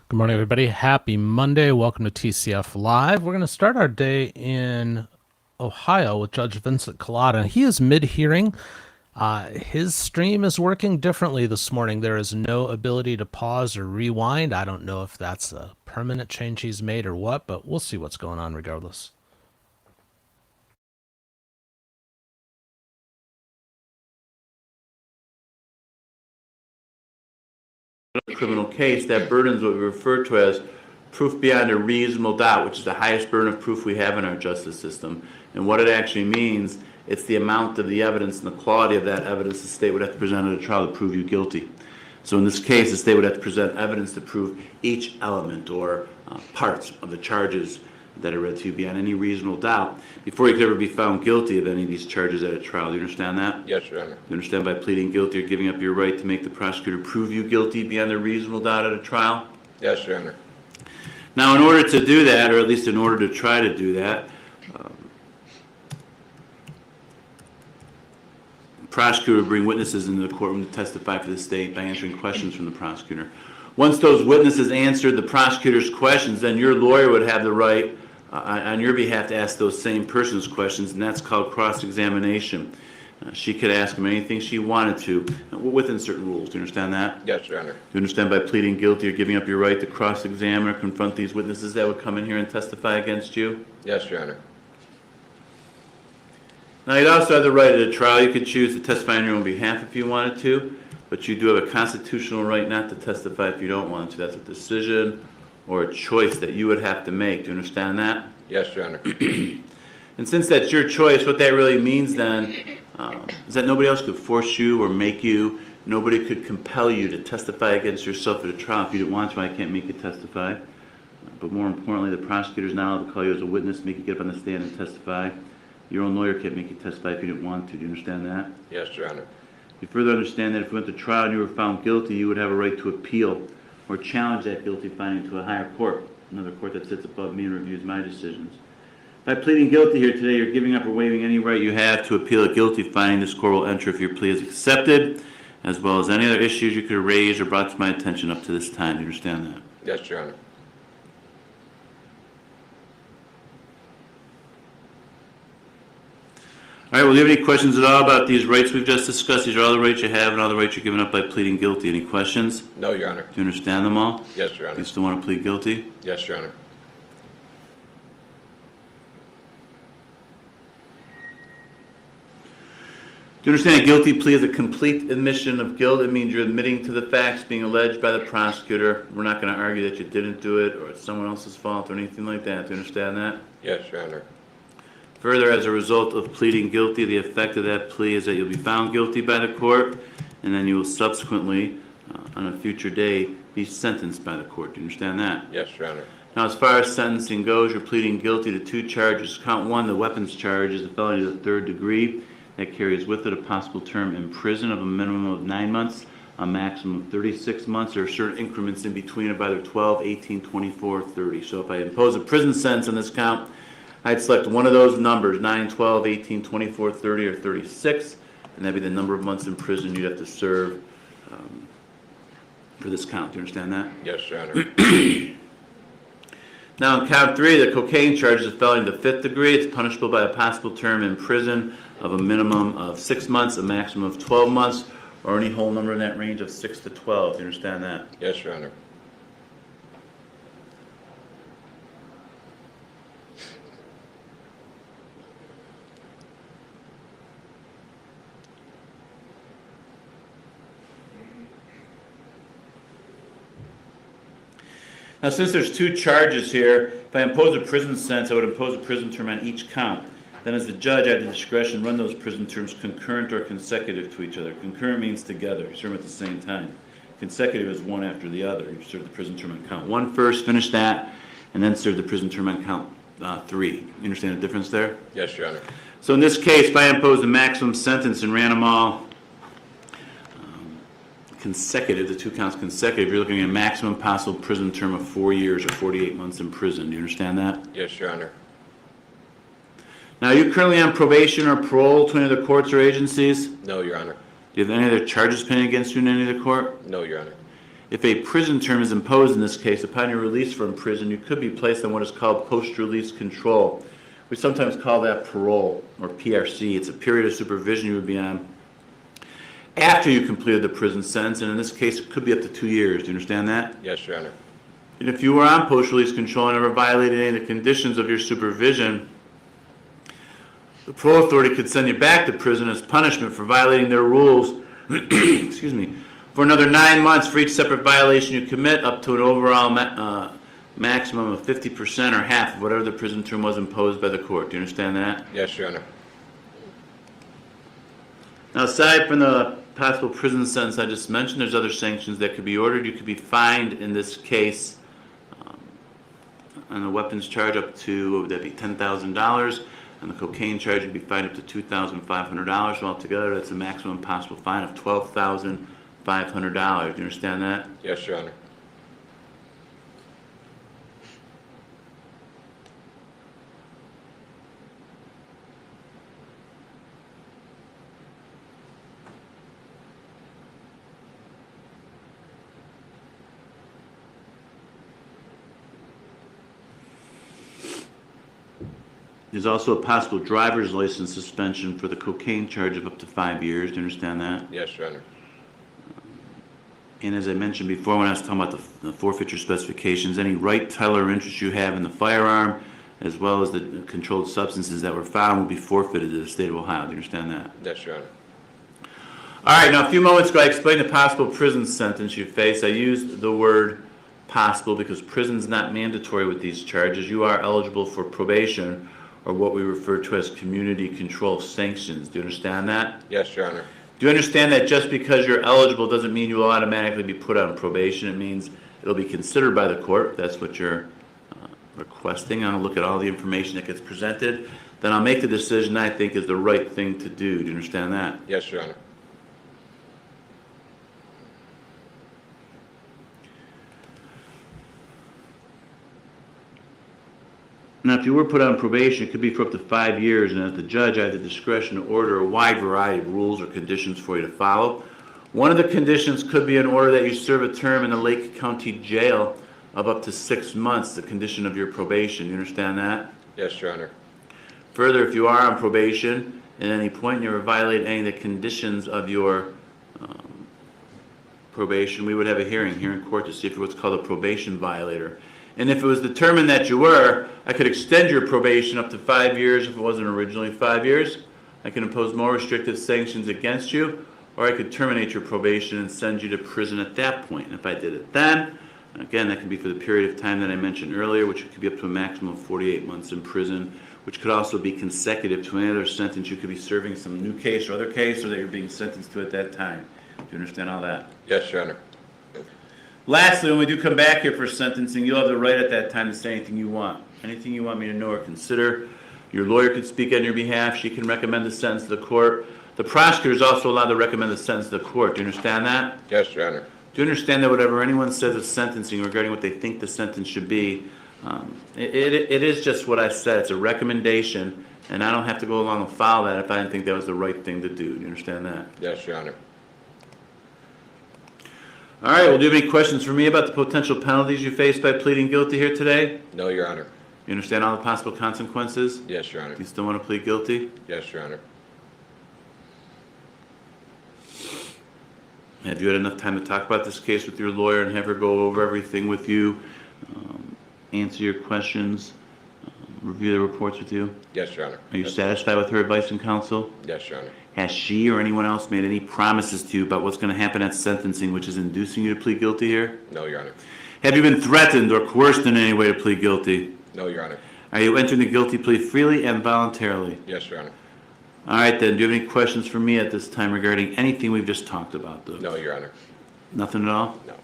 Good morning, everybody. Happy Monday. Welcome to TCF Live. We're going to start our day in Ohio with Judge Vincent Collada. He is mid-hearing. His stream is working differently this morning. There is no ability to pause or rewind. I don't know if that's a permanent change he's made or what, but we'll see what's going on regardless. Criminal case, that burden is what we refer to as proof beyond a reasonable doubt, which is the highest burden of proof we have in our justice system. And what it actually means, it's the amount of the evidence and the quality of that evidence the state would have to present at a trial to prove you guilty. So in this case, the state would have to present evidence to prove each element or parts of the charges that are read to you beyond any reasonable doubt before you could ever be found guilty of any of these charges at a trial. Do you understand that? Yes, Your Honor. You understand by pleading guilty or giving up your right to make the prosecutor prove you guilty beyond a reasonable doubt at a trial? Yes, Your Honor. Now, in order to do that, or at least in order to try to do that, the prosecutor would bring witnesses into the courtroom to testify for the state by answering questions from the prosecutor. Once those witnesses answered the prosecutor's questions, then your lawyer would have the right on your behalf to ask those same persons questions, and that's called cross-examination. She could ask them anything she wanted to, within certain rules. Do you understand that? Yes, Your Honor. Do you understand by pleading guilty or giving up your right to cross-examine or confront these witnesses that would come in here and testify against you? Yes, Your Honor. Now, you'd also have the right at a trial. You could choose to testify on your own behalf if you wanted to, but you do have a constitutional right not to testify if you don't want to. That's a decision or a choice that you would have to make. Do you understand that? Yes, Your Honor. And since that's your choice, what that really means then is that nobody else could force you or make you. Nobody could compel you to testify against yourself at a trial. If you didn't want to, I can't make you testify. But more importantly, the prosecutor is not allowed to call you as a witness, make you get up on the stand and testify. Your own lawyer can't make you testify if you didn't want to. Do you understand that? Yes, Your Honor. You further understand that if you went to trial and you were found guilty, you would have a right to appeal or challenge that guilty finding to a higher court, another court that sits above me and reviews my decisions. By pleading guilty here today, you're giving up or waiving any right you have to appeal a guilty finding. This court will enter if your plea is accepted, as well as any other issues you could have raised or brought to my attention up to this time. Do you understand that? Yes, Your Honor. All right, well, do you have any questions at all about these rights we've just discussed? These are all the rights you have and all the rights you're giving up by pleading guilty. Any questions? No, Your Honor. Do you understand them all? Yes, Your Honor. You still want to plead guilty? Yes, Your Honor. Do you understand a guilty plea is a complete admission of guilt? It means you're admitting to the facts being alleged by the prosecutor. We're not going to argue that you didn't do it or it's someone else's fault or anything like that. Do you understand that? Yes, Your Honor. Further, as a result of pleading guilty, the effect of that plea is that you'll be found guilty by the court, and then you will subsequently, on a future day, be sentenced by the court. Do you understand that? Yes, Your Honor. Now, as far as sentencing goes, you're pleading guilty to two charges. Count one, the weapons charge, is a felony of the third degree. That carries with it a possible term in prison of a minimum of 9 months, a maximum of 36 months. There are certain increments in between of either 12, 18, 24, 30. So if I impose a prison sentence on this count, I'd select one of those numbers, 9, 12, 18, 24, 30, or 36, and that'd be the number of months in prison you'd have to serve for this count. Do you understand that? Yes, Your Honor. Now, in count three, the cocaine charge is a felony of the fifth degree. It's punishable by a possible term in prison of a minimum of 6 months, a maximum of 12 months, or any whole number in that range of 6 to 12. Do you understand that? Yes, Your Honor. Now, since there's two charges here, if I impose a prison sentence, I would impose a prison term on each count. Then as the judge, I have the discretion to run those prison terms concurrent or consecutive to each other. Concurrent means together. You serve them at the same time. Consecutive is one after the other. You serve the prison term on count one first, finish that, and then serve the prison term on count three. You understand the difference there? Yes, Your Honor. So in this case, if I impose a maximum sentence and ran them all consecutive, the two counts consecutive, you're looking at a maximum possible prison term of 4 years or 48 months in prison. Do you understand that? Yes, Your Honor. Now, are you currently on probation or parole to any of the courts or agencies? No, Your Honor. Do you have any other charges pending against you in any of the court? No, Your Honor. If a prison term is imposed in this case, upon your release from prison, you could be placed on what is called post-release control. We sometimes call that parole, or PRC. It's a period of supervision you would be on after you completed the prison sentence, and in this case, it could be up to 2 years. Do you understand that? Yes, Your Honor. And if you were on post-release control and ever violated any of the conditions of your supervision, the parole authority could send you back to prison as punishment for violating their rules, excuse me, for another 9 months for each separate violation you commit, up to an overall maximum of 50% or half of whatever the prison term was imposed by the court. Do you understand that? Yes, Your Honor. Now, aside from the possible prison sentence I just mentioned, there's other sanctions that could be ordered. You could be fined in this case on the weapons charge up to, what would that be, $10,000. On the cocaine charge, you'd be fined up to $2,500. So altogether, that's a maximum possible fine of $12,500. Do you understand that? Yes, Your Honor. There's also a possible driver's license suspension for the cocaine charge of up to 5 years. Do you understand that? Yes, Your Honor. And as I mentioned before when I was talking about the forfeiture specifications, any right, title, or interest you have in the firearm, as well as the controlled substances that were found, will be forfeited to the state of Ohio. Do you understand that? Yes, Your Honor. All right, now a few moments ago I explained the possible prison sentence you face. I used the word possible because prison's not mandatory with these charges. You are eligible for probation, or what we refer to as community control sanctions. Do you understand that? Yes, Your Honor. Do you understand that just because you're eligible doesn't mean you will automatically be put on probation? It means it'll be considered by the court. That's what you're requesting. I'll look at all the information that gets presented. Then I'll make the decision I think is the right thing to do. Do you understand that? Yes, Your Honor. Now, if you were put on probation, it could be for up to 5 years, and as the judge, I have the discretion to order a wide variety of rules or conditions for you to follow. One of the conditions could be an order that you serve a term in the Lake County Jail of up to 6 months, the condition of your probation. You understand that? Yes, Your Honor. Further, if you are on probation, at any point you ever violate any of the conditions of your probation, we would have a hearing here in court to see if you're what's called a probation violator. And if it was determined that you were, I could extend your probation up to 5 years if it wasn't originally 5 years. I can impose more restrictive sanctions against you, or I could terminate your probation and send you to prison at that point. And if I did it then, again, that can be for the period of time that I mentioned earlier, which could be up to a maximum of 48 months in prison, which could also be consecutive to any other sentence you could be serving, some new case or other case, or that you're being sentenced to at that time. Do you understand all that? Yes, Your Honor. Lastly, when we do come back here for sentencing, you'll have the right at that time to say anything you want. Anything you want me to know or consider. Your lawyer could speak on your behalf. She can recommend the sentence to the court. The prosecutor is also allowed to recommend the sentence to the court. Do you understand that? Yes, Your Honor. Do you understand that whatever anyone says of sentencing regarding what they think the sentence should be, it is just what I said. It's a recommendation, and I don't have to go along and follow that if I didn't think that was the right thing to do. Do you understand that? Yes, Your Honor. All right, well, do you have any questions for me about the potential penalties you face by pleading guilty here today? No, Your Honor. You understand all the possible consequences? Yes, Your Honor. Do you still want to plead guilty? Yes, Your Honor. Have you had enough time to talk about this case with your lawyer and have her go over everything with you, answer your questions, review the reports with you? Yes, Your Honor. Are you satisfied with her advice and counsel? Yes, Your Honor. Has she or anyone else made any promises to you about what's going to happen at sentencing, which is inducing you to plead guilty here? No, Your Honor. Have you been threatened or coerced in any way to plead guilty? No, Your Honor. Are you entering the guilty plea freely and voluntarily? Yes, Your Honor. All right, then. Do you have any questions for me at this time regarding anything we've just talked about, though? No, Your Honor. Nothing at all? No.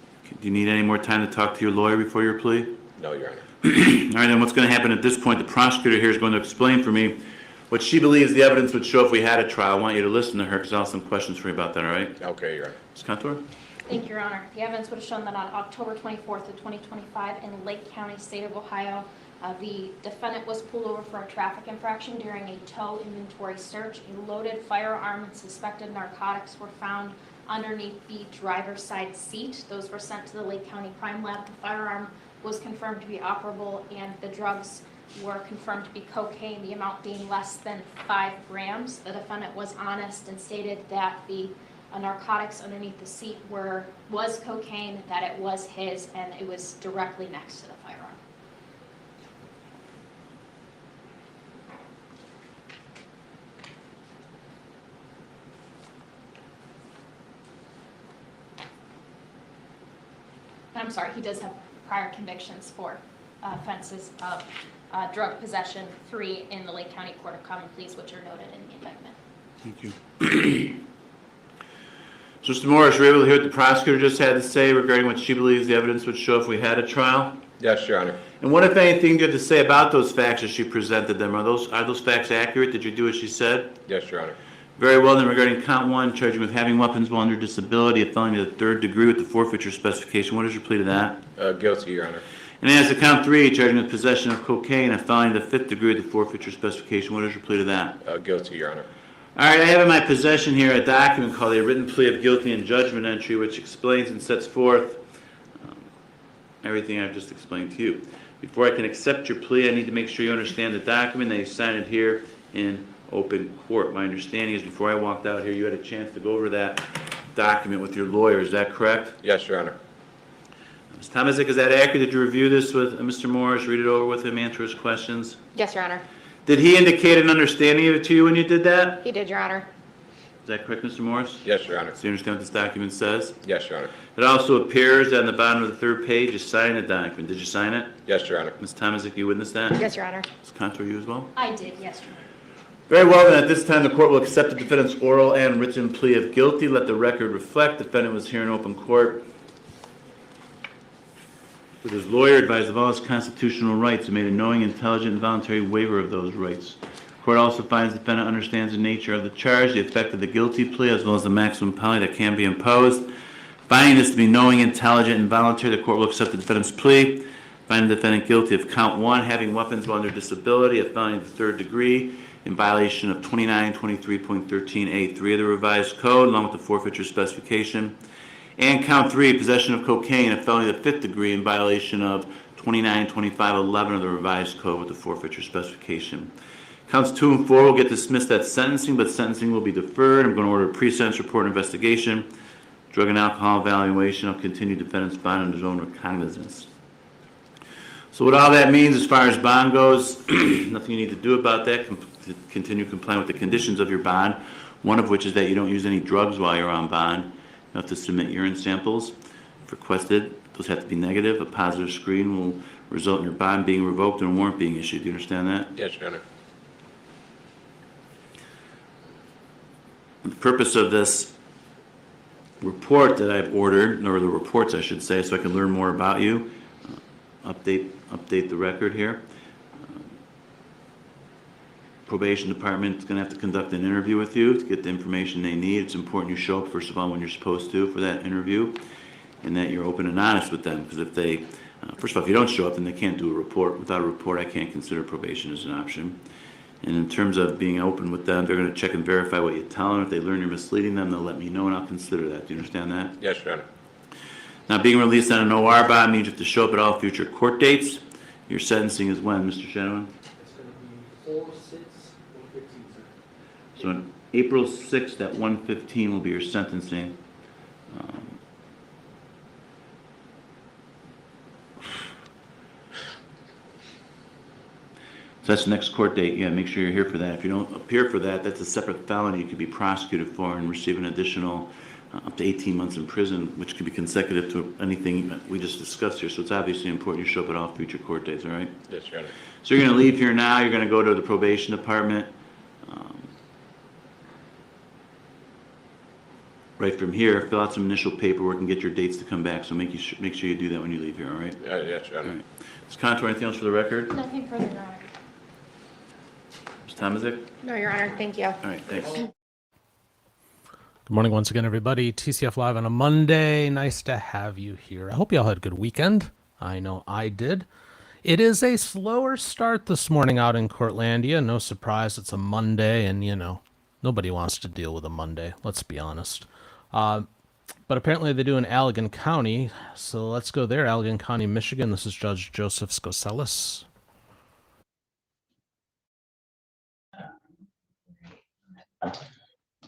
Do you need any more time to talk to your lawyer before your plea? No, Your Honor. All right, then what's going to happen at this point, the prosecutor here is going to explain for me what she believes the evidence would show if we had a trial. I want you to listen to her because I'll have some questions for you about that, all right? Okay, Your Honor. Ms. Contour? Thank you, Your Honor. The evidence would have shown that on October 24th of 2025 in Lake County, state of Ohio, the defendant was pulled over for a traffic infraction during a tow inventory search. A loaded firearm and suspected narcotics were found underneath the driver's side seat. Those were sent to the Lake County Crime Lab. The firearm was confirmed to be operable, and the drugs were confirmed to be cocaine, the amount being less than 5 grams. The defendant was honest and stated that the narcotics underneath the seat was cocaine, that it was his, and it was directly next to the firearm. I'm sorry, he does have prior convictions for offenses of drug possession, 3 in the Lake County Court of Common Pleas, which are noted in the indictment. Thank you. So, Mr. Morris, were you able to hear what the prosecutor just had to say regarding what she believes the evidence would show if we had a trial? Yes, Your Honor. And what, if anything, do you have to say about those facts as she presented them? Are those facts accurate? Did you do as she said? Yes, Your Honor. Very well, then, regarding count 1, charging with having weapons while under disability, a felony to the 3rd degree with the forfeiture specification. What is your plea to that? Guilty, Your Honor. And as to count 3, charging with possession of cocaine, a felony to the 5th degree with the forfeiture specification. What is your plea to that? Guilty, Your Honor. All right, I have in my possession here a document called a written plea of guilty and judgment entry, which explains and sets forth everything I've just explained to you. Before I can accept your plea, I need to make sure you understand the document, that you sign it here in open court. My understanding is before I walked out here, you had a chance to go over that document with your lawyer. Is that correct? Yes, Your Honor. Ms. Tomasic, is that accurate? Did you review this with Mr. Morris, read it over with him, answer his questions? Yes, Your Honor. Did he indicate an understanding of it to you when you did that? He did, Your Honor. Is that correct, Mr. Morris? Yes, Your Honor. So you understand what this document says? Yes, Your Honor. It also appears on the bottom of the 3rd page, you sign the document. Did you sign it? Yes, Your Honor. Ms. Tomasic, you witnessed that? Yes, Your Honor. Ms. Contour, you as well? I did, yes, Your Honor. Very well, then, at this time, the court will accept the defendant's oral and written plea of guilty. Let the record reflect the defendant was here in open court with his lawyer, advised of all his constitutional rights, and made a knowing, intelligent, and voluntary waiver of those rights. The court also finds the defendant understands the nature of the charge, the effect of the guilty plea, as well as the maximum penalty that can be imposed. Finding this to be knowing, intelligent, and voluntary, the court will accept the defendant's plea. Finding the defendant guilty of count 1, having weapons while under disability, a felony to the 3rd degree, in violation of 2923.13A3 of the revised code, along with the forfeiture specification. And count 3, possession of cocaine, a felony to the 5th degree, in violation of 2925.11 of the revised code with the forfeiture specification. Counts 2 and 4 will get dismissed at sentencing, but sentencing will be deferred. I'm going to order a pre-sentence report investigation. Drug and alcohol evaluation. I'll continue defendant's bond under his own recognizance. So what all that means as far as bond goes, nothing you need to do about that. Continue complying with the conditions of your bond, one of which is that you don't use any drugs while you're on bond. You have to submit urine samples if requested. Those have to be negative. A positive screen will result in your bond being revoked and a warrant being issued. Do you understand that? Yes, Your Honor. The purpose of this report that I've ordered, or the reports I should say, so I can learn more about you, update the record here. Probation department is going to have to conduct an interview with you to get the information they need. It's important you show up, first of all, when you're supposed to for that interview, and that you're open and honest with them. Because if they, first of all, if you don't show up, then they can't do a report. Without a report, I can't consider probation as an option. And in terms of being open with them, they're going to check and verify what you tell them. If they learn you're misleading them, they'll let me know, and I'll consider that. Do you understand that? Yes, Your Honor. Now, being released on an OR bond means you have to show up at all future court dates. Your sentencing is when, Mr. Shadowin? It's going to be 4/6/115, sir. So on April 6th at 1:15 will be your sentencing. So that's the next court date. Yeah, make sure you're here for that. If you don't appear for that, that's a separate felony you could be prosecuted for and receive an additional up to 18 months in prison, which could be consecutive to anything we just discussed here. So it's obviously important you show up at all future court dates, all right? Yes, Your Honor. So you're going to leave here now. You're going to go to the probation department. Right from here, fill out some initial paperwork and get your dates to come back. So make sure you do that when you leave here, all right? Yes, Your All Honor. right. Ms. Contour, anything else for the record? Nothing further, Your Honor. Ms. Tomasic? No, Your Honor. Thank you. All right, thanks. Good morning once again, everybody. TCF Live on a Monday. Nice to have you here. I hope you all had a good weekend. I know I did. It is a slower start this morning out in Courtlandia. No surprise, it's a Monday, and, nobody wants to deal with a Monday. Let's be honest. But apparently they do in Allegan County. So let's go there, Allegan County, Michigan. This is Judge Joseph Scoselis.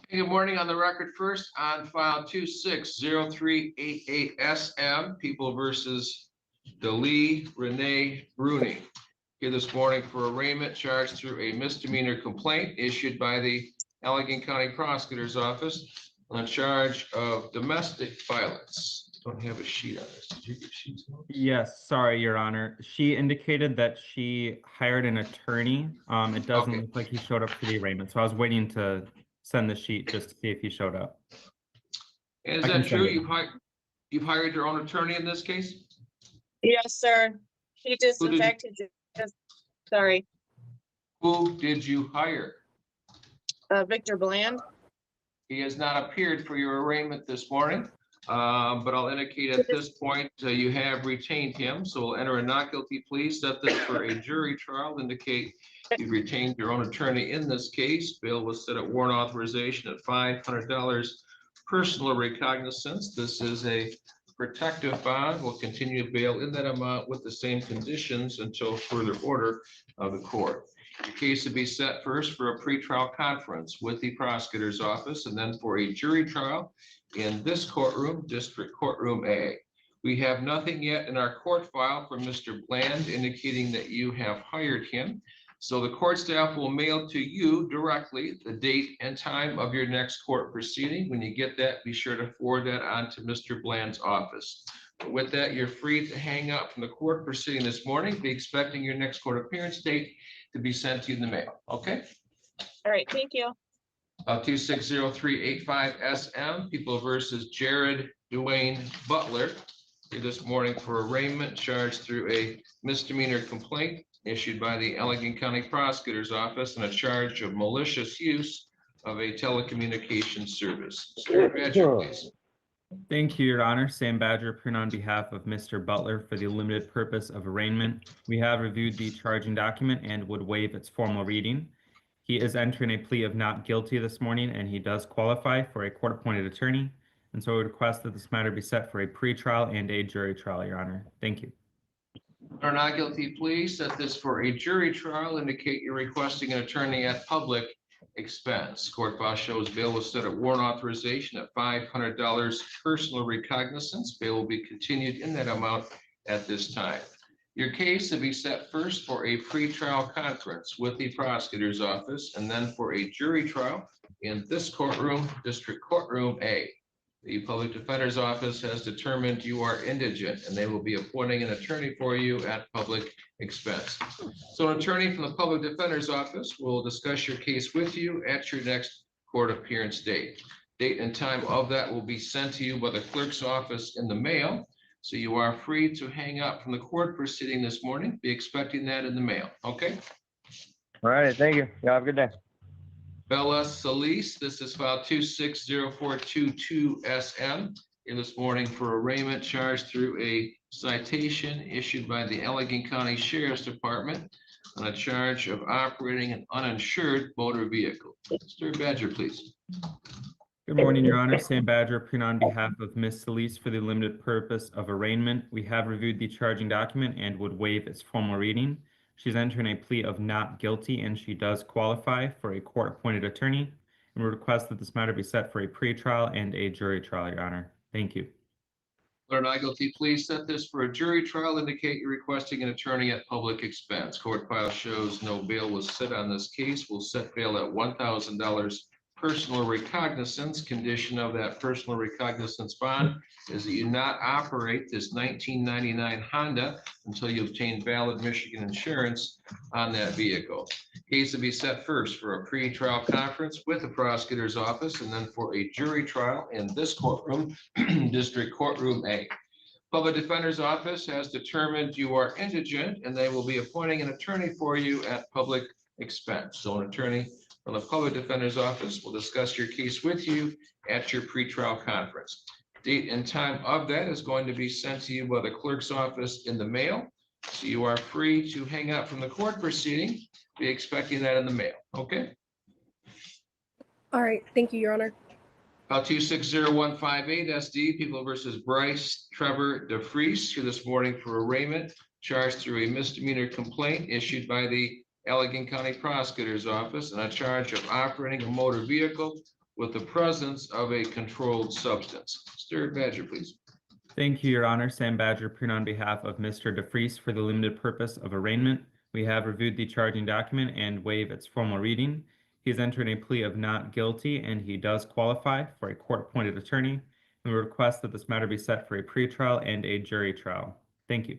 Hey, good morning. On the record first, on file 260388SM, People versus Delee Renee Bruni. Here this morning for arraignment charged through a misdemeanor complaint issued by the Allegan County Prosecutor's Office on charge of domestic violence. Don't have a sheet on this. Did you get sheets? Yes, sorry, Your Honor. She indicated that she hired an attorney. It doesn't Okay. look like he showed up for the arraignment, so I was waiting to send the sheet just to see if he showed up. And is I can that true? send it. You've hired your own attorney in this case? Yes, sir. He just, Who in did you- fact, he just, sorry, Who did you hire? Victor Bland. He has not appeared for your arraignment this morning, but I'll indicate at this point you have retained him, so we'll enter a not guilty plea, set this for a jury trial, indicate you've retained your own attorney in this case. Bail was set at warrant authorization at $500 personal recognizance. This is a protective bond. We'll continue to bail in that amount with the same conditions until further order of the court. Your case will be set first for a pretrial conference with the prosecutor's office and then for a jury trial in this courtroom, District Courtroom A. We have nothing yet in our court file from Mr. Bland indicating that you have hired him. So the court staff will mail to you directly the date and time of your next court proceeding. When you get that, be sure to forward that on to Mr. Bland's office. With that, you're free to hang up from the court proceeding this morning. Be expecting your next court appearance date to be sent to you in the mail, okay? All right, thank you. 260385SM, People versus Jared Dwayne Butler. Here this morning for arraignment charged through a misdemeanor complaint issued by the Allegan County Prosecutor's Office and a charge of malicious use of a telecommunications service. Mr. Badger, please. Thank you, Your Honor. Sam Badger, appearing on behalf of Mr. Butler for the limited purpose of arraignment. We have reviewed the charging document and would waive its formal reading. He is entering a plea of not guilty this morning, and he does qualify for a court-appointed attorney. And so I would request that this matter be set for a pretrial and a jury trial, Your Honor. Thank you. Or not guilty plea, set this for a jury trial, indicate you're requesting an attorney at public expense. Court file shows bail was set at warrant authorization at $500 personal recognizance. Bail will be continued in that amount at this time. Your case will be set first for a pretrial conference with the prosecutor's office and then for a jury trial in this courtroom, District Courtroom A. The public defender's office has determined you are indigent and they will be appointing an attorney for you at public expense. So an attorney from the public defender's office will discuss your case with you at your next court appearance date. Date and time of that will be sent to you by the clerk's office in the mail. So you are free to hang up from the court proceeding this morning. Be expecting that in the mail, okay? All right, thank you. You have a good day. Bella Solis, this is file 260422SM. Here this morning for arraignment charged through a citation issued by the Allegan County Sheriff's Department on a charge of operating an uninsured motor vehicle. Mr. Badger, please. Good morning, Your Honor. Sam Badger, appearing on behalf of Ms. Solis for the limited purpose of arraignment. We have reviewed the charging document and would waive its formal reading. She's entering a plea of not guilty, and she does qualify for a court-appointed attorney. And we request that this matter be set for a pretrial and a jury trial, Your Honor. Thank you. Or not guilty, please set this for a jury trial. Indicate you're requesting an attorney at public expense. Court file shows no bail was set on this case. We'll set bail at $1,000 personal recognizance. Condition of that personal recognizance bond is that you not operate this 1999 Honda until you obtain valid Michigan insurance on that vehicle. Case to be set first for a pre-trial conference with the prosecutor's office and then for a jury trial in this courtroom, District Courtroom A. Public Defender's Office has determined you are indigent and they will be appointing an attorney for you at public expense. So an attorney from the Public Defender's Office will discuss your case with you at your pretrial conference. Date and time of that is going to be sent to you by the clerk's office in the mail. So you are free to hang up from the court proceeding. Be expecting that in the mail, okay? All right, thank you, Your Honor. File 260158 SD, People versus Bryce Trevor DeFreeze, here this morning for arraignment, charged through a misdemeanor complaint issued by the Allegheny County Prosecutor's Office on a charge of operating a motor vehicle with the presence of a controlled substance. Mr. Badger, please. Thank you, Your Honor. Sam Badger, appearing on behalf of Mr. DeFreeze for the limited purpose of arraignment. We have reviewed the charging document and waive its formal reading. He has entered a plea of not guilty, and he does qualify for a court-appointed attorney. And we request that this matter be set for a pretrial and a jury trial. Thank you.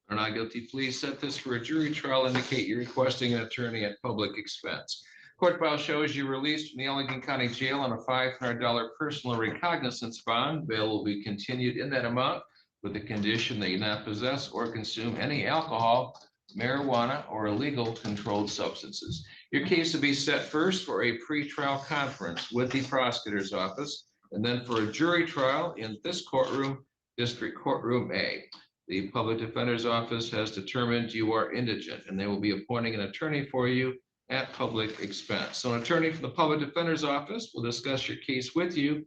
Are not guilty, please set this for a jury trial. Indicate you're requesting an attorney at public expense. Court file shows you released from the Allegheny County Jail on a $500 personal recognizance bond. Bail will be continued in that amount with the condition that you not possess or consume any alcohol, marijuana, or illegal controlled substances. Your case will be set first for a pretrial conference with the prosecutor's office, and then for a jury trial in this courtroom, District Courtroom A. The public defender's office has determined you are indigent, and they will be appointing an attorney for you at public expense. So an attorney from the public defender's office will discuss your case with you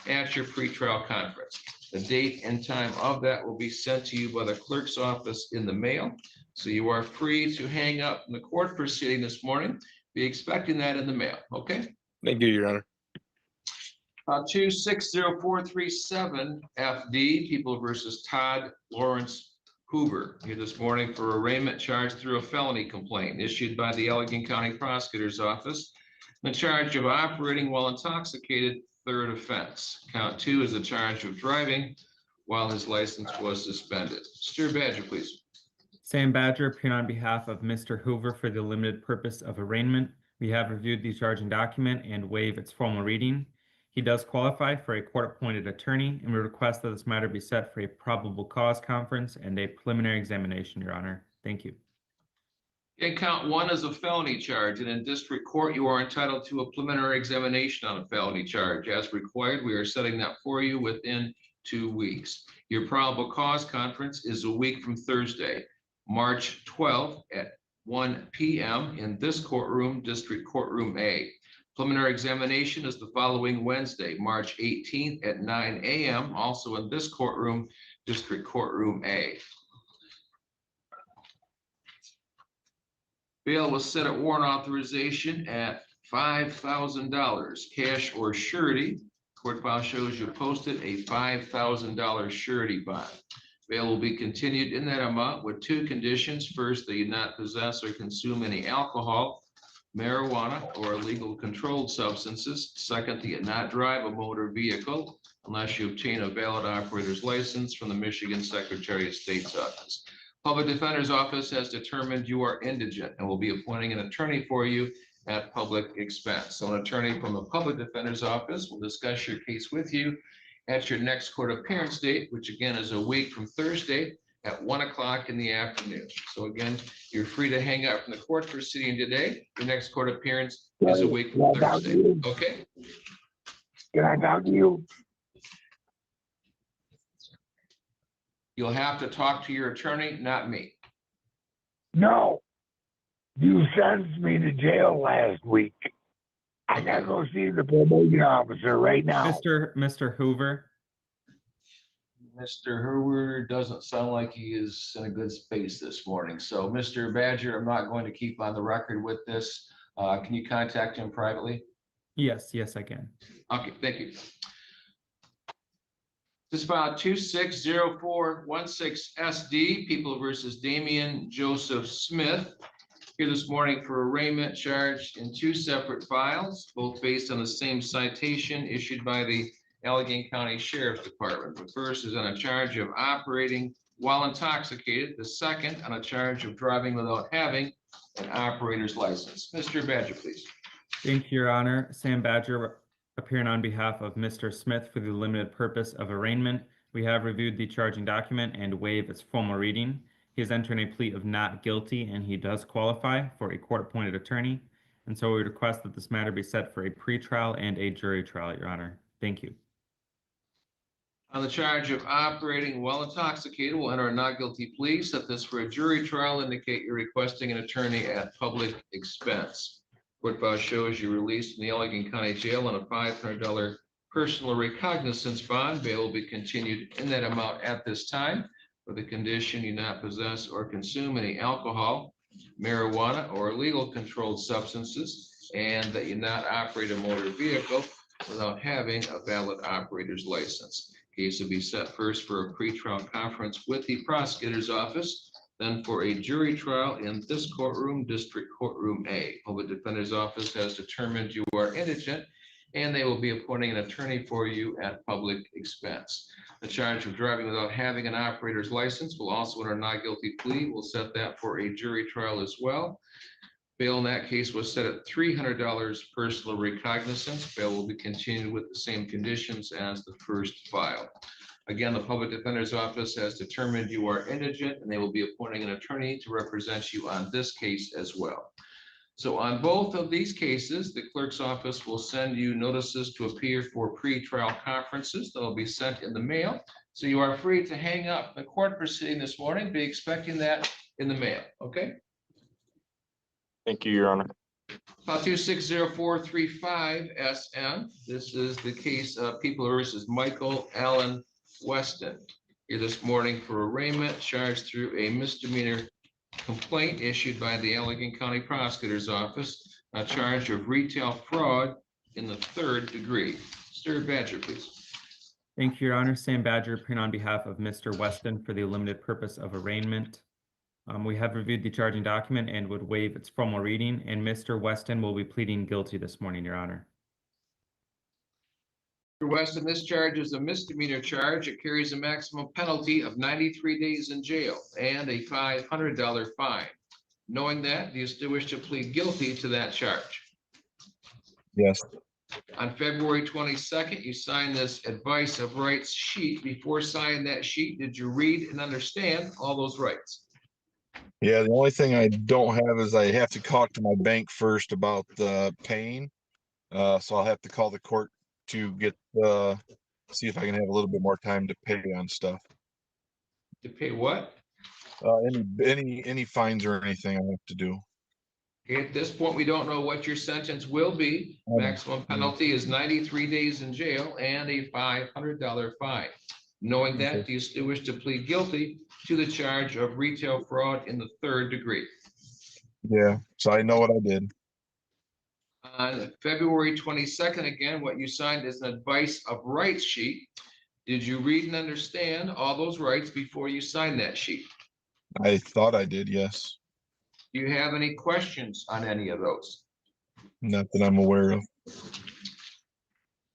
at your pretrial conference. The date and time of that will be sent to you by the clerk's office in the mail. So you are free to hang up in the court proceeding this morning. Be expecting that in the mail, okay? Thank you, Your Honor. 260437 FD, People versus Todd Lawrence Hoover, here this morning for arraignment charged through a felony complaint issued by the Allegheny County Prosecutor's Office. The charge of operating while intoxicated, third offense. Count 2 is the charge of driving while his license was suspended. Mr. Badger, please. Sam Badger, appearing on behalf of Mr. Hoover for the limited purpose of arraignment. We have reviewed the charging document and waive its formal reading. He does qualify for a court-appointed attorney, and we request that this matter be set for a probable cause conference and a preliminary examination, Your Honor. Thank you. And count 1 is a felony charge, and in district court, you are entitled to a preliminary examination on a felony charge. As required, we are setting that for you within 2 weeks. Your probable cause conference is a week from Thursday, March 12th at 1 p.m. in this courtroom, District Courtroom A. Preliminary examination is the following Wednesday, March 18th at 9 a.m., also in this courtroom, District Courtroom A. Bail was set at warrant authorization at $5,000, cash or surety. Court file shows you posted a $5,000 surety bond. Bail will be continued in that amount with 2 conditions. First, that you not possess or consume any alcohol, marijuana, or illegal controlled substances. Second, that you not drive a motor vehicle unless you obtain a valid operator's license from the Michigan Secretary of State's office. Public Defender's Office has determined you are indigent and will be appointing an attorney for you at public expense. So an attorney from the Public Defender's Office will discuss your case with you at your next court appearance date, which again is a week from Thursday at 1 o'clock in the afternoon. So again, you're free to hang out from the court proceeding today. Your next court appearance is a week from Thursday. Okay? Can I talk to you? You'll have to talk to your attorney, not me. No. You sentenced me to jail last week. I gotta go see the probation officer right now. Mr. Hoover. Mr. Hoover doesn't sound like he is in a good space this morning. So Mr. Badger, I'm not going to keep on the record with this. Can you contact him privately? Yes, I can. Okay, thank you. This is file 260416 SD, People versus Damian Joseph Smith. Here this morning for arraignment charged in 2 separate files, both based on the same citation issued by the Allegheny County Sheriff's Department. The first is on a charge of operating while intoxicated. The second on a charge of driving without having an operator's license. Mr. Badger, please. Thank you, Your Honor. Sam Badger, appearing on behalf of Mr. Smith for the limited purpose of arraignment. We have reviewed the charging document and waive its formal reading. He is entering a plea of not guilty, and he does qualify for a court-appointed attorney. And so we request that this matter be set for a pretrial and a jury trial, Your Honor. Thank you. On the charge of operating while intoxicated, we'll enter a not guilty plea. Set this for a jury trial. Indicate you're requesting an attorney at public expense. Court file shows you released from the Allegheny County Jail on a $500 personal recognizance bond. Bail will be continued in that amount at this time for the condition you not possess or consume any alcohol, marijuana, or illegal controlled substances, and that you not operate a motor vehicle without having a valid operator's license. Case will be set first for a pretrial conference with the prosecutor's office, then for a jury trial in this courtroom, District Courtroom A. Public Defender's Office has determined you are indigent, and they will be appointing an attorney for you at public expense. The charge of driving without having an operator's license will also, in our not guilty plea, will set that for a jury trial as well. Bail in that case was set at $300 personal recognizance. Bail will be continued with the same conditions as the first file. Again, the Public Defender's Office has determined you are indigent, and they will be appointing an attorney to represent you on this case as well. So on both of these cases, the clerk's office will send you notices to appear for pre-trial conferences that will be sent in the mail. So you are free to hang up the court proceeding this morning, be expecting that in the mail, okay? Thank you, Your Honor. File 260435 SM. This is the case of People versus Michael Allen Weston. Here this morning for arraignment, charged through a misdemeanor complaint issued by the Allegan County Prosecutor's Office, a charge of retail fraud in the 3rd degree. Mr. Badger, please. Thank you, Your Honor. Sam Badger, appearing on behalf of Mr. Weston for the limited purpose of arraignment. We have reviewed the charging document and would waive its formal reading, and Mr. Weston will be pleading guilty this morning, Your Honor. Mr. Weston, this charge is a misdemeanor charge. It carries a maximum penalty of 93 days in jail and a $500 fine. Knowing that, do you still wish to plead guilty to that charge? Yes. On February 22nd, you signed this advice of rights sheet. Before signing that sheet, did you read and understand all those rights? Yeah, the only thing I don't have is I have to talk to my bank first about the paying. So I'll have to call the court to get see if I can have a little bit more time to pay on stuff. To pay what? Any fines or anything I have to do. At this point, we don't know what your sentence will be. Maximum penalty is 93 days in jail and a $500 fine. Knowing that, do you still wish to plead guilty to the charge of retail fraud in the 3rd degree? Yeah, so I know what I did. On February 22nd, again, what you signed is an advice of rights sheet. Did you read and understand all those rights before you signed that sheet? I thought I did, yes. Do you have any questions on any of those? Not that I'm aware of.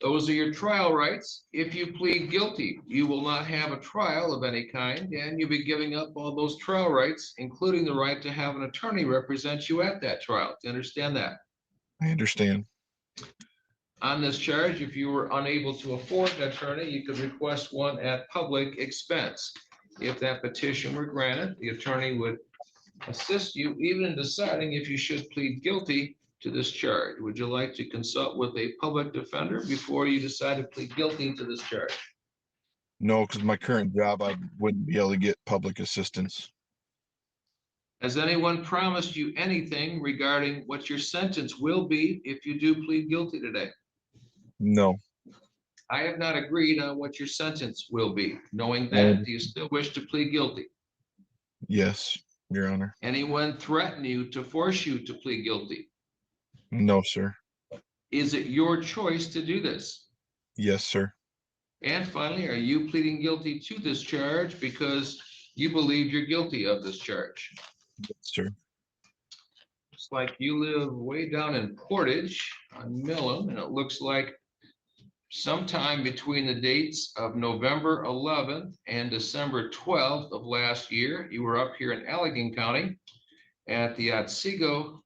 Those are your trial rights. If you plead guilty, you will not have a trial of any kind, and you'll be giving up all those trial rights, including the right to have an attorney represent you at that trial. Do you understand that? I understand. On this charge, if you were unable to afford an attorney, you could request one at public expense. If that petition were granted, the attorney would assist you even in deciding if you should plead guilty to this charge. Would you like to consult with a public defender before you decide to plead guilty to this charge? No, because my current job, I wouldn't be able to get public assistance. Has anyone promised you anything regarding what your sentence will be if you do plead guilty today? No. I have not agreed on what your sentence will be. Knowing that, do you still wish to plead guilty? Yes, Your Honor. Anyone threaten you to force you to plead guilty? No, sir. Is it your choice to do this? Yes, sir. And finally, are you pleading guilty to this charge because you believe you're guilty of this charge? Yes, sir. Looks like you live way down in Portage on Millen, and it looks like sometime between the dates of November 11th and December 12th of last year, you were up here in Allegan County at the Otsego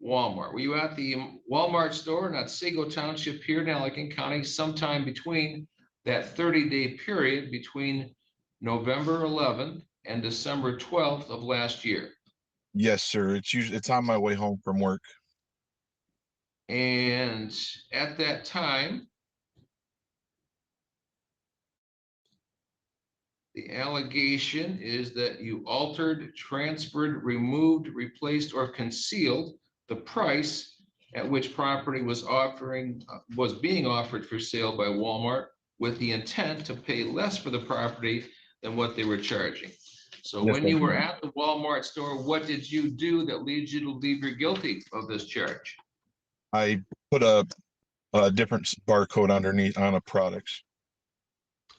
Walmart. Were you at the Walmart store in Otsego Township here in Allegan County sometime between that 30-day period between November 11th and December 12th of last year? Yes, sir. It's on my way home from work. And at that time, the allegation is that you altered, transferred, removed, replaced, or concealed the price at which property was being offered for sale by Walmart with the intent to pay less for the property than what they were charging. So Yes, when I you do. were at the Walmart store, what did you do that leads you to believe you're guilty of this charge? I put a different barcode underneath on a products.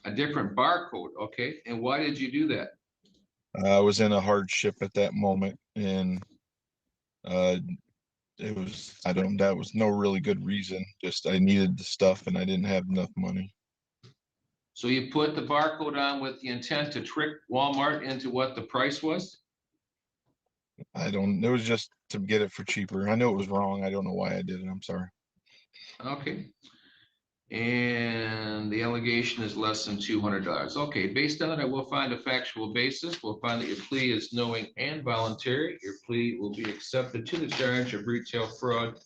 A different barcode, okay? And why did you do that? I was in a hardship at that moment, and it was, that was no really good reason. Just I needed the stuff and I didn't have enough money. So you put the barcode on with the intent to trick Walmart into what the price was? It was just to get it for cheaper. I know it was wrong. I don't know why I did it. I'm sorry. Okay. And the allegation is less than $200. Okay, based on it, I will find a factual basis. We'll find that your plea is knowing and voluntary. Your plea will be accepted to the charge of retail fraud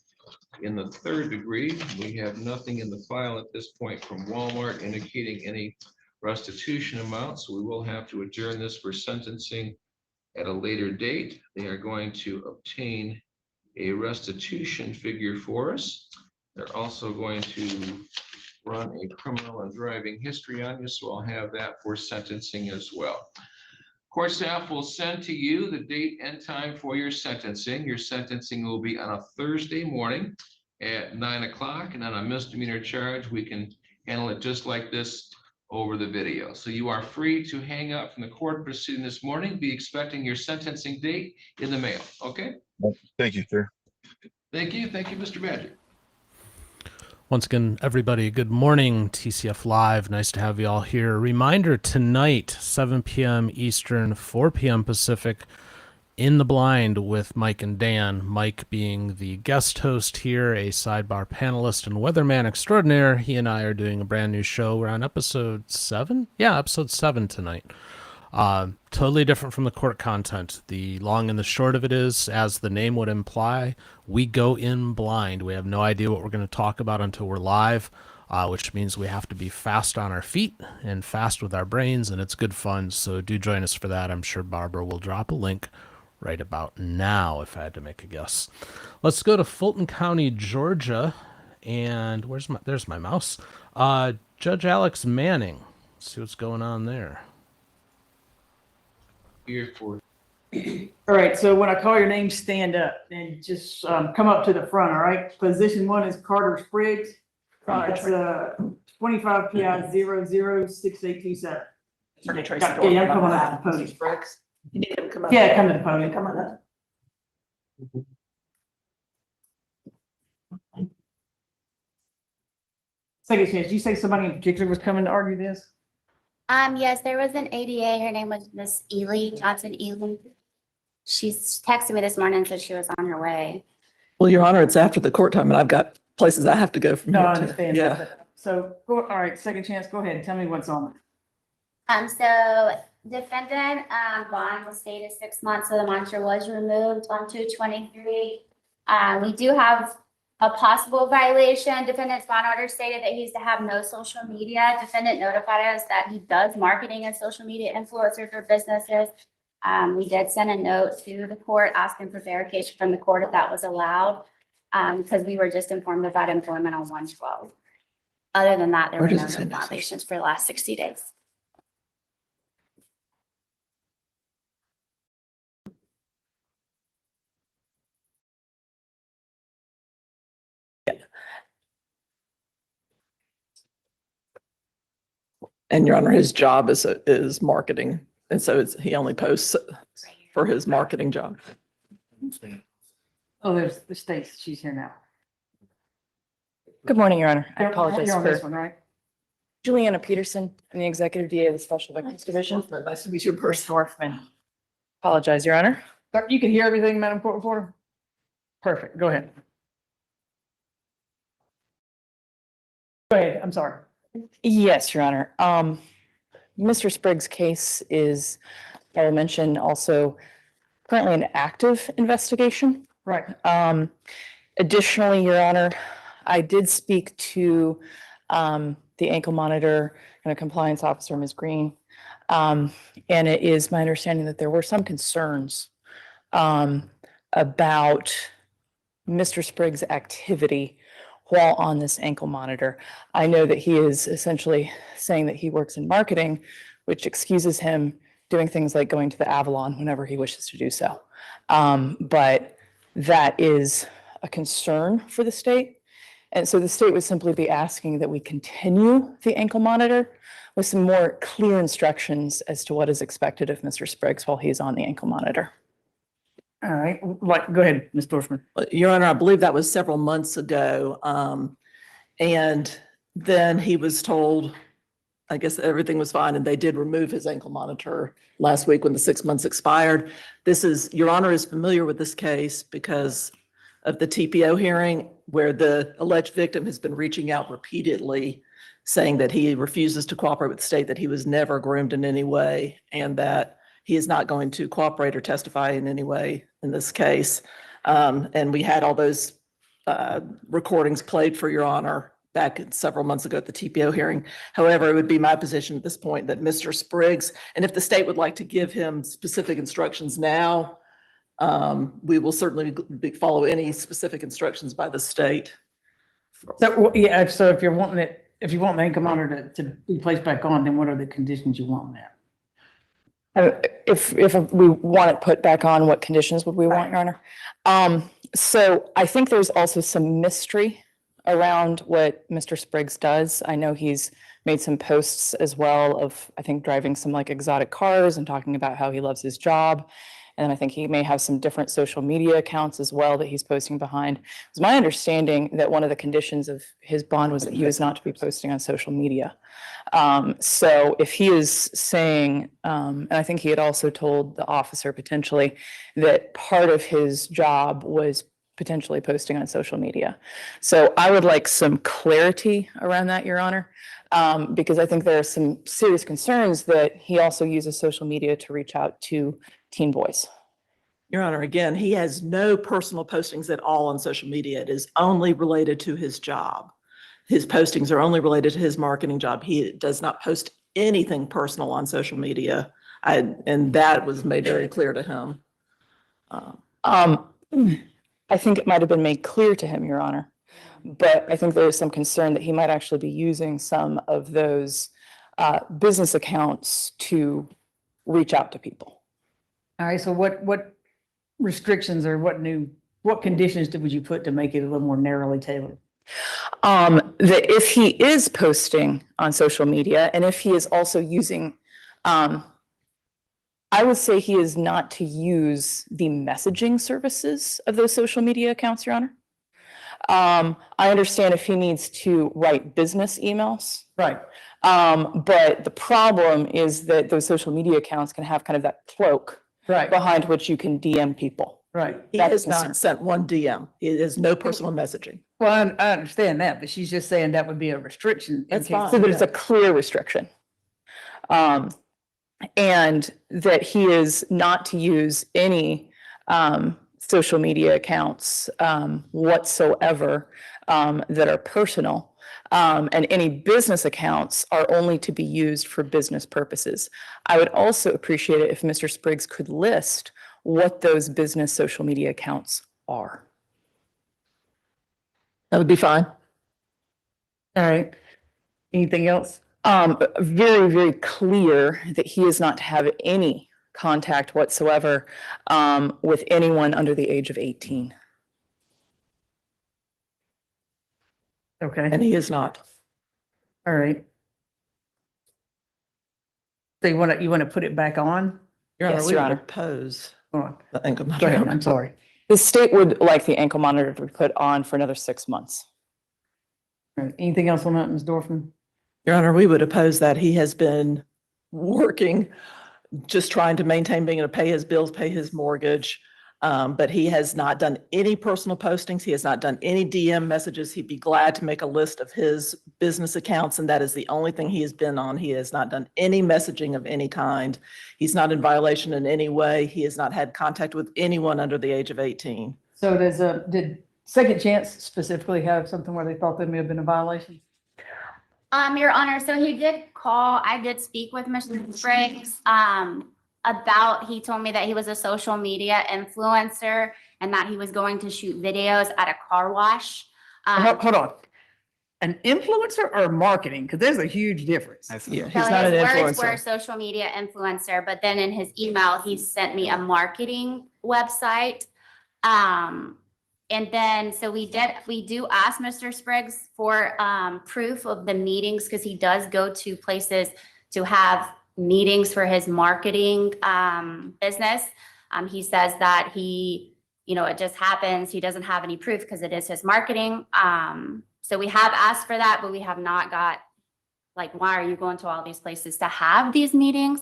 in the third degree. We have nothing in the file at this point from Walmart indicating any restitution amount, so we will have to adjourn this for sentencing at a later date. They are going to obtain a restitution figure for us. They're also going to run a criminal and driving history on you, so I'll have that for sentencing as well. Court staff will send to you the date and time for your sentencing. Your sentencing will be on a Thursday morning at 9 o'clock, and on a misdemeanor charge, we can handle it just like this over the video. So you are free to hang up from the court proceeding this morning. Be expecting your sentencing date in the mail, okay? Thank you, sir. Thank you, Mr. Badger. Once again, everybody, good morning, TCF Live. Nice to have you all here. Reminder tonight, 7 p.m. Eastern, 4 p.m. Pacific, In the Blind with Mike and Dan. Mike being the guest host here, a sidebar panelist and weatherman extraordinaire. He and I are doing a brand new show. We're on episode 7? Yeah, episode 7 tonight. Totally different from the court content. The long and the short of it is, as the name would imply, we go in blind. We have no idea what we're going to talk about until we're live, which means we have to be fast on our feet and fast with our brains, and it's good fun. So do join us for that. I'm sure Barbara will drop a link right about now if I had to make a guess. Let's go to Fulton County, Georgia, and there's my mouse. Judge Alex Manning. Let's see what's going on there. Here for All right, so when I call your name, stand up and just come up to the front, all right? Position 1 is Carter Spriggs. It's 25 PI 006827. Yeah, come on up to the podium. You need him to come up. Yeah, come to the podium. Come on up. Second chance, did you say somebody in particular was coming to argue this? Yes, there was an ADA. Her name was Miss Ely, Johnson Ely. She's texted me this morning and said she was on her way. Well, Your Honor, it's after the court time and I've got places I have to go from No, here I to. understand. Yeah. that. So, all right, second chance, go ahead. Tell me what's on. So defendant, bond was stayed at 6 months, so the monitor was removed on 2/23. We do have a possible violation. Defendant's bond order stated that he's to have no social media. Defendant notified us that he does marketing and social media influencers for businesses. We did send a note to the court asking for verification from the court if that was allowed, because we were just informed about employment on 1/12. Other than that, there were Where no does it say that? violations for the last 60 days. And Your Honor, his job is marketing. And so he only posts for his marketing job. Oh, there's the Stace. She's here now. Good morning, Your Honor. I You're apologize on this for one, right? Juliana Peterson. I'm the Executive DA of the Special Victims Division. Nice to meet you in person. Dorfman. Apologize, Your Honor. You can hear everything, Madam Court Reporter? Perfect. Go ahead. Go ahead. I'm sorry. Yes, Your Honor. Mr. Spriggs' case is, I will mention, also currently an active investigation. Right. Additionally, Your Honor, I did speak to the ankle monitor and a compliance officer, Ms. Green. And it is my understanding that there were some concerns about Mr. Spriggs' activity while on this ankle monitor. I know that he is essentially saying that he works in marketing, which excuses him doing things like going to the Avalon whenever he wishes to do so. But that is a concern for the state. And so the state would simply be asking that we continue the ankle monitor with some more clear instructions as to what is expected of Mr. Spriggs while he's on the ankle monitor. All right, like, go ahead, Ms. Dorfman. Your Honor, I believe that was several months ago. And then he was told, I guess everything was fine, and they did remove his ankle monitor last week when the 6 months expired. Your Honor is familiar with this case because of the TPO hearing where the alleged victim has been reaching out repeatedly saying that he refuses to cooperate with the state, that he was never groomed in any way, and that he is not going to cooperate or testify in any way in this case. And we had all those recordings played for Your Honor back several months ago at the TPO hearing. However, it would be my position at this point that Mr. Spriggs, and if the state would like to give him specific instructions now, we will certainly follow any specific instructions by the state. So, yeah, so if you want the ankle monitor to be placed back on, then what are the conditions you want that? If we want it put back on, what conditions would we want, Your Honor? So I think there's also some mystery around what Mr. Spriggs does. I know he's made some posts as well of, I think, driving some like exotic cars and talking about how he loves his job. And I think he may have some different social media accounts as well that he's posting behind. It's my understanding that one of the conditions of his bond was that he was not to be posting on social media. So if he is saying, and I think he had also told the officer potentially that part of his job was potentially posting on social media. So I would like some clarity around that, Your Honor, because I think there are some serious concerns that he also uses social media to reach out to teen boys. Your Honor, again, he has no personal postings at all on social media. It is only related to his job. His postings are only related to his marketing job. He does not post anything personal on social media. And that was made very clear to him. I think it might have been made clear to him, Your Honor, but I think there is some concern that he might actually be using some of those business accounts to reach out to people. All right, so what restrictions or what conditions would you put to make it a little more narrowly tailored? That if he is posting on social media and if he is also using, I would say he is not to use the messaging services of those social media accounts, Your Honor. I understand if he needs to write business emails. Right. But the problem is that those social media accounts can have kind of that cloak behind which you can DM people. Right. He has not sent one DM. It is no personal messaging. Well, I understand that, but she's just saying that would be a restriction. That's fine. So that it's a clear restriction. And that he is not to use any social media accounts whatsoever that are personal. And any business accounts are only to be used for business purposes. I would also appreciate it if Mr. Spriggs could list what those business social media accounts are. That would be fine. All right. Anything else? Very, very clear that he is not to have any contact whatsoever with anyone under the age of 18. Okay. And he is not. All right. So you want to put it back on? Your Honor, Yes, we Your would Honor. oppose Go on. the ankle Go ahead. monitor. I'm sorry. The state would like the ankle monitor to be put on for another 6 months. All right. Anything else on that, Ms. Dorfman? Your Honor, we would oppose that. He has been working, just trying to maintain being able to pay his bills, pay his mortgage. But he has not done any personal postings. He has not done any DM messages. He'd be glad to make a list of his business accounts, and that is the only thing he has been on. He has not done any messaging of any kind. He's not in violation in any way. He has not had contact with anyone under the age of 18. So did Second Chance specifically have something where they thought there may have been a violation? Your Honor, so he did call, I did speak with Mr. Spriggs, he told me that he was a social media influencer and that he was going to shoot videos at a car wash. Hold on. An influencer or marketing? Because there's a huge difference. Yeah, So he's not an his words were influencer. social media influencer, but then in his email, he sent me a marketing website. And then, so we do ask Mr. Spriggs for proof of the meetings, because he does go to places to have meetings for his marketing business. He says that it just happens. He doesn't have any proof because it is his marketing. So we have asked for that, but we have not got, like, why are you going to all these places to have these meetings?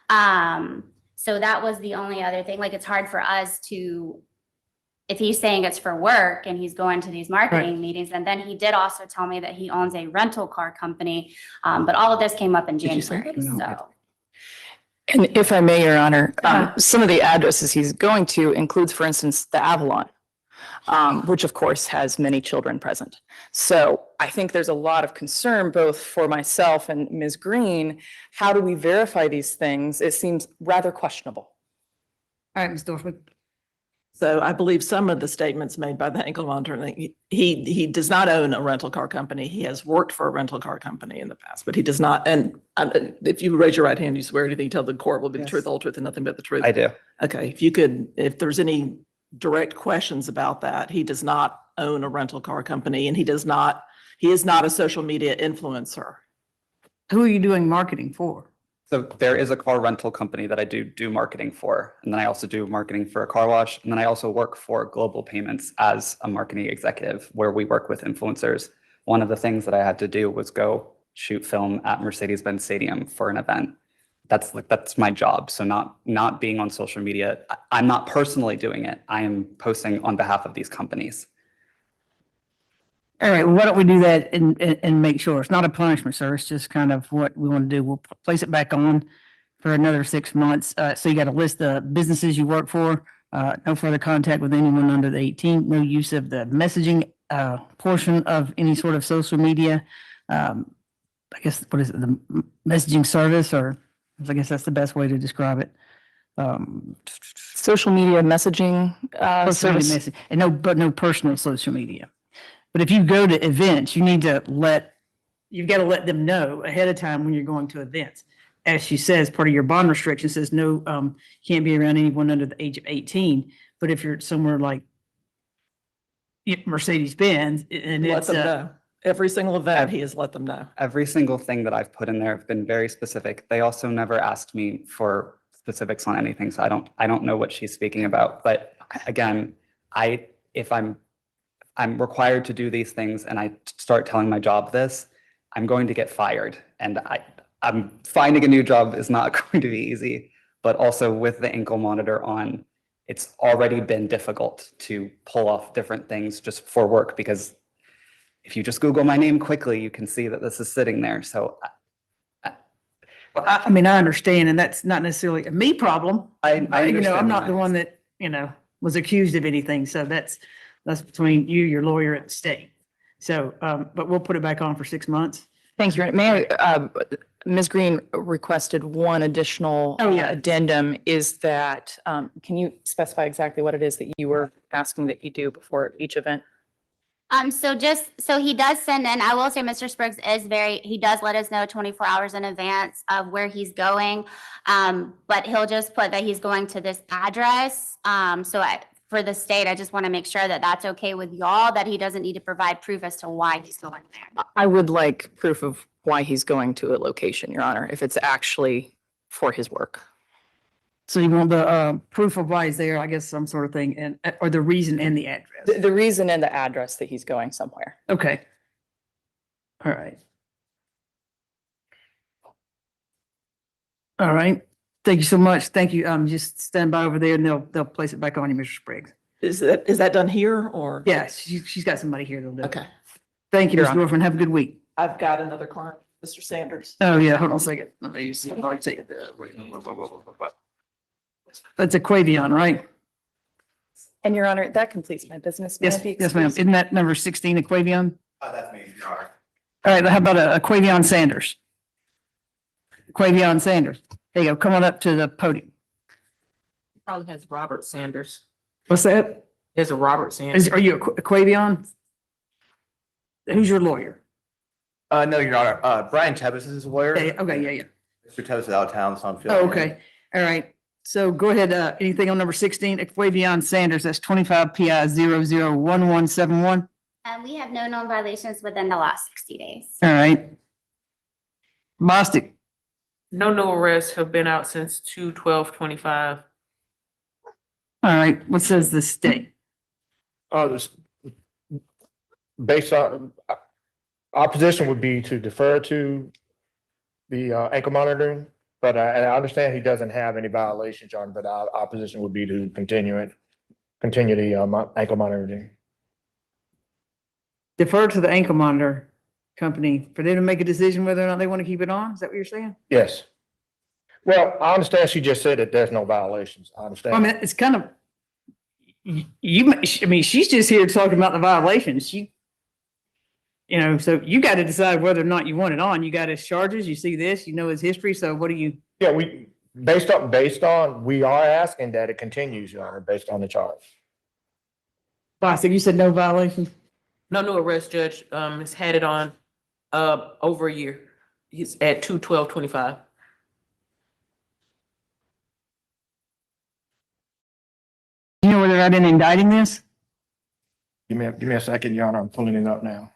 So that was the only other thing. Like, it's hard for us to, if he's saying it's for work and he's going to these marketing meetings, and then he did also tell me that he owns a rental car company. But all of this came up in Did you say January, that? so. And if I may, Your Honor, some of the addresses he's going to includes, for instance, the Avalon, which of course has many children present. So I think there's a lot of concern, both for myself and Ms. Green. How do we verify these things? It seems rather questionable. All right, Ms. Dorfman. So I believe some of the statements made by the ankle monitor, he does not own a rental car company. He has worked for a rental car company in the past, but he does not. And if you raise your right hand, you swear anything you tell the court will be the truth, the whole truth, and nothing but the truth. I do. Okay, if there's any direct questions about that, he does not own a rental car company, and he is not a social media influencer. Who are you doing marketing for? So there is a car rental company that I do marketing for. And then I also do marketing for a car wash. And then I also work for Global Payments as a marketing executive, where we work with influencers. One of the things that I had to do was go shoot film at Mercedes-Benz Stadium for an event. That's my job. So not being on social media, I'm not personally doing it. I am posting on behalf of these companies. All right, well, why don't we do that and make sure it's not a punishment, sir. It's just kind of what we want to do. We'll place it back on for another 6 months. So you got a list of businesses you work for, no further contact with anyone under the 18, no use of the messaging portion of any sort of social media. I guess, what is it, the messaging service, or I guess that's the best way to describe it. Social media messaging service. And no personal social media. But if you go to events, you've got to let them know ahead of time when you're going to events. As she says, part of your bond restriction says no, can't be around anyone under the age of 18. But if you're somewhere like Mercedes-Benz and Let it's them know. Every single event, he has let them know. Every single thing that I've put in there have been very specific. They also never asked me for specifics on anything. So I don't know what she's speaking about. But again, if I'm required to do these things and I start telling my job this, I'm going to get fired. And I'm finding a new job is not going to be easy, but also with the ankle monitor on, it's already been difficult to pull off different things just for work, because if you just Google my name quickly, you can see that this is sitting there. So I mean, I understand, and that's not necessarily a me problem. I I'm understand not the that. one that, was accused of anything. So that's between you, your lawyer, and the state. So, but we'll put it back on for 6 months. Thank you. May I, Ms. Green requested one additional addendum, is that, can you specify exactly what it is that you were asking that you do before each event? So he does send in, I will say Mr. Spriggs he does let us know 24 hours in advance of where he's going. But he'll just put that he's going to this address. For the state, I just want to make sure that that's okay with y'all, that he doesn't need to provide proof as to why he's going there. I would like proof of why he's going to a location, Your Honor, if it's actually for his work. So you want the proof of why he's there, I guess, some sort of thing, or the reason and the address. The reason and the address that he's going somewhere. Okay. All right. All right. Thank you so much. Thank you. Just stand by over there and they'll place it back on you, Mr. Spriggs. Is that done here or? Yeah, she's got somebody here that'll do it. Okay. Thank you, Mr. Dorfman. Have a good week. I've got another client, Mr. Sanders. Oh, yeah. Hold on a second. Let me see. That's a Quavion, right? And Your Honor, that completes my business. May I Yes, be yes, ma'am. excused? Isn't that number 16 a Quavion? That's me, Your Honor. All right, how about a Quavion Sanders? Quavion Sanders. There you go. Come on up to the podium. Probably has Robert Sanders. What's that? There's a Robert Sanders. Are you a Quavion? Who's your lawyer? No, Your Honor. Brian Tebbis is his lawyer. Okay, yeah. Mr. Tebbis is out of town, so I'm filling Oh, in. okay. All right. So go ahead. Anything on number 16, Quavion Sanders, that's 25 PI 001171. And we have no known violations within the last 60 days. All right. Bostic. No new arrests have been out since 2/12/25. All right. What says the state? Based on, our position would be to defer to the ankle monitoring, but and I understand he doesn't have any violations, John, but our position would be to continue the ankle monitoring. Defer to the ankle monitor company for them to make a decision whether or not they want to keep it on? Is that what you're saying? Yes. Well, I understand she just said that there's no violations. I understand. I mean, it's kind of, I mean, she's just here talking about the violations. So you got to decide whether or not you want it on. You got his charges, you see this, you know his history. So what do you? Yeah, based on, we are asking that it continues, Your Honor, based on the charge. Bostic, you said no violations? No new arrest, Judge. Has had it on over a year. He's at 2/12/25. You know whether I've been indicting this? Give me a second, Your Honor, I'm pulling it up now.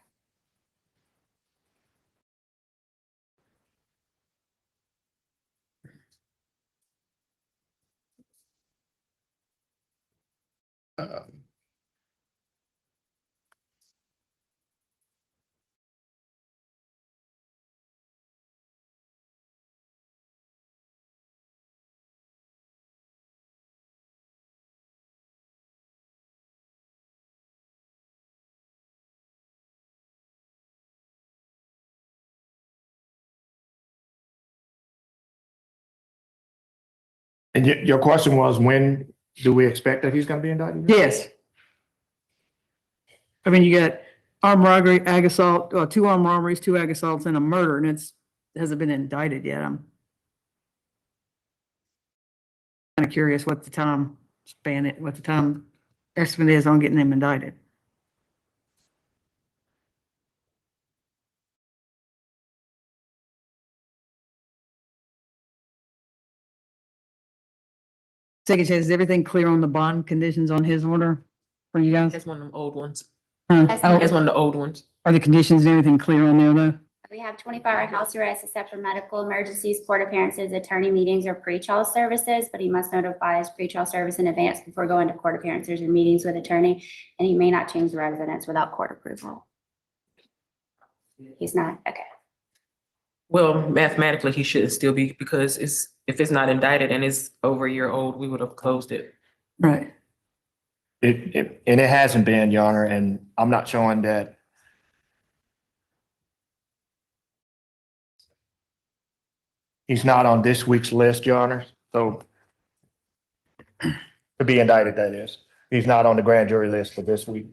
And your question was, when do we expect that he's gonna be indicted? Yes. I mean, you got armed robbery, ag assault, 2 armed robberies, 2 ag assaults, and a murder, and it hasn't been indicted yet. I'm kind of curious what the time estimate is on getting them indicted. Second chance, is everything clear on the bond conditions on his order for you guys? That's one of them old ones. That's That's one of the old ones. Are the conditions and everything clear on there though? We have 24-hour house arrest except for medical emergencies, court appearances, attorney meetings, or pretrial services, but he must notify his pretrial service in advance before going to court appearances or meetings with attorney, and he may not change the residence without court approval. He's not, okay. Well, mathematically, he should still be, because if it's not indicted and it's over a year old, we would have closed it. Right. And it hasn't been, Your Honor, and I'm not showing that. He's not on this week's list, Your Honor, so to be indicted, that is. He's not on the grand jury list for this week.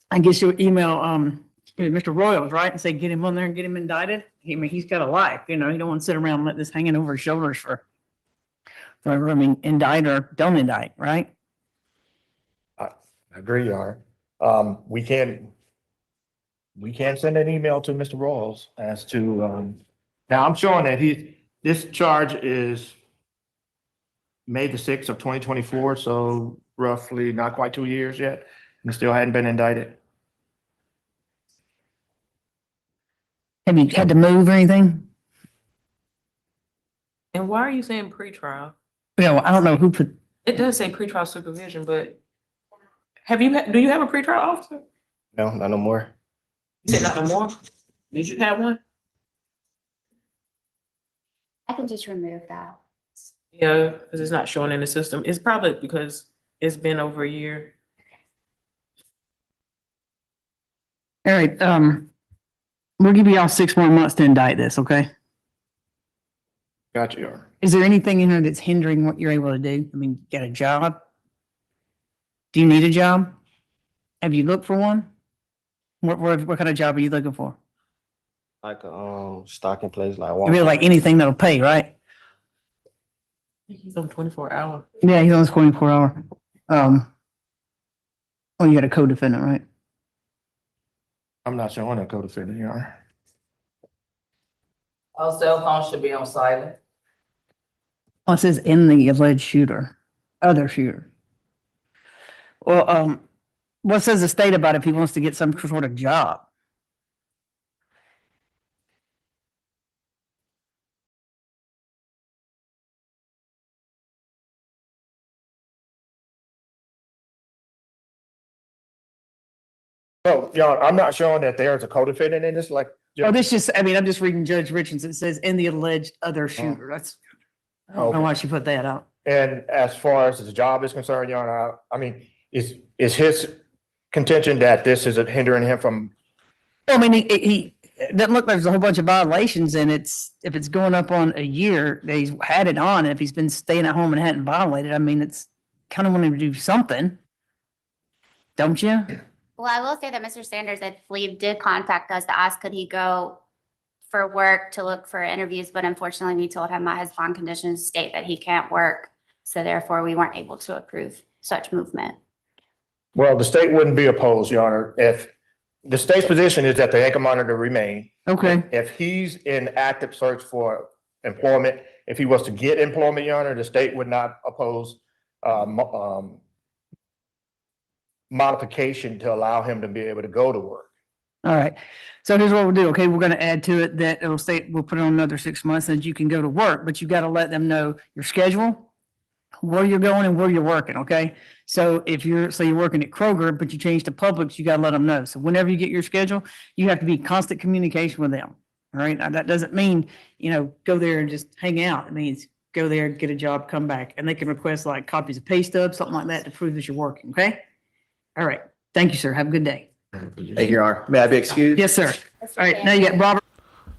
I guess you'll email, Mr. Royals, right? And say, get him on there and get him indicted. I mean, he's got a life, you know, he don't want to sit around and let this hanging over his shoulders forever. I mean, indict or don't indict, right? I agree, Your Honor. We can send an email to Mr. Royals as to, now I'm showing that this charge is May the 6th of 2024, so roughly not quite 2 years yet. He still hadn't been indicted. Have you had to move or anything? And why are you saying pretrial? Yeah, well, I don't know who put, It does say pretrial supervision, but do you have a pretrial officer? No, not no more. You said not no more? Did you have one? I can just remove that. Yeah, because it's not showing in the system. It's probably because it's been over a year. all right, we'll give you all 6 more months to indict this, okay? Gotcha, Your Honor. Is there anything in there that's hindering what you're able to do? I mean, you got a job? Do you need a job? Have you looked for one? What kind of job are you looking for? Like stocking place, like You really like anything that'll pay, right? He's on 24 hour. Yeah, he's on his 24 hour. Oh, you got a co-defendant, right? I'm not showing a co-defendant, Your Honor. All cell phones should be on silent. Oh, it says in the alleged shooter, other shooter. Well, what says the state about if he wants to get some sort of job? No, Your Honor, I'm not showing that there's a co-defendant in this, like. Oh, this just, I mean, I'm just reading Judge Richards. It says in the alleged other shooter. That's, I don't know why she put that out. And as far as his job is concerned, Your Honor, I mean, is his contention that this is hindering him from? I mean, he doesn't look like there's a whole bunch of violations, and if it's going up on a year that he's had it on, and if he's been staying at home and hadn't violated, I mean, it's kind of wanting to do something. Don't you? Well, I will say that Mr. Sanders, I believe, did contact us to ask could he go for work to look for interviews, but unfortunately we told him that his bond conditions state that he can't work. So therefore we weren't able to approve such movement. Well, the state wouldn't be opposed, Your Honor, if the state's position is that the ankle monitor remain. Okay. If he's in active search for employment, if he was to get employment, Your Honor, the state would not oppose modification to allow him to be able to go to work. All right. So here's what we'll do. Okay, we're going to add to it that it'll state, we'll put it on another 6 months and you can go to work, but you got to let them know your schedule, where you're going and where you're working. Okay. So if you're working at Kroger, but you change to Publix, you got to let them know. So whenever you get your schedule, you have to be in constant communication with them. All right. Now that doesn't mean, go there and just hang out. It means go there, get a job, come back, and they can request like copies of pay stubs, something like that to prove that you're working. Okay. All right. Thank you, sir. Have a good day. Thank you, Your Honor. May I be excused? Yes, sir. All right. Now you got Robert.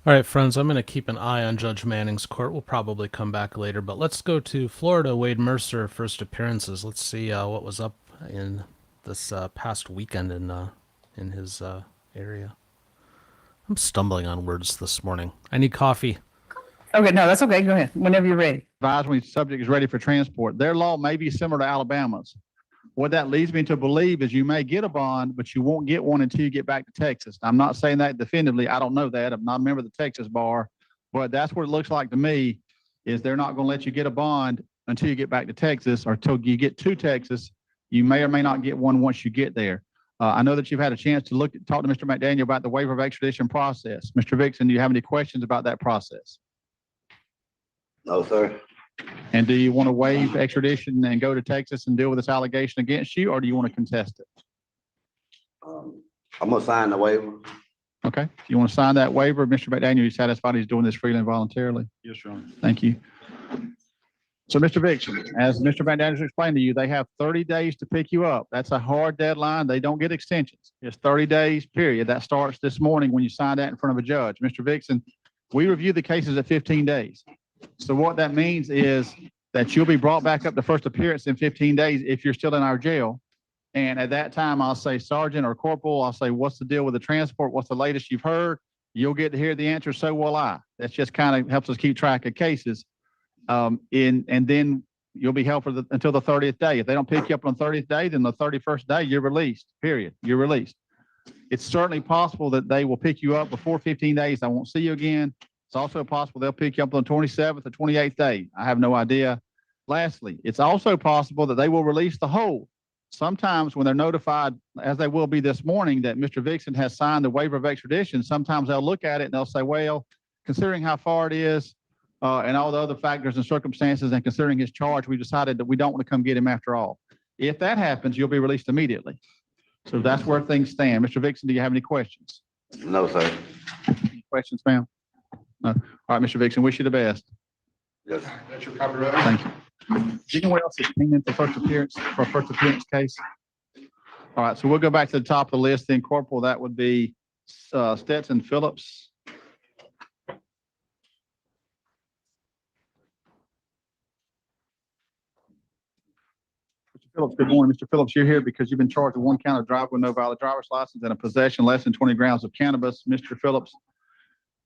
All right, friends, I'm going to keep an eye on Judge Manning's court. We'll probably come back later, but let's go to Florida. Wade Mercer, first appearances. Let's see what was up in this past weekend in his area. I'm stumbling on words this morning. I need coffee. Okay, no, that's okay. Go ahead. Whenever you're ready. Advised when the subject is ready for transport. Their law may be similar to Alabama's. What that leads me to believe is you may get a bond, but you won't get one until you get back to Texas. I'm not saying that definitively. I don't know that. I'm not a member of the Texas bar, but that's what it looks like to me, is they're not going to let you get a bond until you get back to Texas, or until you get to Texas. You may or may not get one once you get there. I know that you've had a chance to talk to Mr. McDaniel about the waiver of extradition process. Mr. Vixen, do you have any questions about that process? No, sir. And do you want to waive extradition and go to Texas and deal with this allegation against you, or do you want to contest it? I'm gonna sign the waiver. Okay. If you want to sign that waiver, Mr. McDaniel, you satisfied he's doing this freely and voluntarily? Yes, Your Honor. Thank you. So, Mr. Vixen, as Mr. McDaniel explained to you, they have 30 days to pick you up. That's a hard deadline. They don't get extensions. It's 30 days, period. That starts this morning when you sign that in front of a judge. Mr. Vixen, we review the cases at 15 days. So what that means is that you'll be brought back up to first appearance in 15 days if you're still in our jail. And at that time, I'll say, Sergeant or Corporal, I'll say, what's the deal with the transport? What's the latest you've heard? You'll get to hear the answer. So will I. That just kind of helps us keep track of cases. And then you'll be held until the 30th day. If they don't pick you up on the 30th day, then the 31st day, you're released, period. You're released. It's certainly possible that they will pick you up before 15 days. I won't see you again. It's also possible they'll pick you up on the 27th or 28th day. I have no idea. Lastly, it's also possible that they will release the hold. Sometimes when they're notified, as they will be this morning, that Mr. Vixen has signed the waiver of extradition, sometimes they'll look at it and they'll say, well, considering how far it is and all the other factors and circumstances and considering his charge, we decided that we don't want to come get him after all. If that happens, you'll be released immediately. So that's where things stand. Mr. Vixen, do you have any questions? No, sir. Any questions, ma'am? No. All right, Mr. Vixen, wish you the best. Yes. That's your copyright. Thank you. Do you know what else is pending for first appearance case? All right, so we'll go back to the top of the list. Then Corporal, that would be Stetson Phillips. Mr. Phillips, good morning. Mr. Phillips, you're here because you've been charged with one count of driving with no valid driver's license and a possession less than 20 grams of cannabis. Mr. Phillips,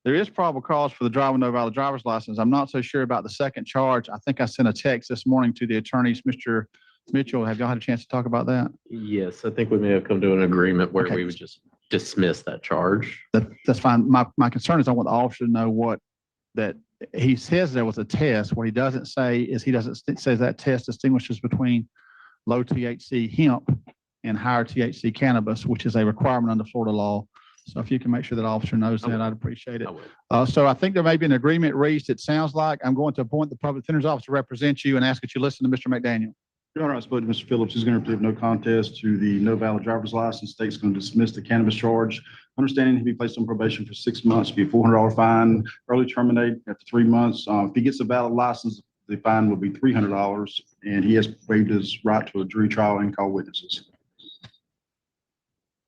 there is probable cause for the driving no valid driver's license. I'm not so sure about the second charge. I think I sent a text this morning to the attorneys, Mr. Mitchell, have y'all had a chance to talk about that? Yes, I think we may have come to an agreement where Okay. we would just dismiss that charge. That's fine. My concern is I want the officer to know that he says there was a test. What he doesn't say is says that test distinguishes between low THC hemp and higher THC cannabis, which is a requirement under Florida law. So if you can make sure that officer knows that, I'd appreciate it. So I think there may be an agreement reached. It sounds like I'm going to appoint the public defender's office to represent you and ask that you listen to Mr. McDaniel. Your Honor, I spoke to Mr. Phillips. He's going to plead no contest to the no valid driver's license. State's going to dismiss the cannabis charge. Understanding he'll be placed on probation for 6 months, be a $400 fine, early terminate after 3 months. If he gets a valid license, the fine will be $300, and he has waived his right to a jury trial and call witnesses.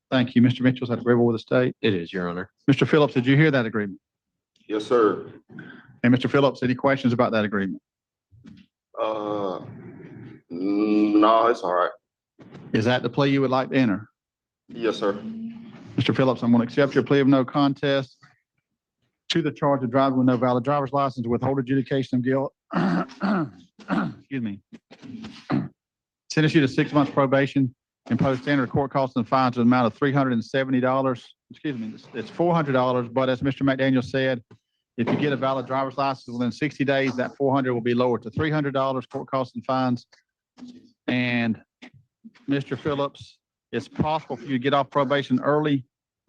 Thank you. Mr. Mitchell, is that agreeable with the state? It is, Your Honor. Mr. Phillips, did you hear that agreement? Yes, sir. And Mr. Phillips, any questions about that agreement? No, it's all right. Is that the plea you would like to enter? Yes, sir. Mr. Phillips, I'm going to accept your plea of no contest to the charge of driving with no valid driver's license, withhold adjudication of guilt. Excuse me. Sentence you to 6 months probation, impose standard court costs and fines to the amount of $370. Excuse me, it's $400, but as Mr. McDaniel said, if you get a valid driver's license within 60 days, that $400 will be lowered to $300 court costs and fines. And Mr. Phillips, it's possible for you to get off probation early.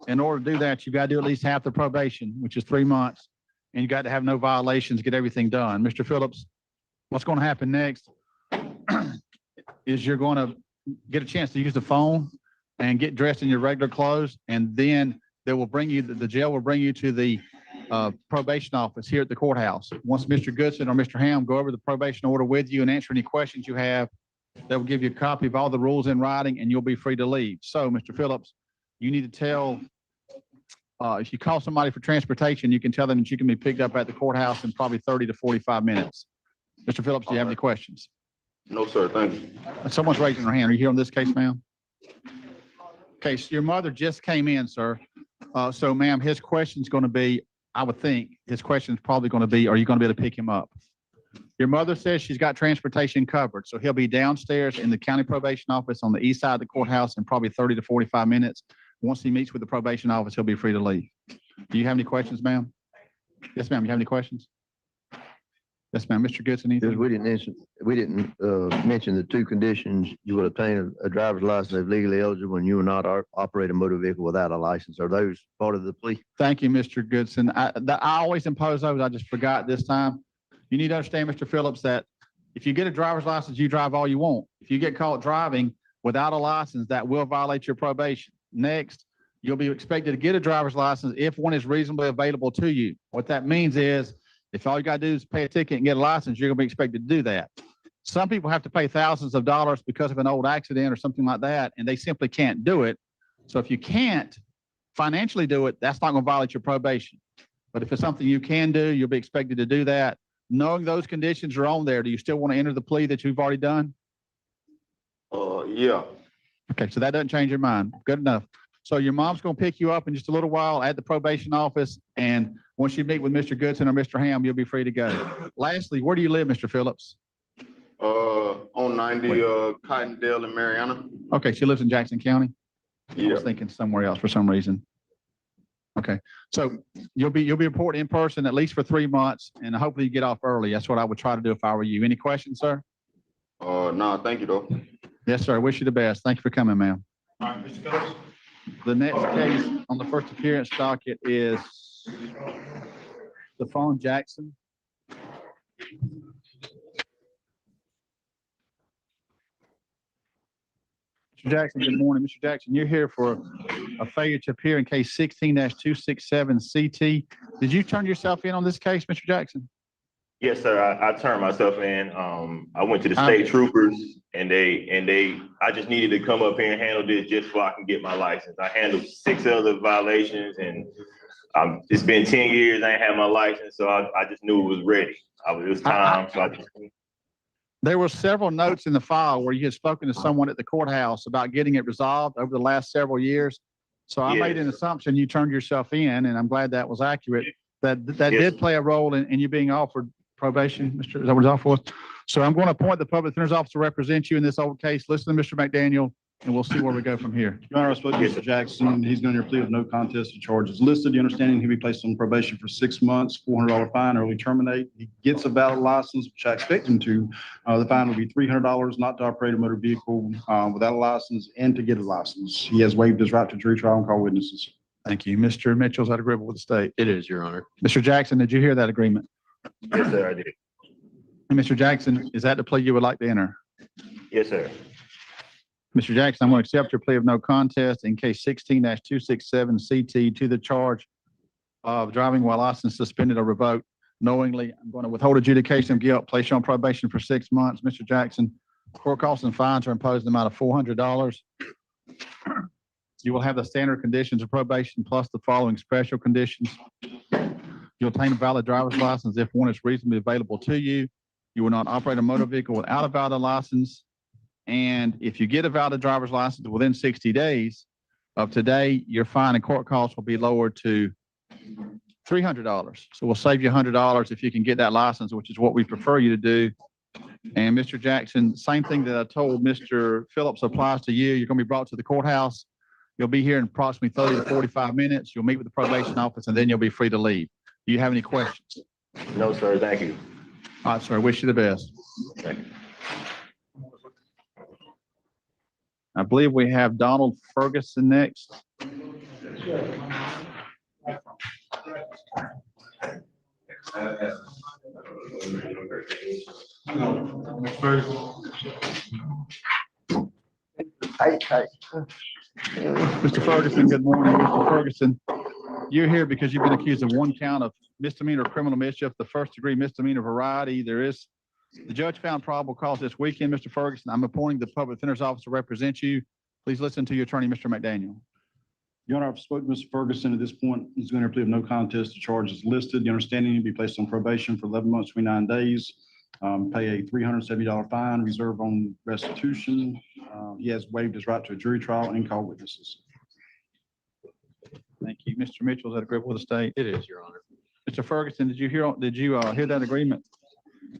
In order to do that, you've got to do at least half the probation, which is 3 months, and you got to have no violations, get everything done. Mr. Phillips, what's going to happen next is you're going to get a chance to use the phone and get dressed in your regular clothes, and then they will bring you, the jail will bring you to the probation office here at the courthouse. Once Mr. Goodson or Mr. Ham go over the probation order with you and answer any questions you have, they will give you a copy of all the rules in writing, and you'll be free to leave. So, Mr. Phillips, you need to tell, if you call somebody for transportation, you can tell them that you can be picked up at the courthouse in probably 30 to 45 minutes. Mr. Phillips, do you have any questions? No, sir. Thank you. Someone's raising their hand. Are you here on this case, ma'am? Okay, so your mother just came in, sir. So, ma'am, his question's going to be, I would think, his question's probably going to be, are you going to be able to pick him up? Your mother says she's got transportation covered, so he'll be downstairs in the county probation office on the east side of the courthouse in probably 30 to 45 minutes. Once he meets with the probation office, he'll be free to leave. Do you have any questions, ma'am? Yes, ma'am. You have any questions? Yes, ma'am. Mr. Goodson, anything? We didn't mention the two conditions. You will obtain a driver's license if legally eligible, and you will not operate a motor vehicle without a license. Are those part of the plea? Thank you, Mr. Goodson. I always impose those. I just forgot this time. You need to understand, Mr. Phillips, that if you get a driver's license, you drive all you want. If you get caught driving without a license, that will violate your probation. Next, you'll be expected to get a driver's license if one is reasonably available to you. What that means is, if all you got to do is pay a ticket and get a license, you're going to be expected to do that. Some people have to pay thousands of dollars because of an old accident or something like that, and they simply can't do it. So if you can't financially do it, that's not going to violate your probation. But if it's something you can do, you'll be expected to do that. Knowing those conditions are on there, do you still want to enter the plea that you've already done? Yeah. Okay, so that doesn't change your mind. Good enough. So your mom's going to pick you up in just a little while at the probation office, and once you meet with Mr. Goodson or Mr. Ham, you'll be free to go. Lastly, where do you live, Mr. Phillips? On 90 Cottondale in Mariana. Okay, she lives in Jackson County? I Yeah. was thinking somewhere else for some reason. Okay, so you'll be reporting in person at least for 3 months, and hopefully you get off early. That's what I would try to do if I were you. Any questions, sir? No, thank you, though. Yes, sir. Wish you the best. Thank you for coming, ma'am. All right, Mr. Phillips. The next case on the first appearance docket is Stephon Jackson. Mr. Jackson, good morning. Mr. Jackson, you're here for a failure to appear in case 16-267 CT. Did you turn yourself in on this case, Mr. Jackson? Yes, sir. I turned myself in. I went to the state troopers, and I just needed to come up here and handle this just so I can get my license. I handled 6 other violations, and it's been 10 years. I ain't had my license, so I just knew it was ready. It was time. There were several notes in the file where you had spoken to someone at the courthouse about getting it resolved over the last several years. So I made an assumption you turned yourself in, and I'm glad that was accurate. That did play a role in you being offered probation, Mr. Is that what it's all for? So I'm going to appoint the public defender's officer to represent you in this old case. Listen to Mr. McDaniel, and we'll see where we go from here. Your Honor, I spoke to Mr. Jackson. He's going to plea of no contest to charges listed. The understanding he'll be placed on probation for 6 months, $400 fine, early terminate. He gets a valid license, which I expect him to. The fine will be $300 not to operate a motor vehicle without a license and to get a license. He has waived his right to jury trial and call witnesses. Thank you. Mr. Mitchell, is that agreeable with the state? It is, Your Honor. Mr. Jackson, did you hear that agreement? Yes, sir, I did. And Mr. Jackson, is that the plea you would like to enter? Yes, sir. Mr. Jackson, I'm going to accept your plea of no contest in case 16-267 CT to the charge of driving while license suspended or revoked knowingly. I'm going to withhold adjudication of guilt, place you on probation for 6 months. Mr. Jackson, court costs and fines are imposed in the amount of $400. You will have the standard conditions of probation plus the following special conditions. You'll obtain a valid driver's license if one is reasonably available to you. You will not operate a motor vehicle without a valid license. And if you get a valid driver's license within 60 days of today, your fine and court costs will be lowered to $300. So we'll save you $100 if you can get that license, which is what we prefer you to do. And Mr. Jackson, same thing that I told Mr. Phillips applies to you. You're going to be brought to the courthouse. You'll be here in approximately 30 to 45 minutes. You'll meet with the probation office and then you'll be free to leave. Do you have any questions? No, sir, thank you. All right, sir. I wish you the best. Thank you. I believe we have Donald Ferguson next. Mr. Ferguson, good morning. Mr. Ferguson, you're here because you've been accused of one count of misdemeanor criminal mischief, the first degree misdemeanor variety. The judge found probable cause this weekend, Mr. Ferguson. I'm appointing the public defender's officer to represent you. Please listen to your attorney, Mr. McDaniel. Your Honor, I've spoken to Mr. Ferguson. At this point, he's going to plea of no contest to charges listed. The understanding he'll be placed on probation for 11 months, 29 days. Pay a $370 fine, reserve on restitution. He has waived his right to a jury trial and call witnesses. Thank you. Mr. Mitchell, is that agreeable with the state? It is, Your Honor. Mr. Ferguson, did you hear that agreement?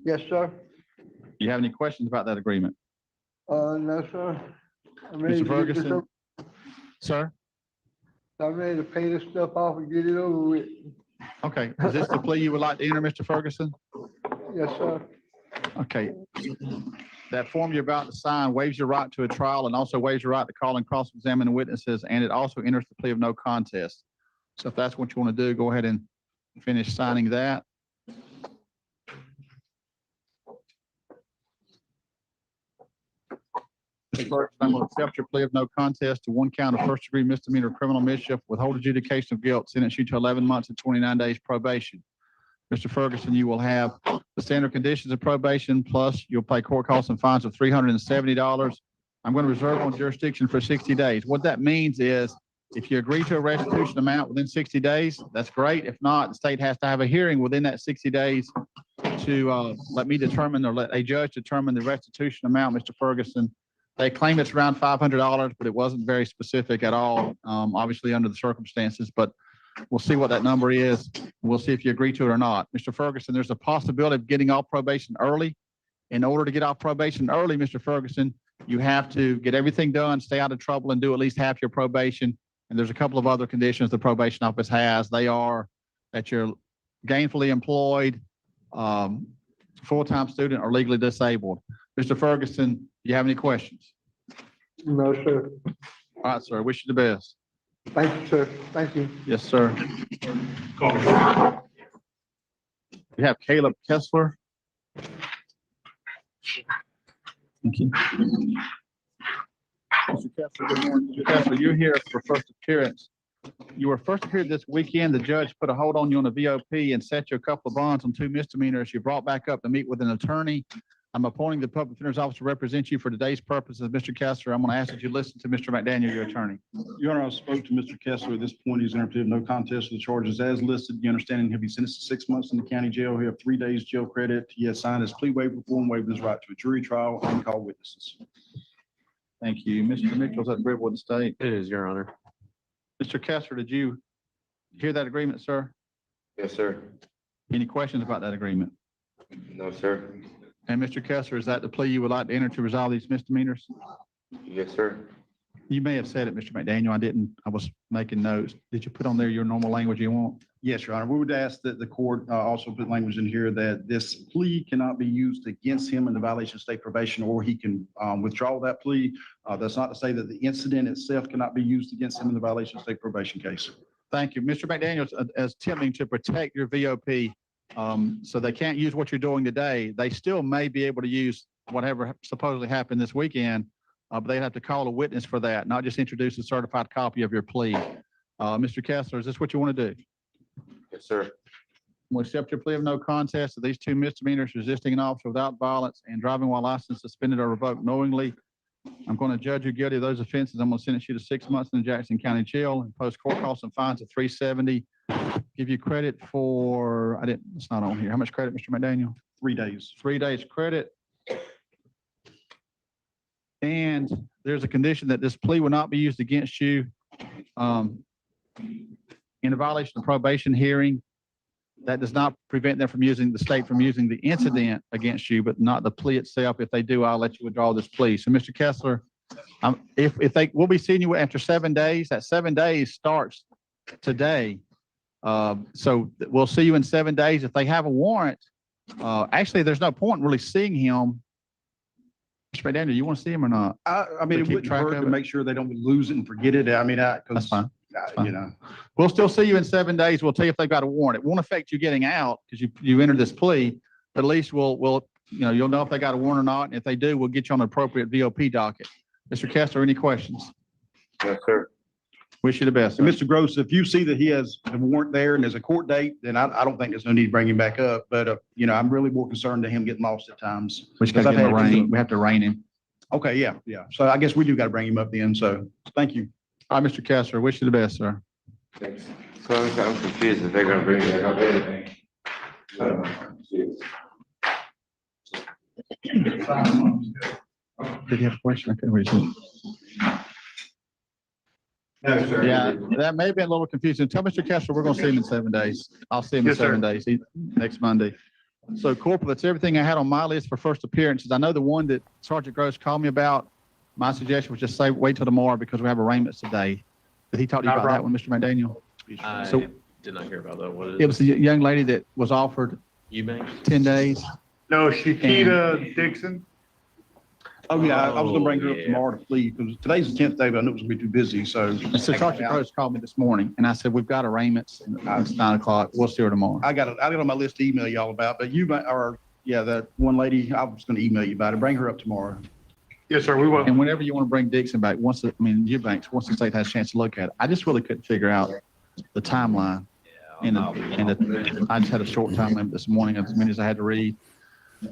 Yes, sir. Do you have any questions about that agreement? No, sir. I'm ready Mr. to get this Ferguson? over- Sir? I'm ready to pay this stuff off and get it over with. Okay. Is this the plea you would like to enter, Mr. Ferguson? Yes, sir. Okay. That form you're about to sign waives your right to a trial and also waives your right to call and cross-examine witnesses, and it also enters the plea of no contest. So if that's what you want to do, go ahead and finish signing that. Mr. Ferguson, I'm going to accept your plea of no contest to one count of first degree misdemeanor criminal mischief, withhold adjudication of guilt, sentence you to 11 months and 29 days probation. Mr. Ferguson, you will have the standard conditions of probation, plus you'll pay court costs and fines of $370. I'm going to reserve on jurisdiction for 60 days. What that means is if you agree to a restitution amount within 60 days, that's great. If not, the state has to have a hearing within that 60 days to let me determine or let a judge determine the restitution amount, Mr. Ferguson. They claim it's around $500, but it wasn't very specific at all, obviously under the circumstances, but we'll see what that number is. We'll see if you agree to it or not. Mr. Ferguson, there's a possibility of getting off probation early. In order to get off probation early, Mr. Ferguson, you have to get everything done, stay out of trouble, and do at least half your probation. And there's a couple of other conditions the probation office has. They are that you're gainfully employed, full-time student, or legally disabled. Mr. Ferguson, do you have any questions? No, sir. All right, sir. Wish you the best. Thank you, sir. Thank you. Yes, sir. We have Caleb Kessler. Thank you. Mr. Kessler, good morning. Mr. Kessler, you're here for first appearance. You were first appeared this weekend. The judge put a hold on you on the VOP and set you a couple of bonds on 2 misdemeanors. You brought back up to meet with an attorney. I'm appointing the public defender's officer to represent you for today's purposes. Mr. Kessler, I'm going to ask that you listen to Mr. McDaniel, your attorney. Your Honor, I spoke to Mr. Kessler. At this point, he's entered no contest to the charges as listed. The understanding he'll be sentenced to 6 months in the county jail. He'll have 3 days jail credit. He has signed his plea waiver form, waiving his right to a jury trial and call witnesses. Thank you. Mr. Mitchell, is that agreeable with the state? It is, Your Honor. Mr. Kessler, did you hear that agreement, sir? Yes, sir. Any questions about that agreement? No, sir. And Mr. Kessler, is that the plea you would like to enter to resolve these misdemeanors? Yes, sir. You may have said it, Mr. McDaniel. I didn't. I was making notes. Did you put on there your normal language you want? Yes, Your Honor. We would ask that the court also put language in here that this plea cannot be used against him in the violation of state probation, or he can withdraw that plea. That's not to say that the incident itself cannot be used against him in the violation of state probation case. Thank you. Mr. McDaniel, as attempting to protect your VOP, so they can't use what you're doing today. They still may be able to use whatever supposedly happened this weekend, but they'd have to call a witness for that, not just introduce a certified copy of your plea. Mr. Kessler, is this what you want to do? Yes, sir. Will accept your plea of no contest to these two misdemeanors, resisting an officer without violence and driving while license suspended or revoked knowingly. I'm going to judge you guilty of those offenses. I'm going to sentence you to 6 months in the Jackson County Jail and post court costs and fines of $370. Give you credit for, it's not on here. How much credit, Mr. McDaniel? 3 days. 3 days credit. And there's a condition that this plea will not be used against you in a violation of probation hearing. That does not prevent them from using the state from using the incident against you, but not the plea itself. If they do, I'll let you withdraw this plea. So, Mr. Kessler, we'll be seeing you after 7 days. That 7 days starts today. So we'll see you in 7 days. If they have a warrant, actually, there's no point in really seeing him. Mr. McDaniel, you want to see him or not? I mean, it keep wouldn't track hurt of to it? make sure they don't lose it and forget it. I mean, That's fine. you know. We'll still see you in 7 days. We'll tell you if they've got a warrant. It won't affect you getting out because you entered this plea, but at least you'll know if they got a warrant or not. And if they do, we'll get you on an appropriate VOP docket. Mr. Kessler, any questions? Yes, sir. Wish you the best. And Mr. Gross, if you see that he has a warrant there and there's a court date, then I don't think there's no need to bring him back up. But, I'm really more concerned to him getting lost at times. We have to rein him. Okay, yeah. So I guess we do got to bring him up then. So thank you. All right, Mr. Kessler, wish you the best, sir. Thanks. So I'm confused if they're gonna bring back up anything. Did you have a question? I couldn't read it. No, sir. Yeah, that may have been a little confusing. Tell Mr. Kessler we're going to see him in 7 days. I'll see him in Yes, sir. 7 days, next Monday. So Corporal, that's everything I had on my list for first appearances. I know the one that Sergeant Gross called me about. My suggestion was just say, wait till tomorrow because we have arraignments today. Did he talk to you about that one, Mr. McDaniel? So Did not hear about that. What is it was a young lady that was offered Eubanks? 10 days. No, Shakita Dixon. Oh, yeah, I was gonna bring her up yeah. tomorrow to plead because today's the 10th day, but I knew it was gonna be too busy, so. And so Sergeant Gross called me this morning and I said, we've got arraignments and it's 9 o'clock. We'll see her tomorrow. I got it on my list to email y'all about, but that one lady, I was gonna email you about it. Bring her up tomorrow. Yes, sir, we will. And whenever you want to bring Dixon back, Eubanks, once the state has a chance to look at it, I just really couldn't figure out the timeline. I just had a short time limit this morning, as many as I had to read.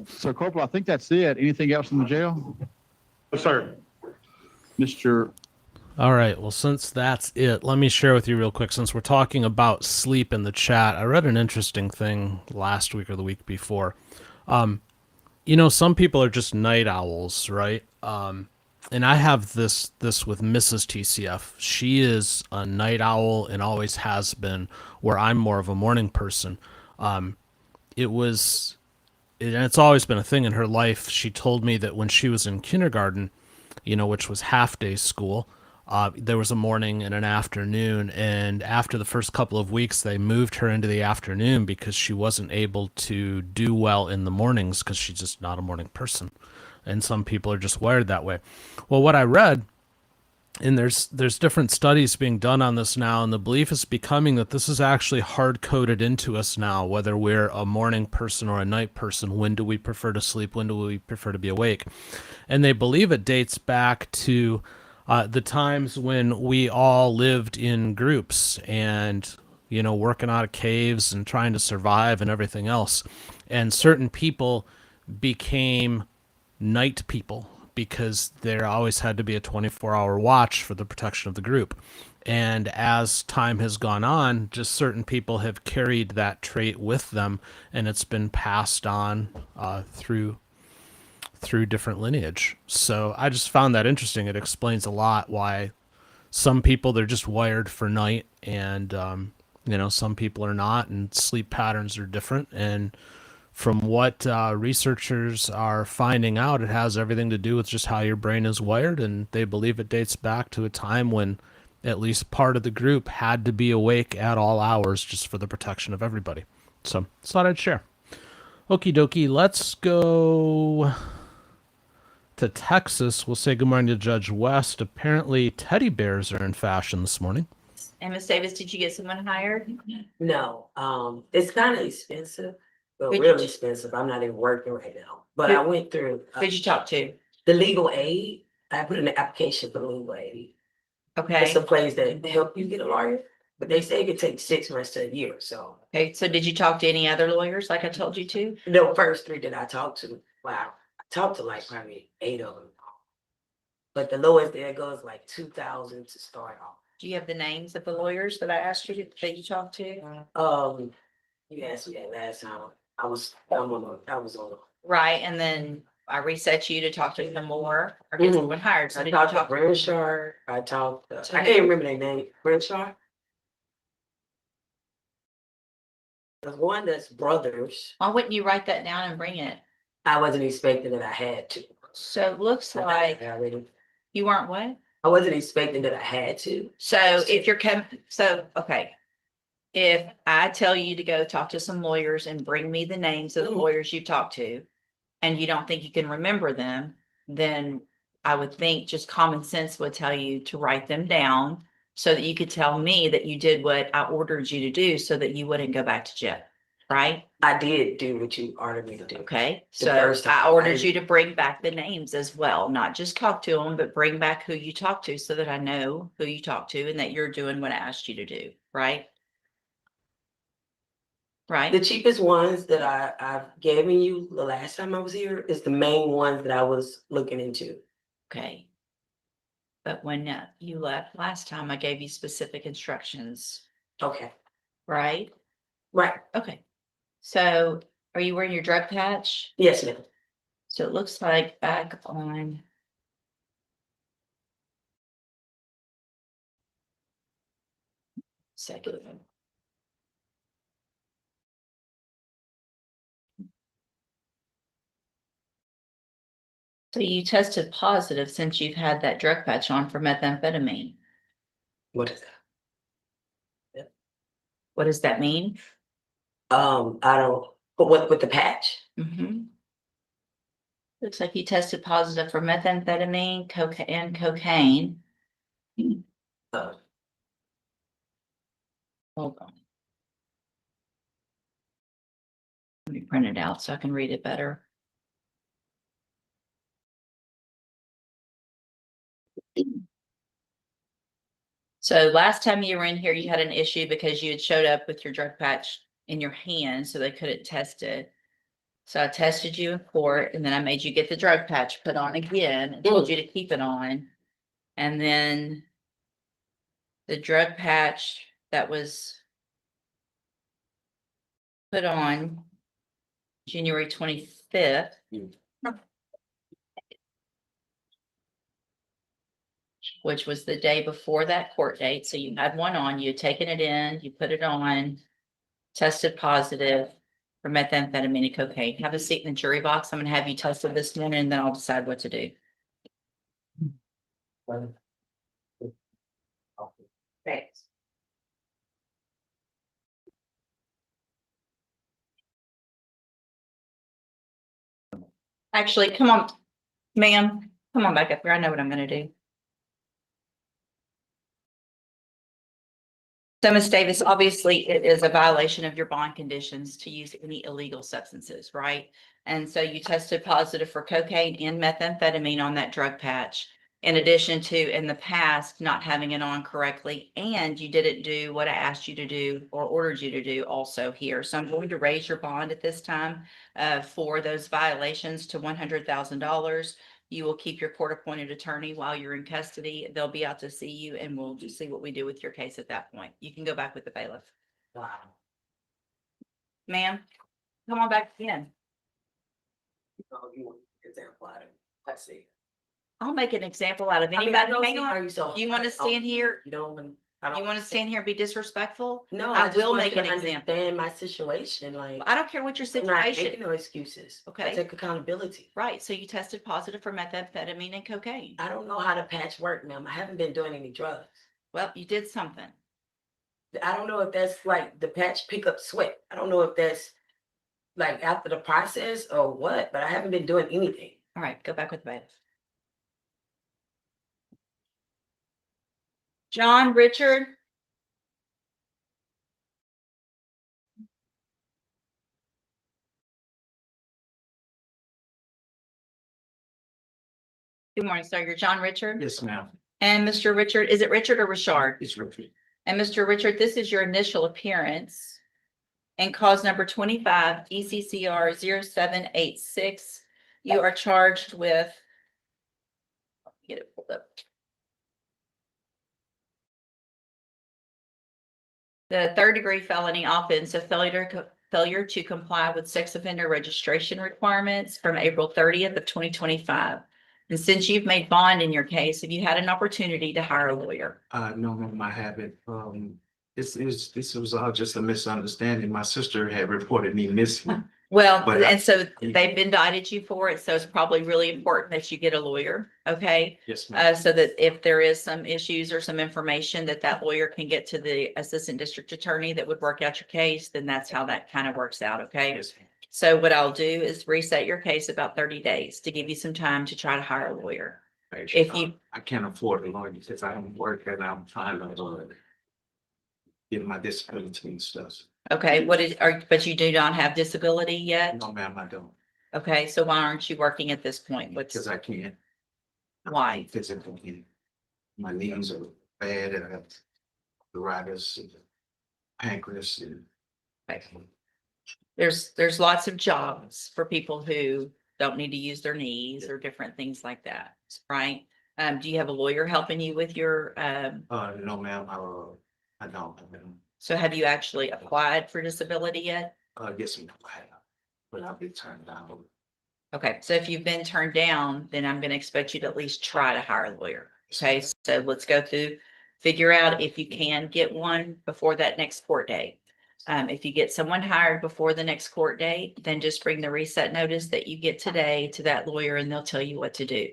So Corporal, I think that's it. Anything else in the jail? Yes, sir. Mr. All right. Well, since that's it, let me share with you real quick. Since we're talking about sleep in the chat, I read an interesting thing last week or the week before. Some people are just night owls, right? And I have this with Mrs. TCF. She is a night owl and always has been, where I'm more of a morning person. And it's always been a thing in her life. She told me that when she was in kindergarten, which was half-day school, there was a morning and an afternoon. And after the first couple of weeks, they moved her into the afternoon because she wasn't able to do well in the mornings because she's just not a morning person. And some people are just wired that way. Well, what I read, and there's different studies being done on this now, and the belief is becoming that this is actually hard-coded into us now, whether we're a morning person or a night person. When do we prefer to sleep? When do we prefer to be awake? And they believe it dates back to the times when we all lived in groups and, working out of caves and trying to survive and everything else. And certain people became night people because there always had to be a 24-hour watch for the protection of the group. And as time has gone on, just certain people have carried that trait with them, and it's been passed on through different lineage. So I just found that interesting. It explains a lot why some people, they're just wired for night, and some people are not, and sleep patterns are different. And from what researchers are finding out, it has everything to do with just how your brain is wired, and they believe it dates back to a time when at least part of the group had to be awake at all hours just for the protection of everybody. So just thought I'd share. Okie dokie, let's go to Texas. We'll say good morning to Judge West. Apparently teddy bears are in fashion this morning. And Ms. Davis, did you get someone hired? No, it's kind of expensive, but Who'd really you- expensive. I'm not even working right now. But I went through Who'd you talk to? the legal aid. I put in an application for legal aid. It's Okay, a place that help you get a lawyer, but they say it could take 6 months to a year. So okay, so did you talk to any other lawyers like I told you to? the first 3 that I talked to, wow, I talked to like probably 8 of them. But the lowest there goes like 2,000 to start off. Do you have the names of the lawyers that I asked you to, that you talked to? You asked me that last time. I was on. Right, and then I reset you to talk to them more or get Mhm. someone hired. So I did you talked to talk? Brenshaw. I talked. To I who? can't remember their name. Brenshaw. There's one that's brothers. Why wouldn't you write that down and bring it? I wasn't expecting that I had to. So it looks like you weren't what? I wasn't expecting that I had to. So if you're okay. If I tell you to go talk to some lawyers and bring me the names of the lawyers you talked to, and you don't think you can remember them, then I would think just common sense would tell you to write them down so that you could tell me that you did what I ordered you to do so that you wouldn't go back to jail, right? I did do what you ordered me to do. Okay, The so first time, I ordered I- you to bring back the names as well, not just talk to them, but bring back who you talked to so that I know who you talked to and that you're doing what I asked you to do, right? Right? The cheapest ones that I've given you the last time I was here is the main ones that I was looking into. Okay. But when you left last time, I gave you specific instructions, Okay. right? Right. Okay. So are you wearing your drug patch? Yes, ma'am. So it looks like back on. Second. So you tested positive since you've had that drug patch on for methamphetamine. What is that? What does that mean? I don't, but what with the patch? Mm-hmm. Looks like you tested positive for methamphetamine, cocaine, and cocaine. Hold on. Let me print it out so I can read it better. So last time you were in here, you had an issue because you had showed up with your drug patch in your hand, so they couldn't test it. So I tested you in court and then I made you get the drug patch put on again and told you to keep it on. And then the drug patch that was put on January 25th. Which was the day before that court date. So you had one on, you had taken it in, you put it on, tested positive for methamphetamine and cocaine. Have a seat in the jury box. I'm gonna have you tested this morning and then I'll decide what to do. Thanks. Actually, come on, ma'am, come on back up here. I know what I'm gonna do. So, Ms. Davis, obviously it is a violation of your bond conditions to use any illegal substances, right? And so you tested positive for cocaine and methamphetamine on that drug patch. In addition to in the past not having it on correctly, and you didn't do what I asked you to do or ordered you to do also here. So I'm going to raise your bond at this time for those violations to $100,000. You will keep your court-appointed attorney while you're in custody. They'll be out to see you and we'll just see what we do with your case at that point. You can go back with the bailiff. Wow. Ma'am, come on back in. Oh, you want an example out of it? Let's see. I'll make an example out of I mean, anybody. I don't Hang see on. how you so- You want to stand here? You don't want. I don't You want to stand here and be disrespectful? No, I I just will want make you an to example. understand my situation, like. I don't care what your I'm not situation. making no excuses. I Okay. take accountability. Right, so you tested positive for methamphetamine and cocaine. I don't know how to patch work, ma'am. I haven't been doing any drugs. Well, you did something. I don't know if that's like the patch pick up sweat. I don't know if that's like after the process or what, but I haven't been doing anything. All right, go back with the bailiff. John Richard. Good morning, sir. You're John Richard? Yes, ma'am. And Mr. Richard, is it Richard or Richard? It's Richard. And Mr. Richard, this is your initial appearance. And cause number 25 ECCR 0786. You are charged with. Get it pulled up. The third-degree felony offense of failure to comply with sex offender registration requirements from April 30th of 2025. And since you've made bond in your case, have you had an opportunity to hire a lawyer? No, ma'am, I haven't. This was all just a misunderstanding. My sister had reported me missing. Well, But and so they've indicted you for it, so it's probably really important that you get a lawyer, okay? Yes, ma'am. So that if there is some issues or some information that lawyer can get to the assistant district attorney that would work out your case, then that's how that kind of works out, okay? Yes, ma'am. So what I'll do is reset your case about 30 days to give you some time to try to hire a lawyer. If you, I can't afford a lawyer because I don't work and I'm trying to get my disability and stuff. okay, but you do not have disability yet? No, ma'am, I don't. Okay, so why aren't you working at this point? Because I can't. Why? Physically, my knees are bad and I have arthritis and pancreas and. There's lots of jobs for people who don't need to use their knees or different things like that, right? Do you have a lawyer helping you with your, No, ma'am, I don't. so have you actually applied for disability yet? Yes, ma'am, I have, but I've been turned down. Okay, so if you've been turned down, then I'm gonna expect you to at least try to hire a lawyer. Okay, so let's go through, figure out if you can get one before that next court date. If you get someone hired before the next court date, then just bring the reset notice that you get today to that lawyer and they'll tell you what to do.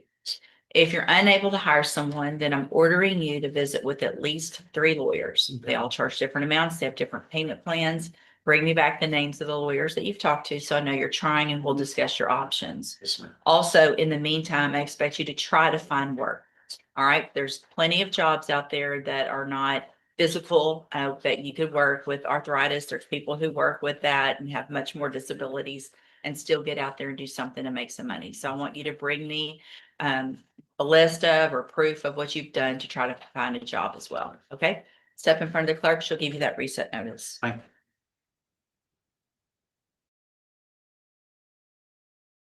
If you're unable to hire someone, then I'm ordering you to visit with at least 3 lawyers. They all charge different amounts. They have different payment plans. Bring me back the names of the lawyers that you've talked to, so I know you're trying, and we'll discuss your options. Yes, ma'am. Also, in the meantime, I expect you to try to find work. All right, there's plenty of jobs out there that are not physical, that you could work with arthritis. There's people who work with that and have much more disabilities and still get out there and do something to make some money. So I want you to bring me a list of or proof of what you've done to try to find a job as well. Okay, step in front of the clerk. She'll give you that reset notice. Thank you.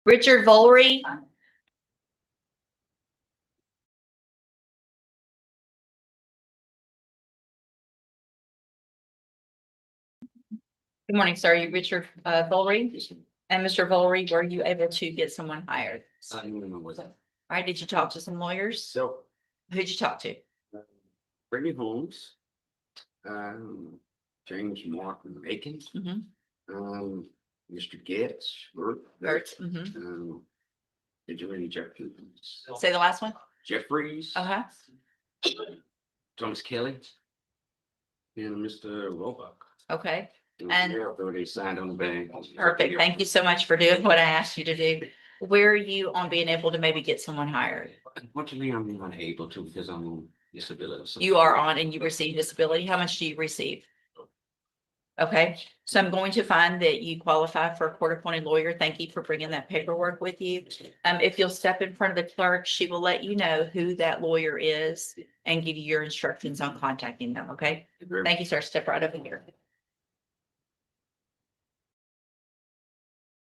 Richard Volry. Good morning, sir. You Richard Volry? And Mr. Volry, were you able to get someone hired? I don't remember what that. All right, did you talk to some lawyers? So, Who'd you talk to? Brittany Holmes, James Martin Bacon, Mhm. Mr. Getz, Gertz, mhm. Did you any Jeffries? Say the last one? Jeffries, Uh-huh. Thomas Kelly, and Mr. Roebuck. Okay, and They signed on the bank. perfect. Thank you so much for doing what I asked you to do. Where are you on being able to maybe get someone hired? Unfortunately, I'm unable to because I'm on disability. You are on and you receive disability. How much do you receive? Okay, so I'm going to find that you qualify for a court-appointed lawyer. Thank you for bringing that paperwork with you. If you'll step in front of the clerk, she will let you know who that lawyer is and give you your instructions on contacting them, okay? Thank you, sir. Step right over here.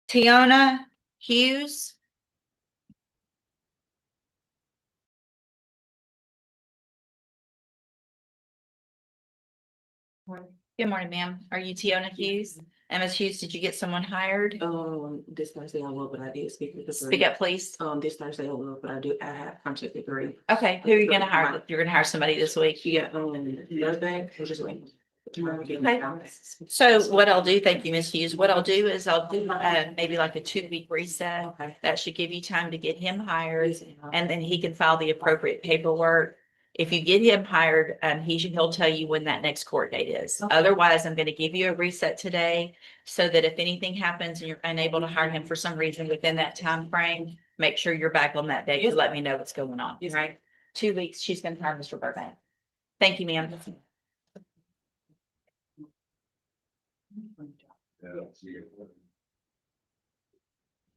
Tiona Hughes. Good morning, ma'am. Are you Tiona Hughes? And Ms. Hughes, did you get someone hired? This Thursday I will, but I did speak with the. Speak up, please. This Thursday I will, but I have contacted three. Okay, who are you gonna hire? You're gonna hire somebody this week? Yeah, another bank, we're just waiting. Okay. So what I'll do, thank you, Ms. Hughes, what I'll do is I'll do maybe like a 2-week reset. Okay. That should give you time to get him hired and then he can file the appropriate paperwork. If you get him hired, he'll tell you when that next court date is. Okay. Otherwise, I'm gonna give you a reset today so that if anything happens and you're unable to hire him for some reason within that time frame, make sure you're back on that date to let me know what's going on, right? 2 weeks, she's gonna hire Mr. Burbank. Thank you, ma'am.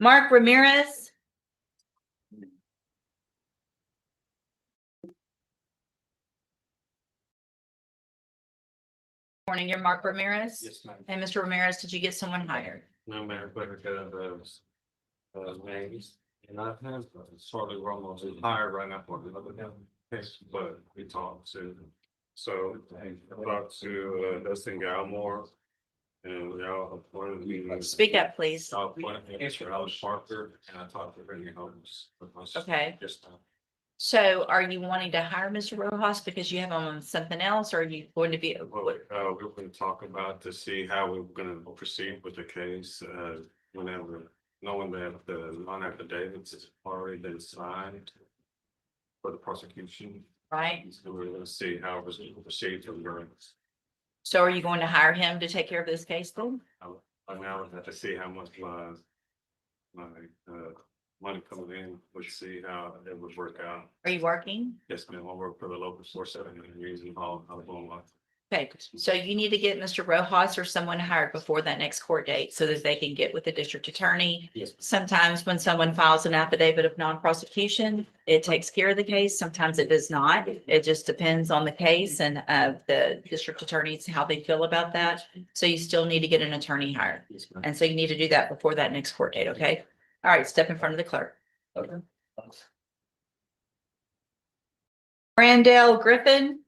Mark Ramirez. Morning, you're Mark Ramirez? Yes, ma'am. And Mr. Ramirez, did you get someone hired? No, ma'am, but I got those names, and I have Charlie Ramos is hired right now for another case, but we talked to. So I talked to Dustin Galmore, and we all appointed me. Speak up, please. I appointed Mr. Alex Parker, and I talked to Brittany Holmes. Okay. Just now. So are you wanting to hire Mr. Rojas because you have him on something else, or are you going to be? Well, we're going to talk about to see how we're going to proceed with the case, whenever, knowing that the non-affidavits has already been signed for the prosecution. Right. So we're going to see how we're going to proceed from there. So are you going to hire him to take care of this case then? I now have to see how much my money coming in, let's see how it would work out. Are you working? Yes, ma'am, I work for the local 470 Reason Hall, Alabama. Okay, so you need to get Mr. Rojas or someone hired before that next court date so that they can get with the district attorney. Yes. Sometimes when someone files an affidavit of non-prosecution, it takes care of the case. Sometimes it does not. It just depends on the case and the district attorneys, how they feel about that. So you still need to get an attorney hired. Yes, ma'am. And so you need to do that before that next court date, okay? All right, step in front of the clerk. Okay. Randall Griffin.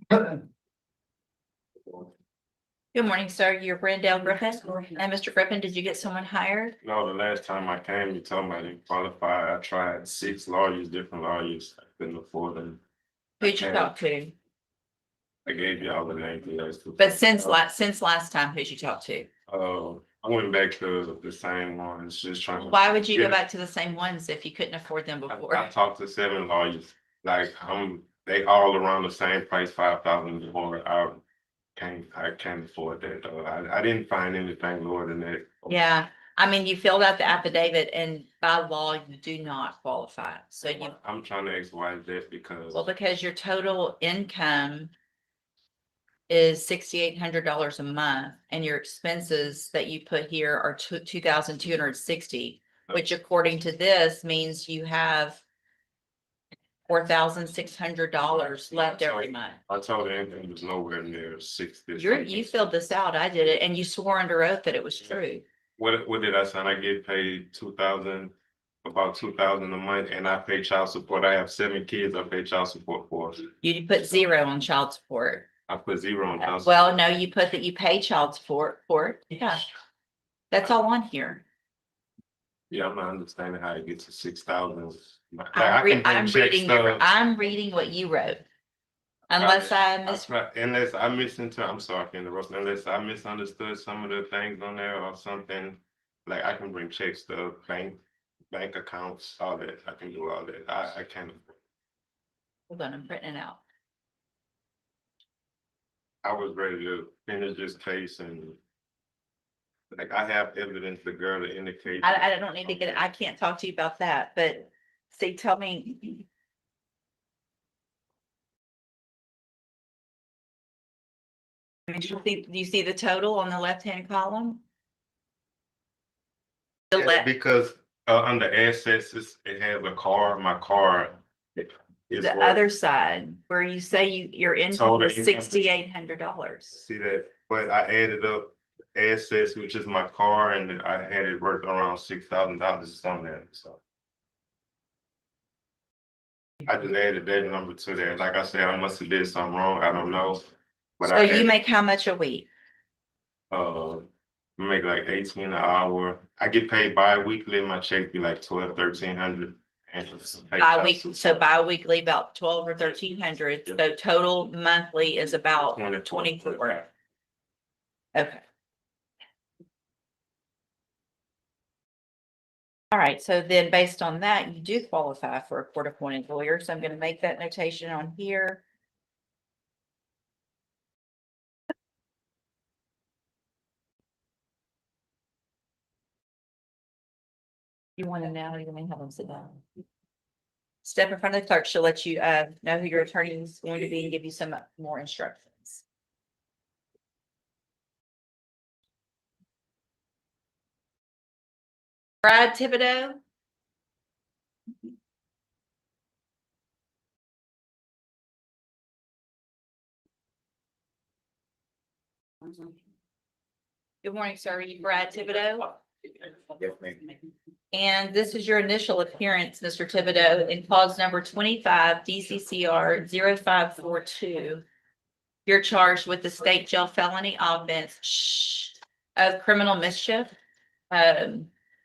Good morning, sir. You're Randall Griffin. And Mr. Griffin, did you get someone hired? No, the last time I came, you told me I didn't qualify. I tried 6 lawyers, different lawyers. I couldn't afford them. Who'd you talk to? I gave you all the names. But since last time, who'd you talk to? I went back to the same ones, just trying. to Why would you go get- back to the same ones if you couldn't afford them before? I talked to 7 lawyers, like, they all around the same price, 5,000 more. I can't afford that, though. I didn't find anything lower than that. Yeah, I mean, you filled out the affidavit and by law, you do not qualify. So you, I'm trying to ask why is that, because well, because your total income is $6,800 a month and your expenses that you put here are $2,260, which according to this means you have $4,600 left every month. I told the income was nowhere near 6. You filled this out. I did it. And you swore under oath that it was true. What did I sign? I get paid about 2,000 a month, and I pay child support. I have 7 kids I pay child support for. You put 0 on child support. I put 0 on child support. Well, no, you put that you pay child support for it. Yeah. That's all on here. Yeah, I'm not understanding how it gets to 6,000. I'm reading what you wrote. Unless Unless I misunderstood, I'm sorry, unless I misunderstood some of the things on there or something, like I can bring checks to bank accounts, all that. I can do all that. I can't. Hold on, I'm printing it out. I was ready to finish this case and like I have evidence, the girl to indicate. I don't need to get it. I can't talk to you about that, but see, tell me. Do you see the total on the left-hand column? Because under assets, it has a car, my car. Is The other side, where you say your income is $6,800. See that, but I added up assets, which is my car, and I had it worth around $6,000 on that, so. I just added that number to there. Like I said, I must have did something wrong. I don't know. But So I you added, make how much a week? make like 18 an hour. I get paid bi-weekly. My check be like 12, 1,300. And Bi-weekly about 12 or 1,300. So total monthly is about 24. Okay. All right, so then based on that, you do qualify for a court-appointed lawyer. So I'm going to make that notation on here. You want to know, you may have them sit down. Step in front of the clerk. She'll let you know who your attorney is going to be and give you some more instructions. Brad Thibodeau. Good morning, sir. Are you Brad Thibodeau? And this is your initial appearance, Mr. Thibodeau, in clause number 25 DCCR 0542. You're charged with the state jail felony offense of criminal mischief,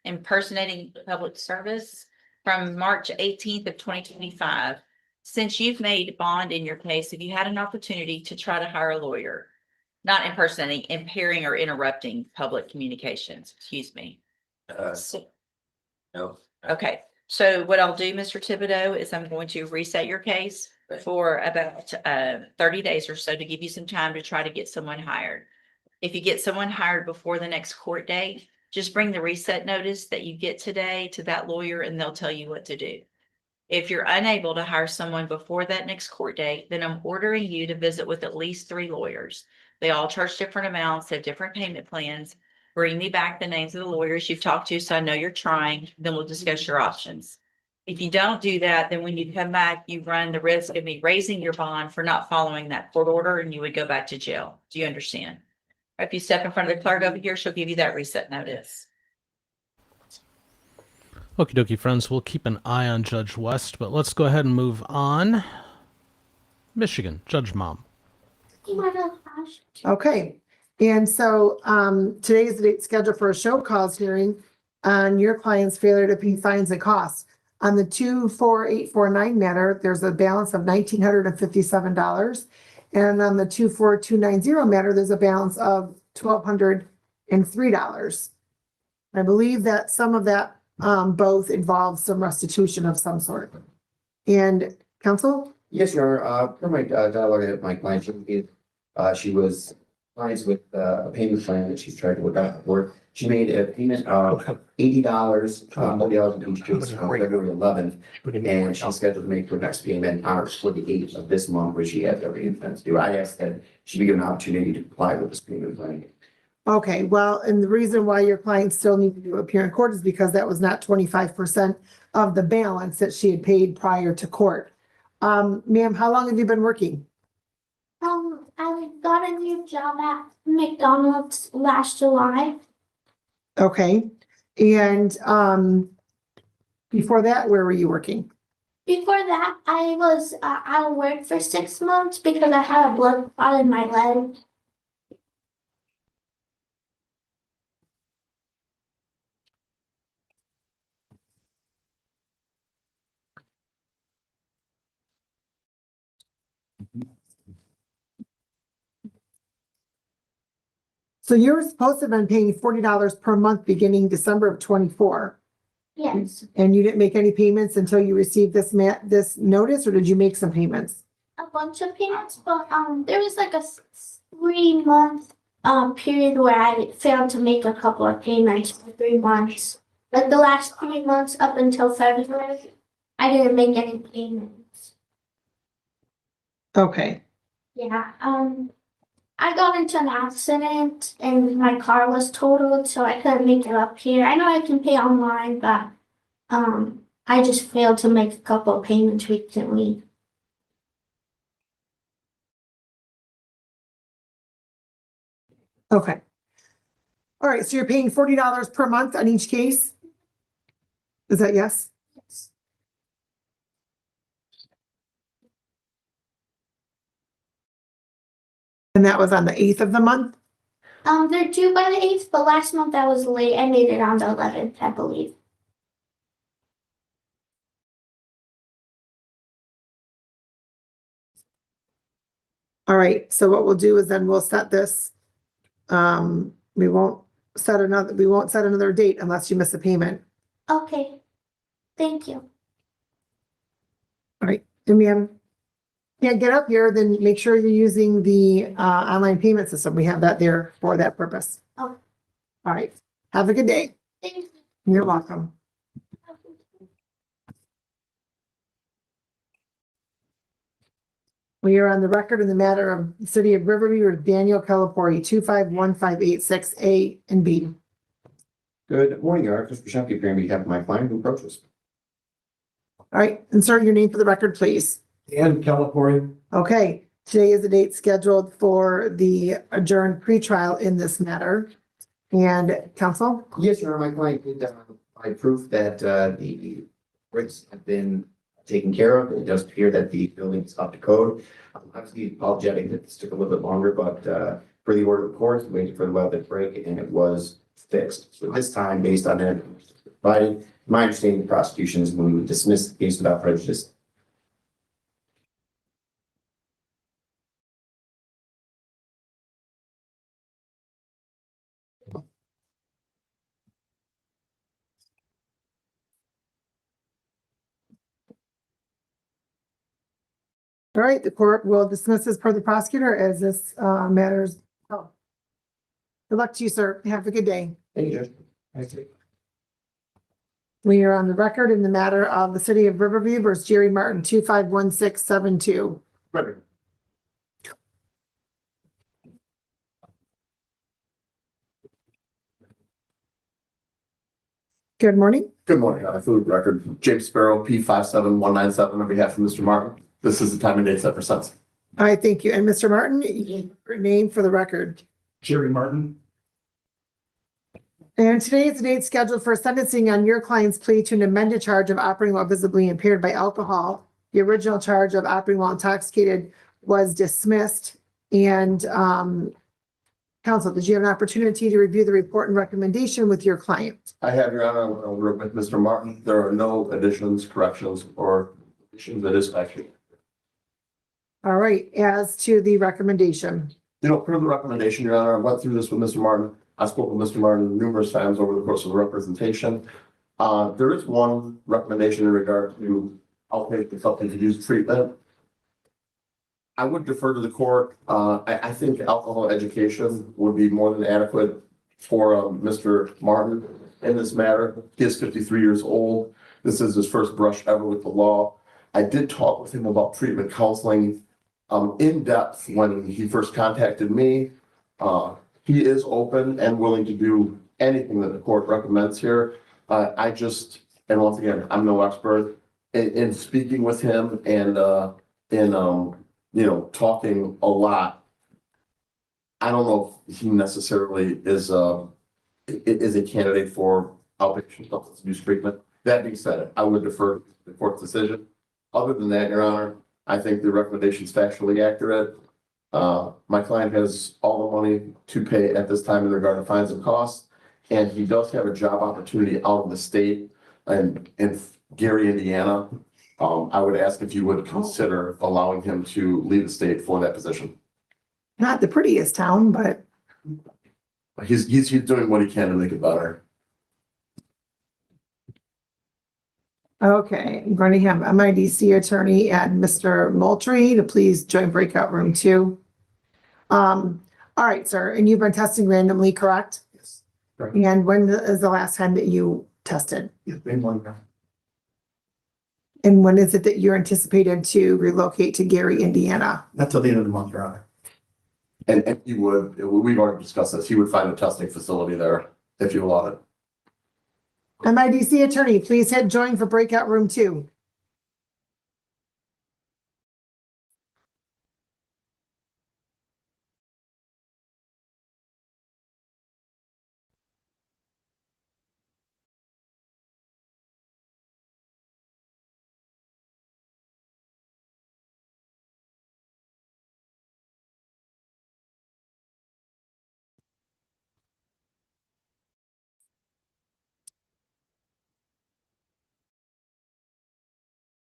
impersonating public service from March 18th of 2025. Since you've made bond in your case, have you had an opportunity to try to hire a lawyer? Not impersonating, impairing or interrupting public communications, excuse me. No. Okay, so what I'll do, Mr. Thibodeau, is I'm going to reset your case for about 30 days or so to give you some time to try to get someone hired. If you get someone hired before the next court date, just bring the reset notice that you get today to that lawyer and they'll tell you what to do. If you're unable to hire someone before that next court date, then I'm ordering you to visit with at least 3 lawyers. They all charge different amounts, have different payment plans. Bring me back the names of the lawyers you've talked to so I know you're trying, then we'll discuss your options. If you don't do that, then when you come back, you run the risk of me raising your bond for not following that court order and you would go back to jail. Do you understand? If you step in front of the clerk over here, she'll give you that reset notice. Okie dokie, friends. We'll keep an eye on Judge West, but let's go ahead and move on. Michigan, Judge Mom. Okay, and so today is the date scheduled for a show cause hearing on your client's failure to pay fines and costs. On the 24849 matter, there's a balance of $1,957. And on the 24290 matter, there's a balance of $1,203. I believe that some of that both involves some restitution of some sort. And counsel? Yes, Your Honor, per my dialogue with my client, she was clients with a payment plan that she's tried to work out for. She made a payment of $80, $40 in each case on February 11th. And she's scheduled to make her next payment on the 8th of this month, where she has every intent to do. I asked that she be given an opportunity to comply with this payment plan. Okay, well, and the reason why your client still needed to appear in court is because that was not 25% of the balance that she had paid prior to court. Ma'am, how long have you been working? I got a new job at McDonald's last July. Okay, and before that, where were you working? Before that, I was out of work for 6 months because I had a blood clot in my leg. So you were supposed to have been paying $40 per month beginning December of 24. Yes, And you didn't make any payments until you received this notice, or did you make some payments? a bunch of payments, but there was like a 3-month period where I failed to make a couple of payments for 3 months. Like the last 3 months up until February, I didn't make any payments. Okay, Yeah, I got into an accident and my car was totaled, so I couldn't make it up here. I know I can pay online, but I just failed to make a couple of payments recently. okay. All right, so you're paying $40 per month on each case? Is that yes? Yes. And that was on the 8th of the month? They're due by the 8th, but last month I was late. I made it on the 11th, I believe. All right, so what we'll do is then we'll set this. We won't set another date unless you miss a payment. Okay, thank you. All right, and ma'am, can't get up here, then make sure you're using the online payment system. We have that there for that purpose. Oh. All right, have a good day. Thank you. You're welcome. We are on the record in the matter of the City of Riverview with Daniel Calipari, 2515886 A and B. Good morning, Your Honor. Mr. Shumpy, appearing on behalf of my client who approaches. All right, insert your name for the record, please. Dan Calipari. Okay, today is the date scheduled for the adjourned pretrial in this matter. And counsel? Yes, Your Honor, my client did provide proof that the bricks have been taken care of. It does appear that the building is up to code. Obviously apologetic that this took a little bit longer, but for the order of course, waiting for the weather to break and it was fixed. So this time, based on that, provided, my understanding of the prosecution is when we would dismiss the case without prejudice. All right, the court will dismiss this per the prosecutor as this matters. Oh. Good luck to you, sir. Have a good day. Thank you, Judge. Thank you. We are on the record in the matter of the City of Riverview versus Jerry Martin, 251672. Record. Good morning. Good morning, food record, James Sparrow, P 57197 on behalf of Mr. Martin. This is the time and date set for sentencing. All right, thank you. And Mr. Martin, your name for the record. Jerry Martin. And today is the date scheduled for sentencing on your client's plea to an amended charge of operating while visibly impaired by alcohol. The original charge of operating while intoxicated was dismissed. And counsel, did you have an opportunity to review the report and recommendation with your client? I have, Your Honor, I'll work with Mr. Martin. There are no additions, corrections, or additions that is actually. All right, as to the recommendation. Per the recommendation, Your Honor, I went through this with Mr. Martin. I spoke with Mr. Martin numerous times over the course of the representation. There is one recommendation in regard to outpatient substance abuse treatment. I would defer to the court. I think alcohol education would be more than adequate for Mr. Martin in this matter. He is 53 years old. This is his first brush ever with the law. I did talk with him about treatment counseling in depth when he first contacted me. He is open and willing to do anything that the court recommends here. And once again, I'm no expert in speaking with him and talking a lot. I don't know if he necessarily is a candidate for outpatient substance abuse treatment. That being said, I would defer to the court's decision. Other than that, Your Honor, I think the recommendation is factually accurate. My client has all the money to pay at this time in regard to fines and costs, and he does have a job opportunity out of the state and in Gary, Indiana. I would ask if you would consider allowing him to leave the state for that position. Not the prettiest town, but He's doing what he can to make it better. okay. I'm going to have MIDC attorney and Mr. Moultrie to please join breakout room 2. All right, sir. And you've been testing randomly, correct? Yes. Correct. And when is the last time that you tested? It's been one now. And when is it that you're anticipated to relocate to Gary, Indiana? Not till the end of the month, Your Honor. And he would, we've already discussed this, he would find a testing facility there if you allow it. MIDC attorney, please hit join for breakout room 2.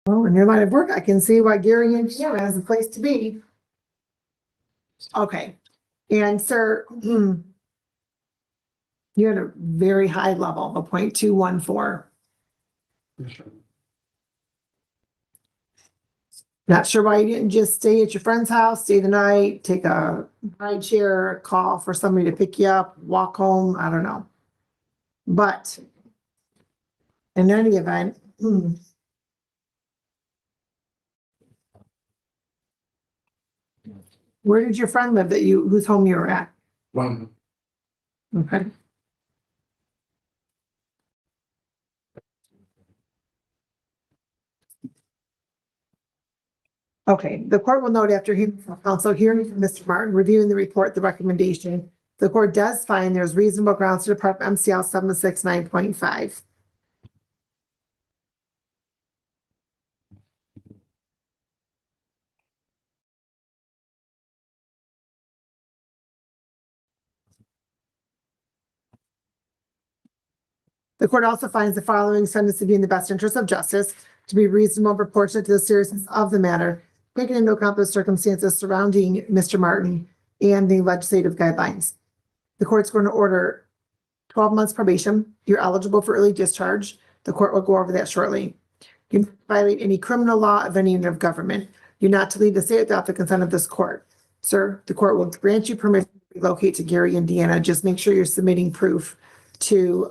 Well, in your line of work, I can see why Gary, Indiana is a place to be. Okay, and sir, you're at a very high level of 0.214. Not sure why you didn't just stay at your friend's house, stay the night, take a ride share, call for somebody to pick you up, walk home, I don't know. But in any event, where did your friend live whose home you were at? Okay. Okay, the court will note after counsel hearing from Mr. Martin, reviewing the report, the recommendation, the court does find there's reasonable grounds to depart from MCL 769.5. The court also finds the following sentence to be in the best interest of justice, to be reasonable and proportionate to the seriousness of the matter, taking into account the circumstances surrounding Mr. Martin and the legislative guidelines. The court's going to order 12 months probation. You're eligible for early discharge. The court will go over that shortly. You violate any criminal law of any unit of government. You're not to leave the state without the consent of this court. Sir, the court will grant you permission to relocate to Gary, Indiana. Just make sure you're submitting proof to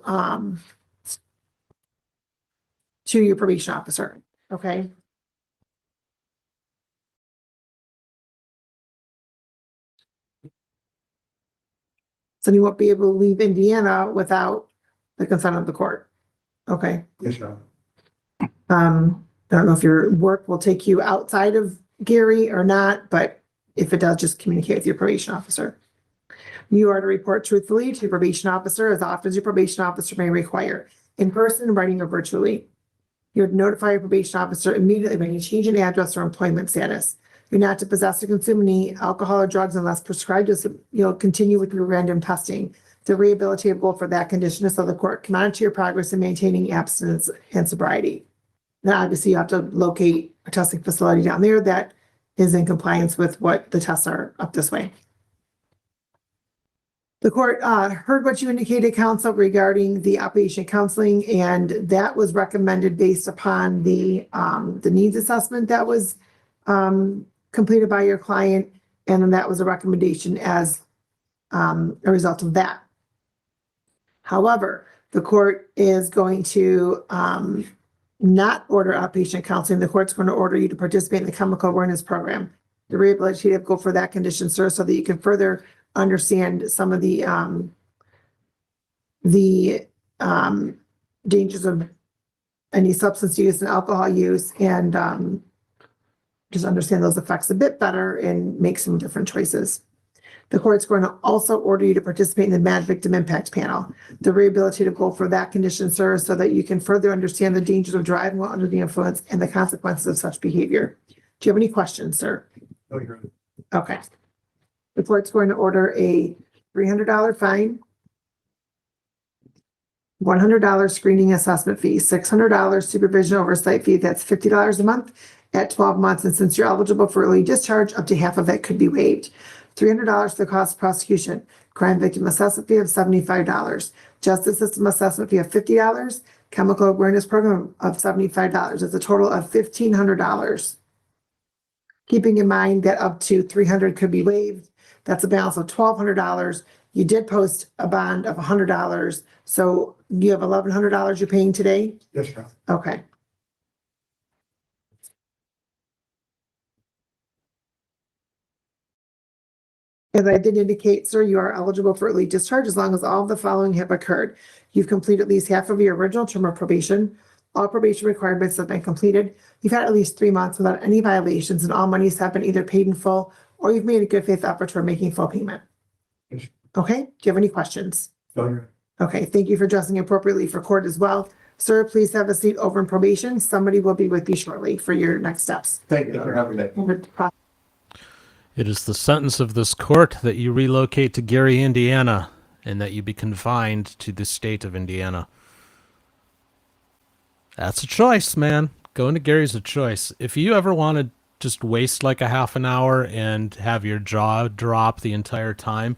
your probation officer, okay? So you won't be able to leave Indiana without the consent of the court, okay? Yes, sir. I don't know if your work will take you outside of Gary or not, but if it does, just communicate with your probation officer. You are to report truthfully to your probation officer as often as your probation officer may require, in person, writing, or virtually. You're to notify your probation officer immediately when you change an address or employment status. You're not to possess or consume any alcohol or drugs unless prescribed. You'll continue with your random testing. The rehabilitative goal for that condition is so the court can monitor your progress in maintaining abstinence and sobriety. Now, obviously, you have to locate a testing facility down there that is in compliance with what the tests are up this way. The court heard what you indicated, counsel, regarding the outpatient counseling, and that was recommended based upon the needs assessment that was completed by your client, and then that was a recommendation as a result of that. However, the court is going to not order outpatient counseling. The court's going to order you to participate in the chemical awareness program. The rehabilitative goal for that condition, sir, so that you can further understand some of the dangers of any substance use and alcohol use, and just understand those effects a bit better and make some different choices. The court's going to also order you to participate in the MAD Victim Impact Panel. The rehabilitative goal for that condition, sir, so that you can further understand the dangers of driving while under the influence and the consequences of such behavior. Do you have any questions, sir? No, you're good. Okay. The court's going to order a $300 fine, $100 screening assessment fee, $600 supervision oversight fee. That's $50 a month at 12 months. And since you're eligible for early discharge, up to half of it could be waived. $300 for the cost of prosecution, crime victim assessment fee of $75, justice system assessment fee of $50, chemical awareness program of $75. It's a total of $1,500. Keeping in mind that up to $300 could be waived. That's a balance of $1,200. You did post a bond of $100. So you have $1,100 you're paying today? Yes, sir. Okay. As I did indicate, sir, you are eligible for early discharge as long as all of the following have occurred. You've completed at least half of your original term of probation. All probation requirements have been completed. You've had at least 3 months without any violations, and all monies have been either paid in full or you've made a good faith effort toward making full payment. Okay, do you have any questions? No, you're Okay, thank you for dressing appropriately for court as well. Sir, please have a seat over in probation. Somebody will be with you shortly for your next steps. Thank you. Have a good day. It is the sentence of this court that you relocate to Gary, Indiana, and that you be confined to the state of Indiana. That's a choice, man. going to Gary's a choice. If you ever want to just waste like a half an hour and have your jaw drop the entire time,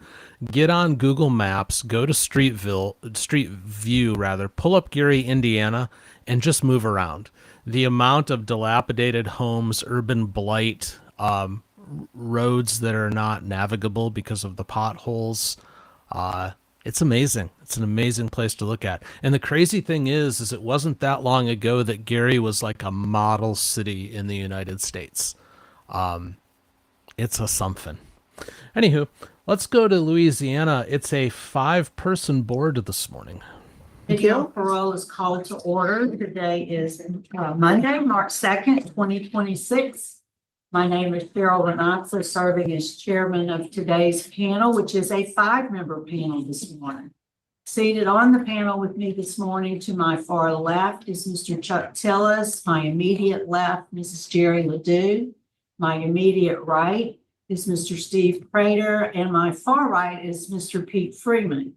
get on Google Maps, go to Street View rather, pull up Gary, Indiana, and just move around. The amount of dilapidated homes, urban blight, roads that are not navigable because of the potholes. It's amazing. It's an amazing place to look at. And the crazy thing is it wasn't that long ago that Gary was like a model city in the United States. It's a something. Anywho, let's go to Louisiana. It's a 5-person board this morning. Video parole is called to order. Today is Monday, March 2nd, 2026. My name is Cheryl Renazza, serving as chairman of today's panel, which is a 5-member panel this morning. Seated on the panel with me this morning to my far left is Mr. Chuck Tillis. My immediate left, Mrs. Jerry Ledoux. My immediate right is Mr. Steve Prater, and my far right is Mr. Pete Freeman.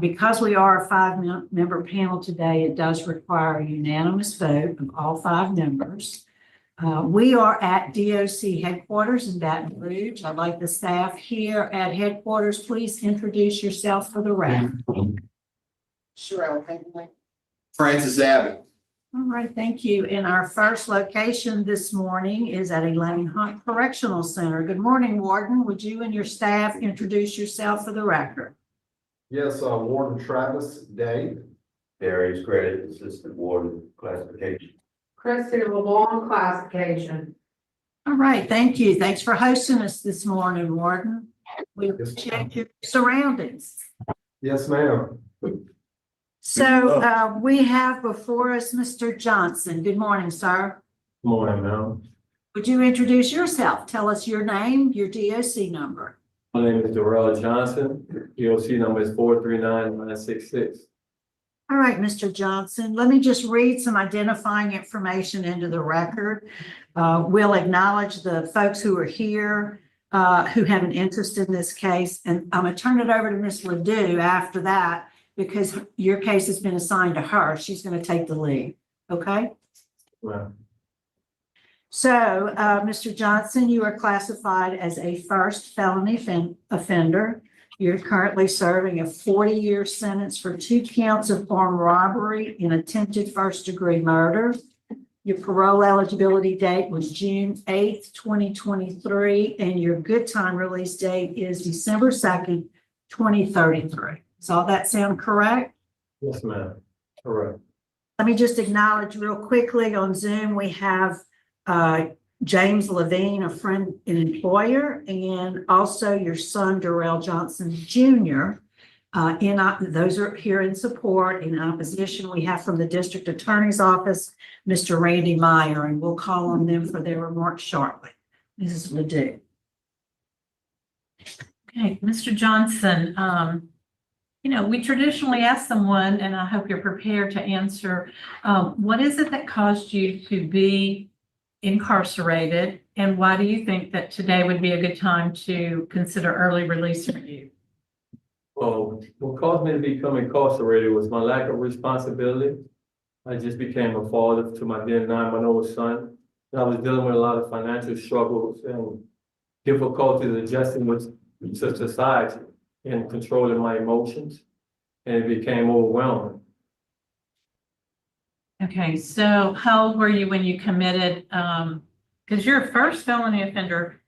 Because we are a 5-member panel today, it does require a unanimous vote of all 5 members. We are at DOC headquarters in Baton Rouge. I'd like the staff here at headquarters, please introduce yourself for the record. Sure. Francis Abbott. All right, thank you. And our first location this morning is at Elaine Hunt Correctional Center. Good morning, Warden. Would you and your staff introduce yourself for the record? Yes, Warden Travis Day. Darius Credit, Assistant Warden Classification. Christy LeBlanc, Classification. All right, thank you. Thanks for hosting us this morning, Warden. We appreciate your surroundings. Yes, ma'am. So we have before us Mr. Johnson. Good morning, sir. Good morning, ma'am. Would you introduce yourself? Tell us your name, your DOC number. My name is Darrell Johnson. EOC number is 439-966. All right, Mr. Johnson, let me just read some identifying information into the record. We'll acknowledge the folks who are here who have an interest in this case, and I'm going to turn it over to Ms. Ledoux after that because your case has been assigned to her. She's going to take the lead, okay? Well, So, Mr. Johnson, you are classified as a first felony offender. You're currently serving a 40-year sentence for 2 counts of armed robbery and attempted first-degree murder. Your parole eligibility date was June 8th, 2023, and your good time release date is December 2nd, 2033. Does all that sound correct? yes, ma'am. Correct. Let me just acknowledge real quickly on Zoom, we have James Levine, a friend and employer, and also your son, Darrell Johnson Jr. Those are here in support. In opposition, we have from the District Attorney's Office, Mr. Randy Meyer, and we'll call on them for their remarks shortly. Mrs. Ledoux. Okay, Mr. Johnson, we traditionally ask someone, and I hope you're prepared to answer, what is it that caused you to be incarcerated, and why do you think that today would be a good time to consider early release for you? Well, what caused me to become incarcerated was my lack of responsibility. I just became a father to my then 9-month-old son. And I was dealing with a lot of financial struggles and difficulties adjusting with society and controlling my emotions. And it became overwhelming. Okay, so how old were you when you committed, because you're a first felony offender,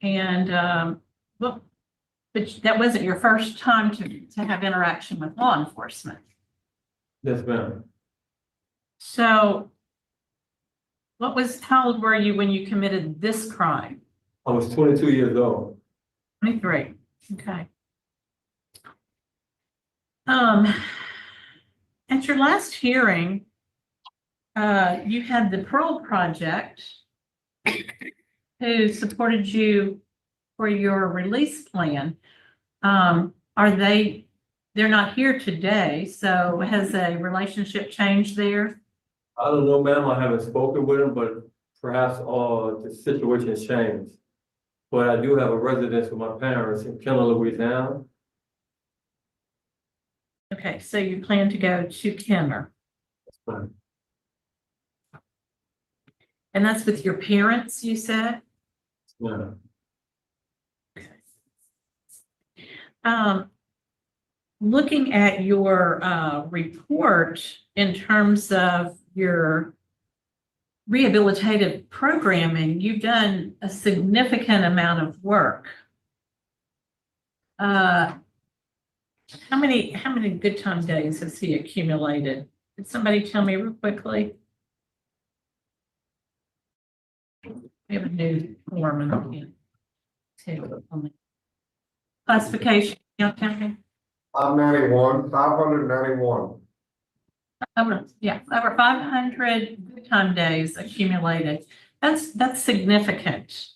and but that wasn't your first time to have interaction with law enforcement. Yes, ma'am. So how old were you when you committed this crime? I was 22 years old. 23, okay. At your last hearing, you had the Parole Project who supported you for your release plan. They're not here today, so has a relationship changed there? I don't know, ma'am. I haven't spoken with him, but perhaps the situation has changed. But I do have a residence with my parents in Kenner, Louisiana. Okay, so you plan to go to Kenner. That's fine. And that's with your parents, you said? Yeah. Looking at your report in terms of your rehabilitative programming, you've done a significant amount of work. How many good time days has he accumulated? Did somebody tell me real quickly? We have a new form and classification, you know, tell me. 591. Over 500 good time days accumulated. That's significant.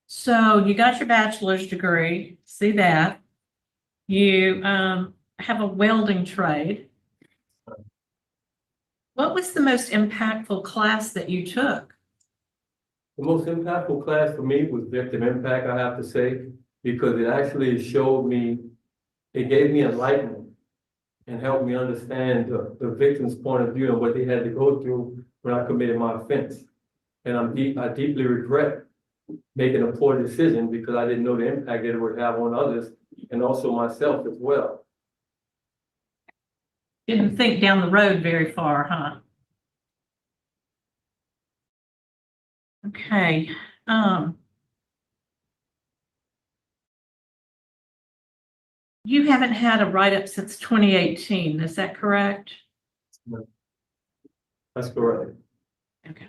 So you got your bachelor's degree, see that. You have a welding trade. What was the most impactful class that you took? The most impactful class for me was victim impact, I have to say, because it actually showed me, it gave me enlightenment and helped me understand the victim's point of view and what they had to go through when I committed my offense. And I deeply regret making a poor decision because I didn't know the impact that it would have on others and also myself as well. Didn't think down the road very far, huh? Okay. You haven't had a write-up since 2018, is that correct? No. That's correct. Okay.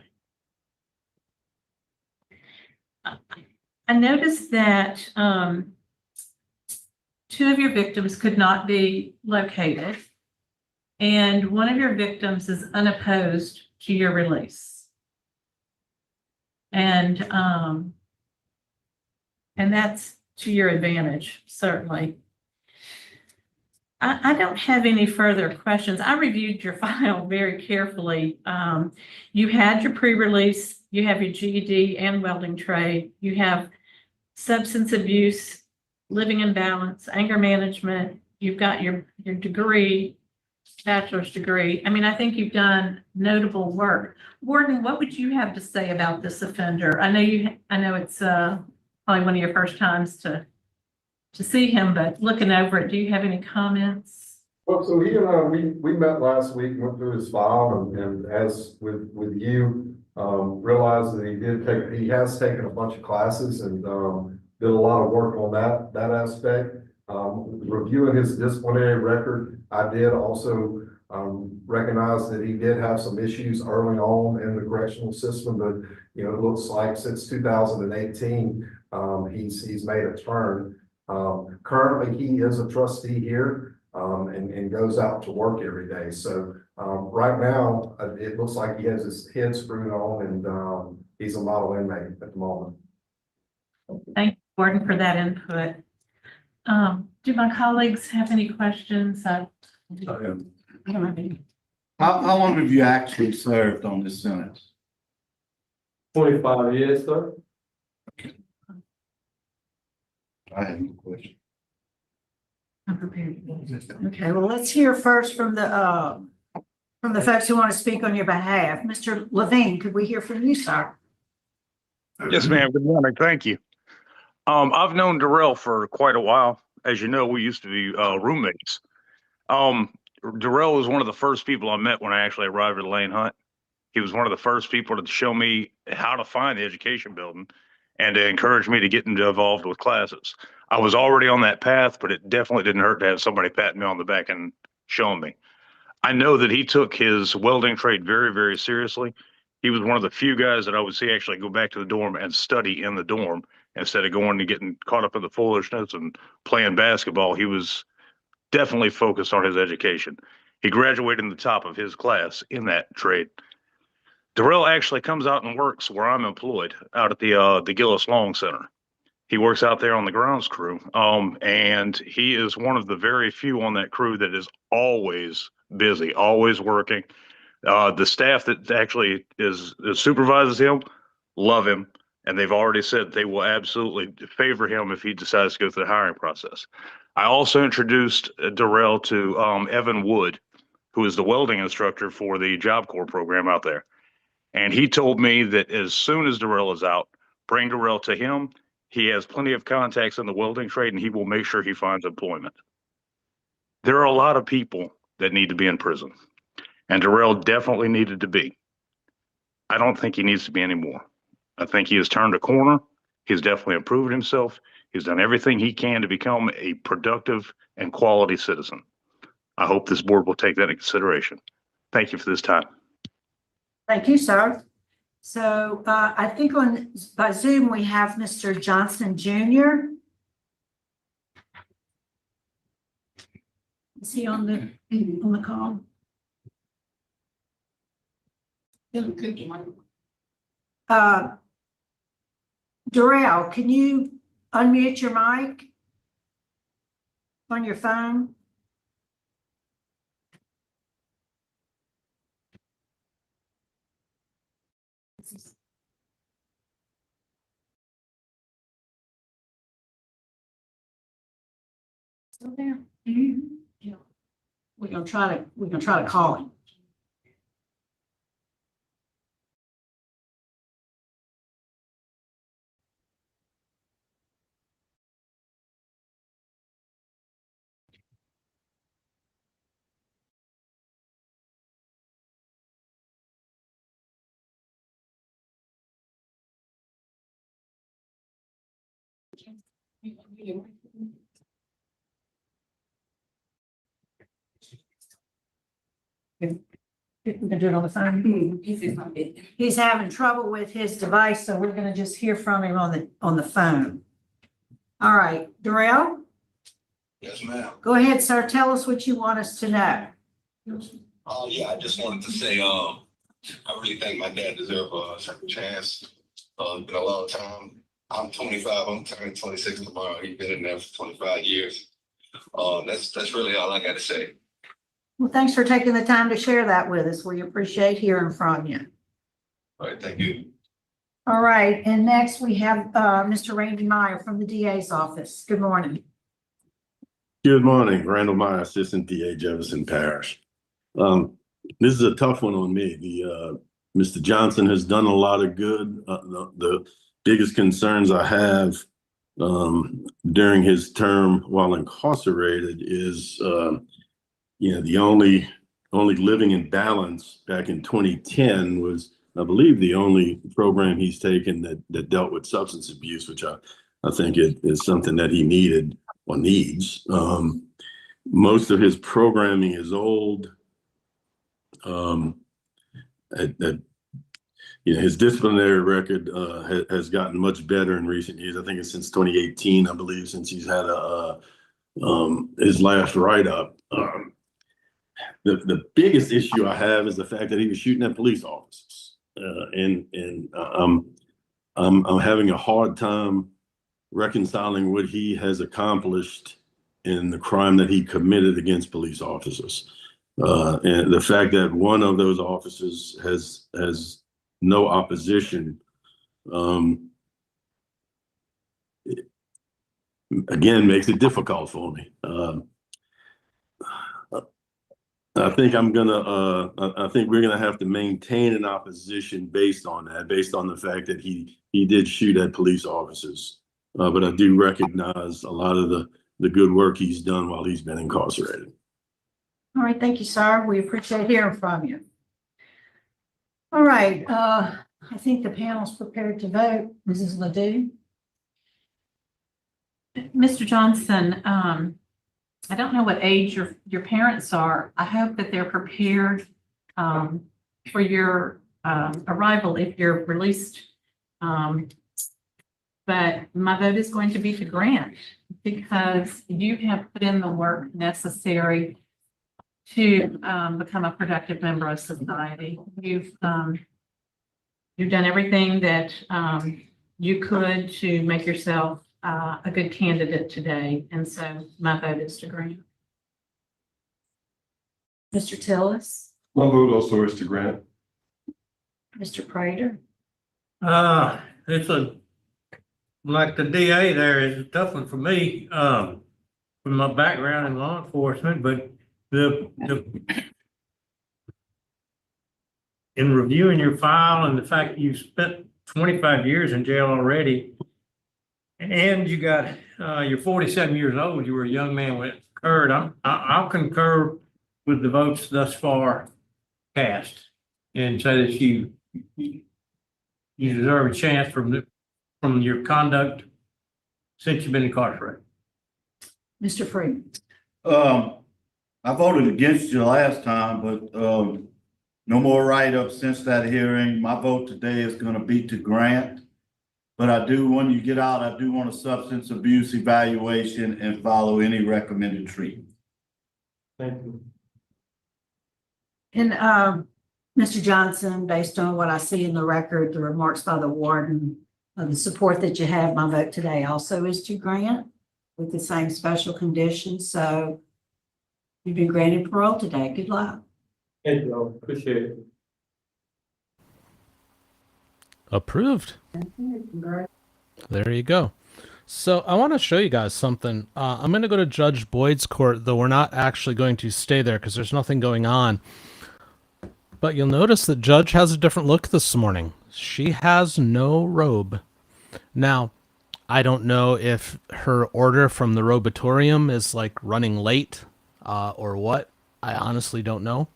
I noticed that two of your victims could not be located, and one of your victims is unopposed to your release. And that's to your advantage, certainly. I don't have any further questions. I reviewed your file very carefully. You had your pre-release, you have your GED and welding trade, you have substance abuse, living in balance, anger management, you've got your degree, bachelor's degree. I mean, I think you've done notable work. Warden, what would you have to say about this offender? I know it's probably one of your first times to see him, but looking over it, do you have any comments? Well, so he and I, we met last week, went through his file and as with you, realized that he has taken a bunch of classes and, did a lot of work on that aspect. Reviewing his disciplinary record, I did also, recognize that he did have some issues early on in the correctional system, but, you know, it looks like since 2018, he's made a turn. Currently, he is a trustee here and goes out to work every day. So right now, it looks like he has his head screwed on and he's a model inmate at the moment. Thank you, Warden, for that input. Do my colleagues have any questions? I don't have any. How long have you actually served on this sentence? 25 years, sir. I have no question. I'm prepared. Okay, well, let's hear first from the folks who want to speak on your behalf. Mr. Levine, could we hear from you, sir? Yes, ma'am. Good morning. Thank you. I've known Darrell for quite a while. As you know, we used to be roommates. Darrell was one of the first people I met when I actually arrived at Lane Hunt. He was one of the first people to show me how to find the education building and to encourage me to get involved with classes. I was already on that path, but it definitely didn't hurt to have somebody patting me on the back and showing me. I know that he took his welding trade very, very seriously. He was one of the few guys that I would see actually go back to the dorm and study in the dorm instead of going to getting caught up in the foolishness and playing basketball. He was definitely focused on his education. He graduated in the top of his class in that trade. Darrell actually comes out and works where I'm employed out at the Gillis Long Center. He works out there on the grounds crew. And he is one of the very few on that crew that is always busy, always working. The staff that actually supervises him love him, and they've already said they will absolutely favor him if he decides to go through the hiring process. I also introduced Darrell to Evan Wood, who is the welding instructor for the Job Corps program out there. And he told me that as soon as Darrell is out, bring Darrell to him. He has plenty of contacts in the welding trade and he will make sure he finds employment. There are a lot of people that need to be in prison, and Darrell definitely needed to be. I don't think he needs to be anymore. I think he has turned a corner. He's definitely improved himself. He's done everything he can to become a productive and quality citizen. I hope this board will take that into consideration. Thank you for this time. Thank you, sir. So I think by Zoom, we have Mr. Johnson Jr. Is he on the call? Darrell, can you unmute your mic on your phone? Still there? Yeah. We're gonna try to call him. We can do it on the phone. He's having trouble with his device, so we're gonna just hear from him on the phone. All right, Darrell, Yes, ma'am. go ahead, sir. Tell us what you want us to know. Yeah, I just wanted to say, I really think my dad deserves a second chance. It's been a long time. I'm 25, I'm turning 26 tomorrow. He's been in there for 25 years. That's really all I gotta say. Well, thanks for taking the time to share that with us. We appreciate hearing from you. All right, thank you. All right, and next we have Mr. Randy Meyer from the DA's office. Good morning. Good morning, Randall Meyer, Assistant DA, Jefferson Parish. This is a tough one on me. Mr. Johnson has done a lot of good. The biggest concerns I have during his term while incarcerated is, the only living in balance back in 2010 was, I believe, the only program he's taken that dealt with substance abuse, which I think it is something that he needed or needs. Most of his programming is old. His disciplinary record has gotten much better in recent years. I think it's since 2018, I believe, since he's had his last write-up. The biggest issue I have is the fact that he was shooting at police officers, and I'm having a hard time reconciling what he has accomplished in the crime that he committed against police officers, and the fact that one of those officers has no opposition. Again, makes it difficult for me. I think we're gonna have to maintain an opposition based on that, based on the fact that he did shoot at police officers. But I do recognize a lot of the good work he's done while he's been incarcerated. All right, thank you, sir. We appreciate hearing from you. All right, I think the panel's prepared to vote. Mrs. Ledoux? Mr. Johnson, I don't know what age your parents are. I hope that they're prepared for your arrival if you're released. But my vote is going to be to grant because you have put in the work necessary to become a productive member of society. You've done everything that you could to make yourself a good candidate today, and so my vote is to grant. Mr. Tillis? My vote also is to grant. Mr. Prater? It's like the DA there is a tough one for me, from my background in law enforcement, but in reviewing your file and the fact that you spent 25 years in jail already, and you got, you're 47 years old, you were a young man when it occurred, I'll concur with the votes thus far cast and say that you deserve a chance from your conduct since you've been incarcerated. Mr. Freeman. I voted against you last time, but, no more write-ups since that hearing. My vote today is gonna be to grant. But I do, when you get out, I do want a substance abuse evaluation and follow any recommended treatment. Thank you. And, Mr. Johnson, based on what I see in the record, the remarks by the warden, the support that you have, my vote today also is to grant with the same special conditions. So you've been granted parole today. Good luck. Thank you, I appreciate it. Approved. There you go. So I want to show you guys something. I'm going to go to Judge Boyd's court, though we're not actually going to stay there because there's nothing going on. But you'll notice that Judge has a different look this morning. She has no robe. Now, I don't know if her order from the robatorium is like running late or what. I honestly don't know.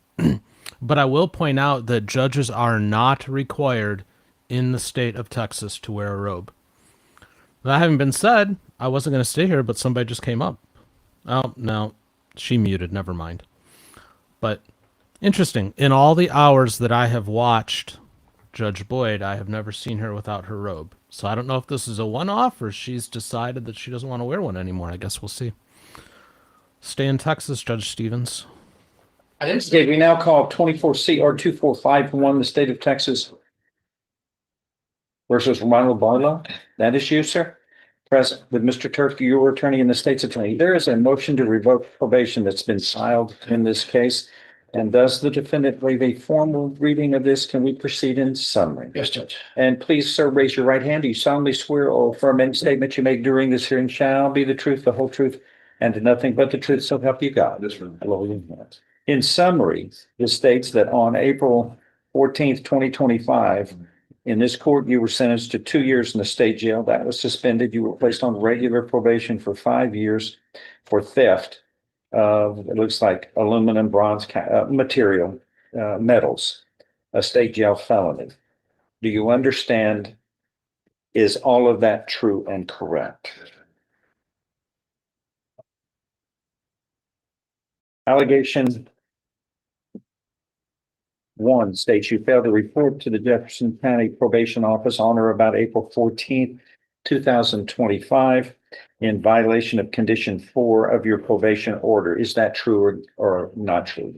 But I will point out that judges are not required in the state of Texas to wear a robe. That having been said, I wasn't going to stay here, but somebody just came up. Oh, no, she muted. Never mind. But interesting. In all the hours that I have watched Judge Boyd, I have never seen her without her robe. So I don't know if this is a one-off or she's decided that she doesn't want to wear one anymore. I guess we'll see. Stay in Texas, Judge Stevens. Okay, we now call 24 CR 2451, the state of Texas versus Ronald Barlow. That is you, sir. Present with Mr. Turkey, your attorney and the state's attorney. There is a motion to revoke probation that's been filed in this case. And does the defendant waive a formal reading of this? Can we proceed in summary? Yes, Judge. And please, sir, raise your right hand. Do you solemnly swear or affirm any statement you make during this hearing shall be the truth, the whole truth, and nothing but the truth, so help you God? Yes, sir. In summary, it states that on April 14th, 2025, in this court, you were sentenced to 2 years in the state jail. That was suspended. You were placed on regular probation for 5 years for theft of, it looks like aluminum, bronze material, metals, a state jail felony. Do you understand? Is all of that true and correct? Allegation 1 states you failed to report to the Jefferson County Probation Office on or about April 14th, 2025 in violation of condition 4 of your probation order. Is that true or not true?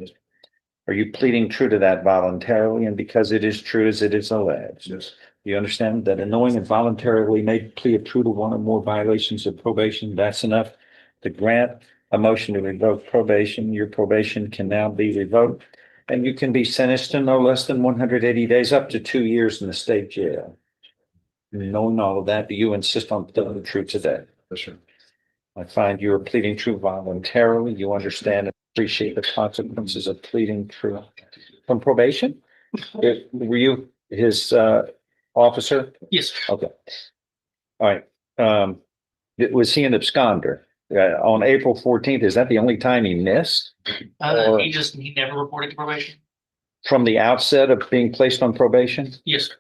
Are you pleading true to that voluntarily and because it is true as it is alleged? Yes. You understand that a knowing and voluntarily made plea of true to one or more violations of probation, that's enough to grant a motion to revoke probation. Your probation can now be revoked and you can be sentenced to no less than 180 days up to 2 years in the state jail. Knowing all of that, do you insist on telling the truth today? Yes, sir. I find you are pleading true voluntarily. You understand and appreciate the consequences of pleading true from probation. Were you his officer? Yes. Okay. All right. Was he an absconder? On April 14th, is that the only time he missed? Or He never reported to probation. from the outset of being placed on probation? Yes, sir.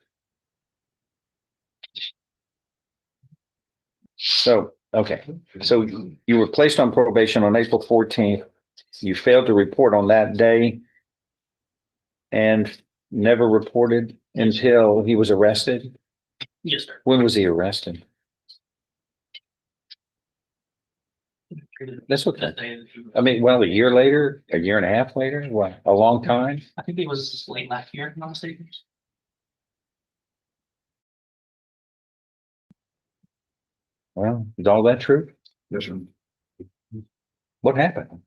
So, okay, so you were placed on probation on April 14th. You failed to report on that day and never reported until he was arrested? Yes, sir. When was he arrested? That's okay. I mean, well, a year later, a year and a half later, what, a long time? I think it was late last year, if I'm not mistaken. Well, is all that true? Yes, sir. What happened?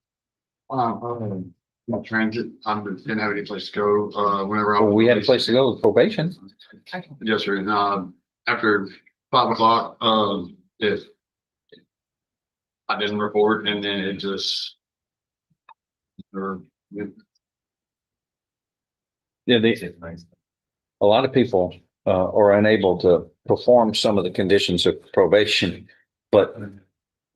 My transit, I didn't have any place to go, whenever I was. Well, we had a place to go with probation. Yes, sir. And, after 5 o'clock, if I didn't report and then it just, or, Yeah, a lot of people are unable to perform some of the conditions of probation, but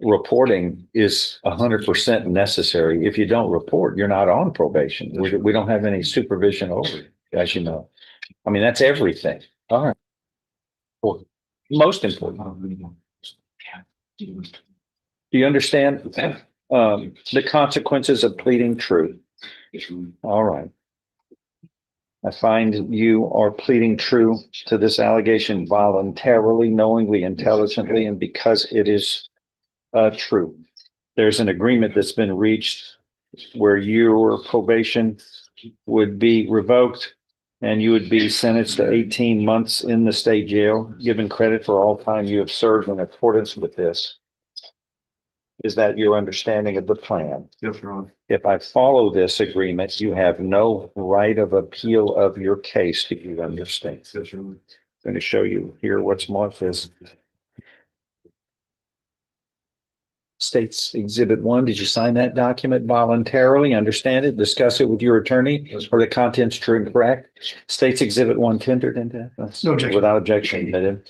reporting is 100% necessary. If you don't report, you're not on probation. We don't have any supervision over it, as you know. I mean, that's everything. All right. Well, most important. Do you understand the consequences of pleading truth? All right. I find you are pleading true to this allegation voluntarily, knowingly, intelligently, and because it is true. There's an agreement that's been reached where your probation would be revoked and you would be sentenced to 18 months in the state jail, given credit for all time you have served in accordance with this. Is that your understanding of the plan? Yes, Your Honor. If I follow this agreement, you have no right of appeal of your case. Do you understand? Yes, Your Honor. I'm going to show you here what's marked as States Exhibit 1. Did you sign that document voluntarily? Understand it? Discuss it with your attorney? Or the contents true and correct? States Exhibit 1 tendered into No objection. without objection. Admitted.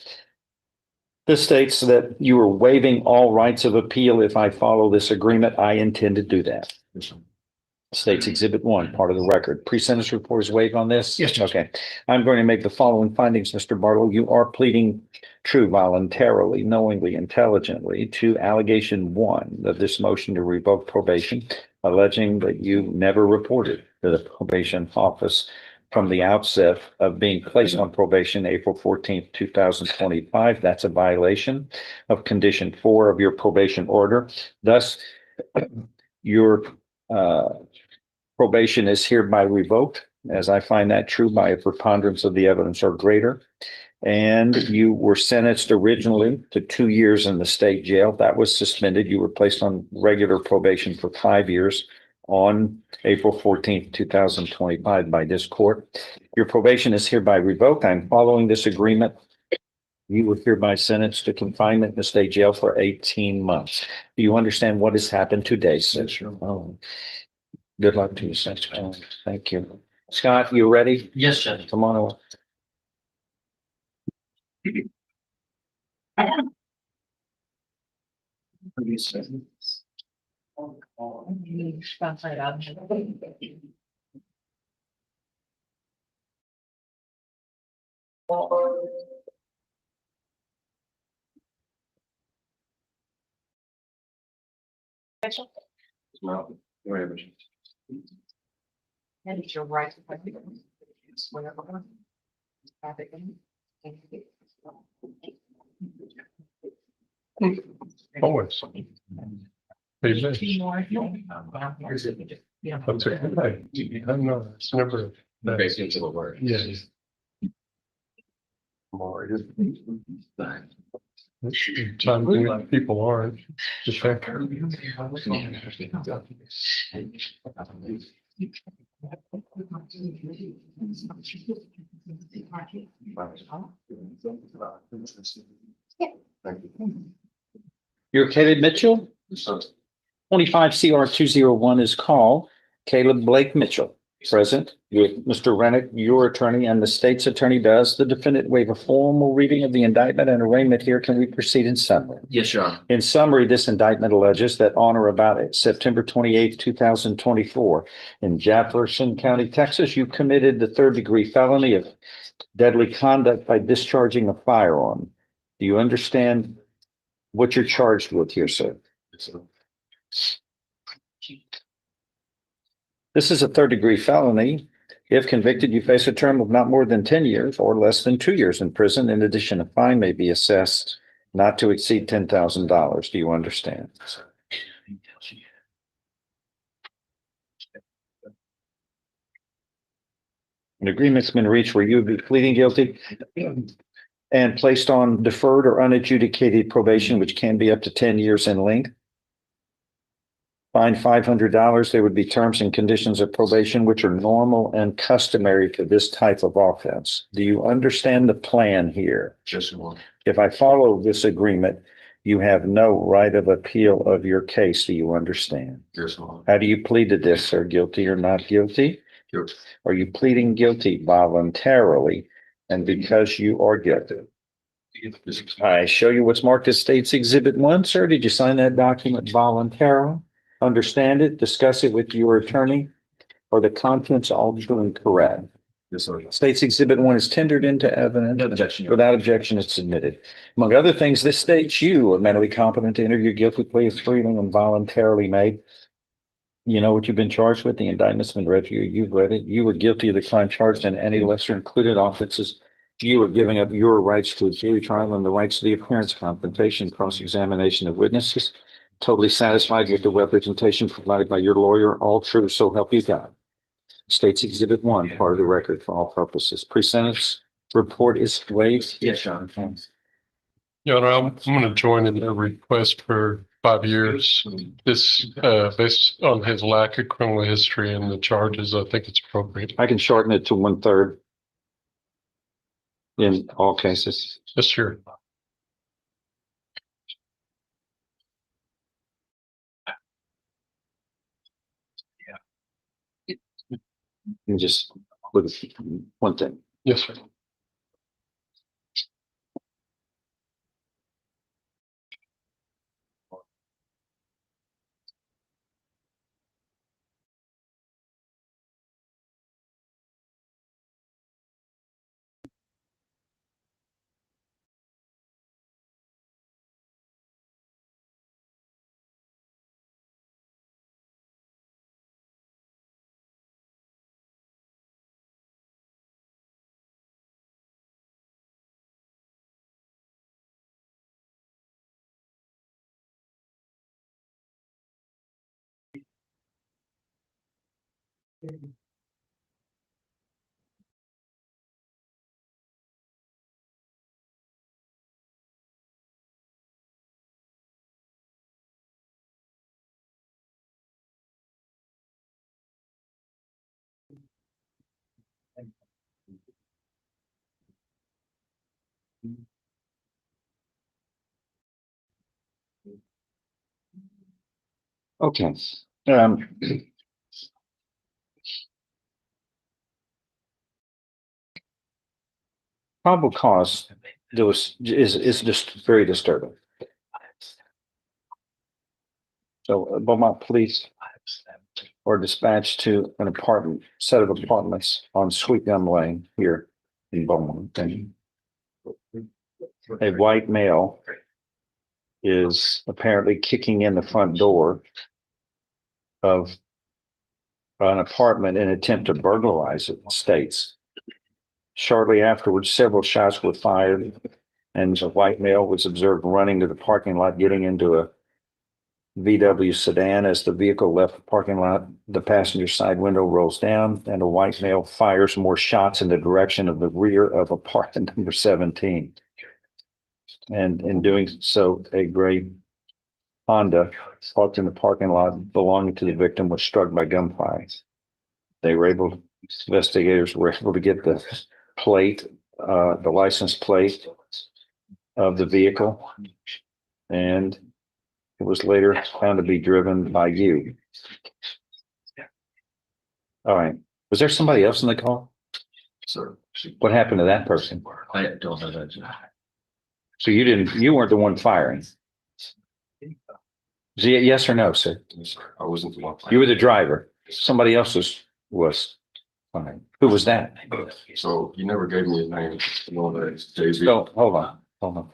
This states that you are waiving all rights of appeal. If I follow this agreement, I intend to do that. States Exhibit 1, part of the record. Pre-sentence report is waived on this? Yes, Judge. Okay. I'm going to make the following findings, Mr. Barlow. You are pleading true voluntarily, knowingly, intelligently to allegation 1 of this motion to revoke probation, alleging that you never reported to the probation office from the outset of being placed on probation April 14th, 2025. That's a violation of condition 4 of your probation order. Thus, your probation is hereby revoked, as I find that true by a preponderance of the evidence or greater. And you were sentenced originally to 2 years in the state jail. That was suspended. You were placed on regular probation for 5 years on April 14th, 2025 by this court. Your probation is hereby revoked. I'm following this agreement. You were hereby sentenced to confinement in the state jail for 18 months. Do you understand what has happened today, sir? Oh, good luck to you, sir. Thank you. Scott, you ready? Yes, Judge. Come on over. And it's your right to Always. Hey, Mitch. Yeah. That's okay. I know, it's never. Based into the word. Yes. More. Time when people aren't. Just check. You're Caleb Mitchell? 25 CR 201 is called. Caleb Blake Mitchell, present with Mr. Rennick, your attorney, and the state's attorney. Does the defendant waive a formal reading of the indictment and arraignment here? Can we proceed in summary? Yes, Your Honor. In summary, this indictment alleges that on or about September 28th, 2024, in Jefferson County, Texas, you committed the third-degree felony of deadly conduct by discharging a firearm. Do you understand what you're charged with here, sir? This is a third-degree felony. If convicted, you face a term of not more than 10 years or less than 2 years in prison. In addition, a fine may be assessed not to exceed $10,000. Do you understand? An agreement's been reached where you would be pleading guilty and placed on deferred or unadjudicated probation, which can be up to 10 years in length. Fine $500. There would be terms and conditions of probation, which are normal and customary for this type of offense. Do you understand the plan here? Yes, Your Honor. If I follow this agreement, you have no right of appeal of your case. Do you understand? Yes, Your Honor. How do you plead to this, sir? Guilty or not guilty? Guilty. Are you pleading guilty voluntarily and because you are guilty? I show you what's marked as State's Exhibit 1, sir. Did you sign that document voluntarily? Understand it, discuss it with your attorney? Are the contents all true and correct? Yes, sir. State's Exhibit 1 is tendered into evidence. No objection, Your Honor. Without objection, it's submitted. Among other things, this states you are mentally competent to enter your guilty plea as freely and voluntarily made. You know what you've been charged with. The indictment's been read to you. You've read it. You were guilty of the crime charged in any lesser included offenses. You are giving up your rights to a jury trial and the rights to the appearance, confrontation, cross-examination of witnesses. Totally satisfied with the representation provided by your lawyer. All true, so help you God. State's Exhibit 1, part of the record for all purposes. Pre-sentence report is waived. Yes, Your Honor. Your Honor, I'm going to join in the request for 5 years. This, based on his lack of criminal history and the charges, I think it's appropriate. I can shorten it to 1/3 in all cases. Yes, sure. Let me just look at one thing. Yes, sir. Okay. Probable cause is just very disturbing. So Beaumont Police were dispatched to an set of apartments on Sweet Gum Lane here in Beaumont. And a white male is apparently kicking in the front door of an apartment in an attempt to burglarize it, states. Shortly afterwards, several shots were fired and the white male was observed running to the parking lot, getting into a VW sedan. As the vehicle left the parking lot, the passenger side window rolls down and a white male fires more shots in the direction of the rear of apartment number 17. And in doing so, a gray Honda parked in the parking lot belonging to the victim was struck by gunfire. Investigators were able to get the license plate of the vehicle, and it was later found to be driven by you. All right. Was there somebody else in the car? Sir. What happened to that person? I don't know that. So you weren't the one firing? Yes or no, sir? I wasn't the one. You were the driver. Somebody else was fine. Who was that? So you never gave me his name. You know that it's JB. So hold on.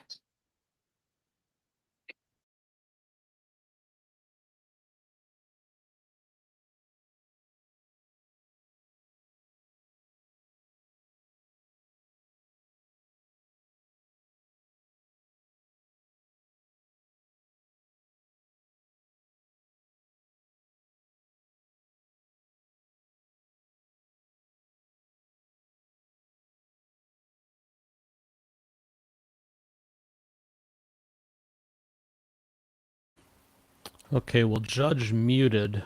Okay, well, Judge muted.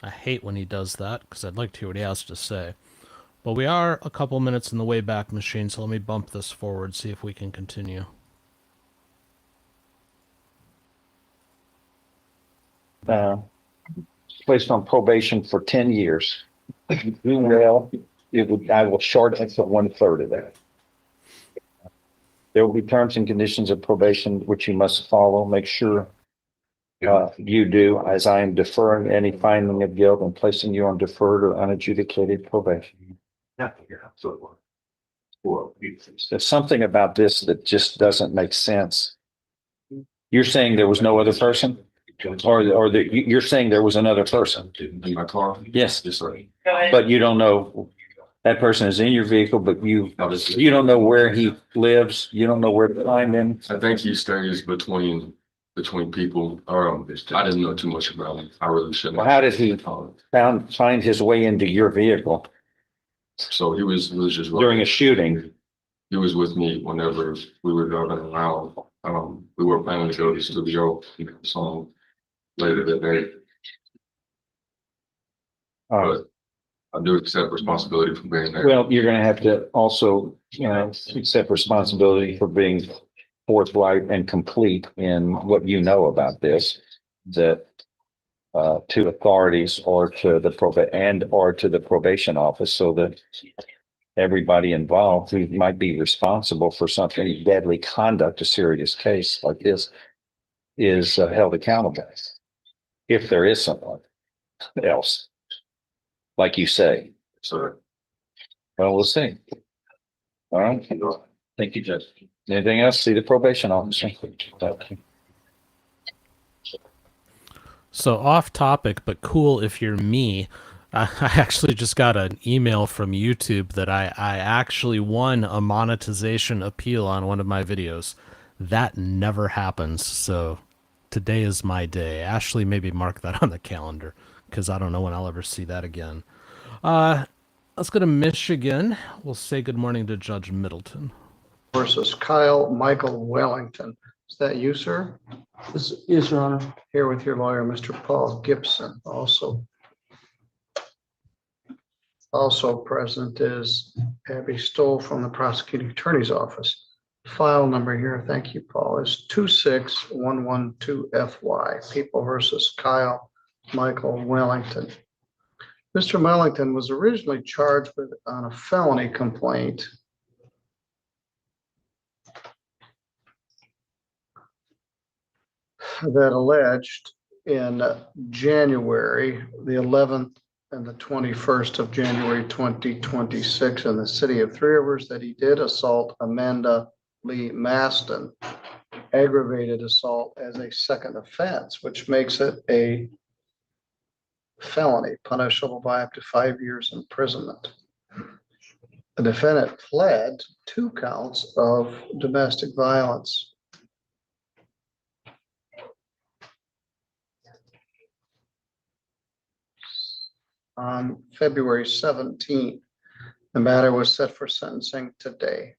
I hate when he does that because I'd like to hear what he has to say. But we are a couple minutes in the Wayback Machine, so let me bump this forward, see if we can continue. Placed on probation for 10 years do well, I will short it to 1/3 of that. There will be terms and conditions of probation which you must follow. Make sure you do, as I am deferring any finding of guilt and placing you on deferred or unadjudicated probation. There's something about this that just doesn't make sense. You're saying there was no other person? Or you're saying there was another person? In my car? Yes, Yes, sir. but you don't know, that person is in your vehicle, but you don't know where he lives. You don't know where to find him. I think he stays between people. I didn't know too much about him. I really shouldn't. Well, how did he find his way into your vehicle So he was just during a shooting? He was with me whenever we were driving around. We were planning to go to the studio, song later that day. But I do accept responsibility for being there. Well, you're gonna have to also, accept responsibility for being forthright and complete in what you know about this, that to authorities or to the probation office, so that everybody involved who might be responsible for something deadly conduct, a serious case like this, is held accountable. If there is someone else, like you say. So, Well, we'll see. All right. Thank you, Judge. Anything else? See the probation officer. So off topic, but cool if you're me. I actually just got an email from YouTube that I actually won a monetization appeal on one of my videos. That never happens. So today is my day. Ashley, maybe mark that on the calendar because I don't know when I'll ever see that again. Let's go to Michigan. We'll say good morning to Judge Middleton. Versus Kyle Michael Wellington. Is that you, sir? Yes, Your Honor. Here with your lawyer, Mr. Paul Gibson, also. Also present is Abby Stoll from the prosecuting attorney's office. File number here, thank you, Paul, is 26112FY, People versus Kyle Michael Wellington. Mr. Wellington was originally charged on a felony complaint that alleged in January, the 11th and the 21st of January 2026 in the city of Three Rivers, that he did assault Amanda Lee Maston, aggravated assault, as a second offense, which makes it a felony punishable by up to 5 years imprisonment. The defendant pled 2 counts of domestic violence. On February 17th, the matter was set for sentencing today.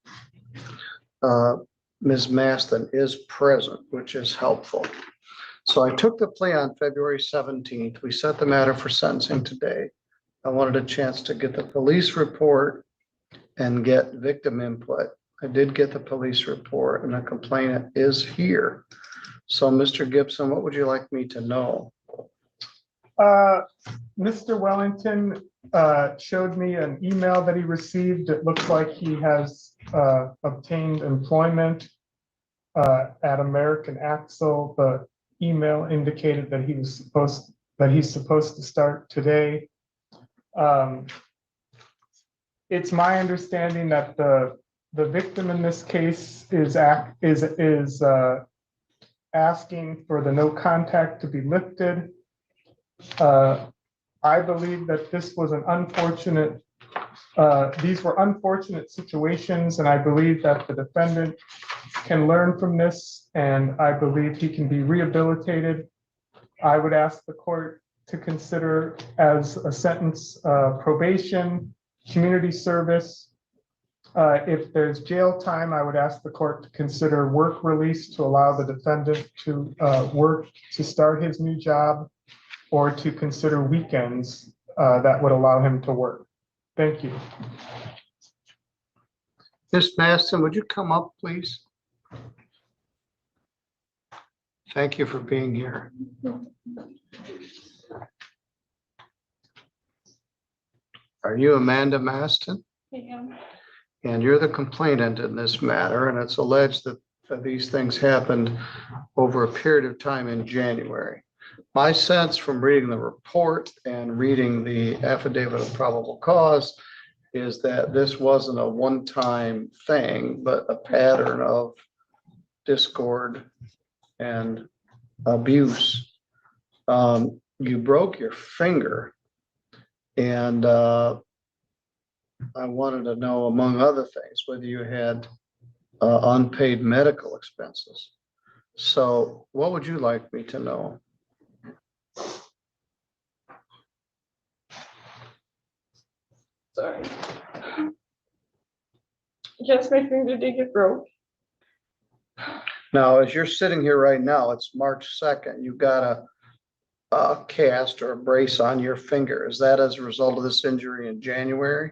Ms. Maston is present, which is helpful. So I took the plea on February 17th. We set the matter for sentencing today. I wanted a chance to get the police report and get victim input. I did get the police report and the complainant is here. So Mr. Gibson, what would you like me to know? Mr. Wellington showed me an email that he received. It looks like he has obtained employment at American Axle. The email indicated that he's supposed to start today. It's my understanding that the victim in this case is asking for the no contact to be lifted. I believe that this was an unfortunate, these were unfortunate situations, and I believe that the defendant can learn from this, and I believe he can be rehabilitated. I would ask the court to consider as a sentence probation, community service. If there's jail time, I would ask the court to consider work release to allow the defendant to work to start his new job, or to consider weekends that would allow him to work. Thank you. Ms. Maston, would you come up, please? Thank you for being here. Are you Amanda Maston? Yeah. And you're the complainant in this matter, and it's alleged that these things happened over a period of time in January. My sense from reading the report and reading the affidavit of probable cause is that this wasn't a one-time thing, but a pattern of discord and abuse. You broke your finger, and I wanted to know, among other things, whether you had unpaid medical expenses. So what would you like me to know? Sorry. Yes, my finger did get broke. Now, as you're sitting here right now, it's March 2nd. You've got a cast or a brace on your finger. Is that as a result of this injury in January?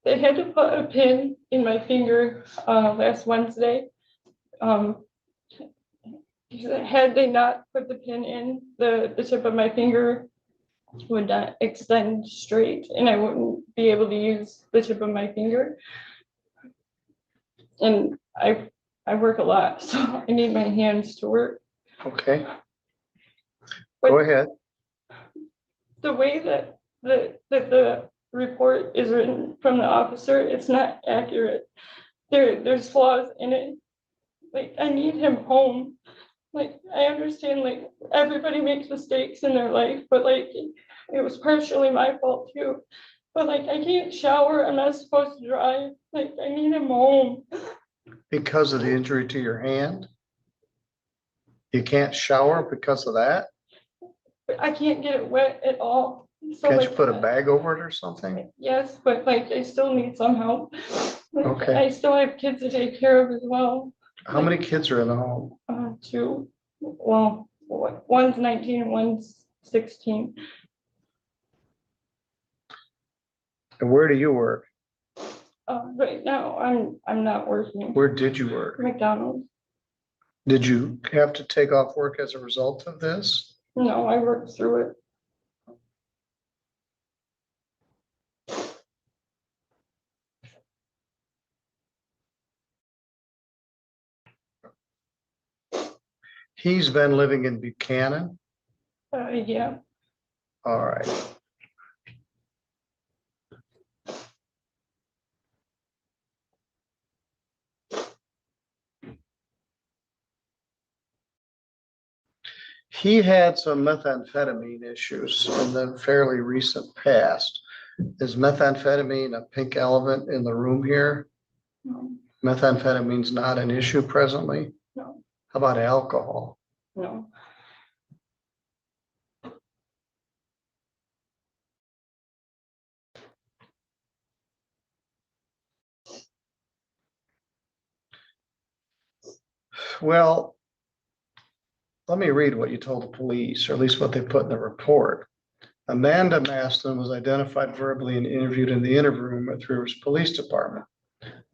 They had to put a pin in my finger last Wednesday. Had they not put the pin in, the tip of my finger would not extend straight, and I wouldn't be able to use the tip of my finger. And I work a lot, so I need my hands to work. Okay. Go ahead. The way that the report is written from the officer, it's not accurate. There's flaws in it. Like, I need him home. Like, I understand, like, everybody makes mistakes in their life, but like, it was partially my fault too. But like, I can't shower, I'm not supposed to drive. Like, I need him home. Because of the injury to your hand? You can't shower because of that? But I can't get it wet at all. So Can't you like, put a bag over it or something? yes, but like, I still need some help. Like, Okay. I still have kids to take care of as well. How many kids are in the home? Two. Well, one's 19 and one's 16. And where do you work? Right now, I'm not working. Where did you work? McDonald's. Did you have to take off work as a result of this? No, I worked through it. He's been living in Buchanan? Yeah. All right. He had some methamphetamine issues in the fairly recent past. Is methamphetamine a pink elephant in the room here? No. Methamphetamine's not an issue presently? No. How about alcohol? No. Well, let me read what you told the police, or at least what they put in the report. Amanda Maston was identified verbally and interviewed in the interview room at Three Rivers Police Department.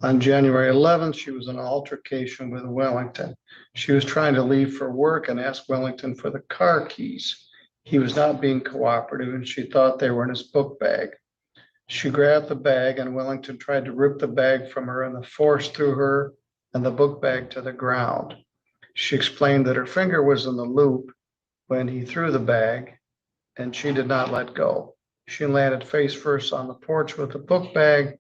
On January 11th, she was in an altercation with Wellington. She was trying to leave for work and asked Wellington for the car keys. He was not being cooperative, and she thought they were in his book bag. She grabbed the bag, and Wellington tried to rip the bag from her, and the force threw her and the book bag to the ground. She explained that her finger was in the loop when he threw the bag, and she did not let go. She landed face first on the porch with the book bag.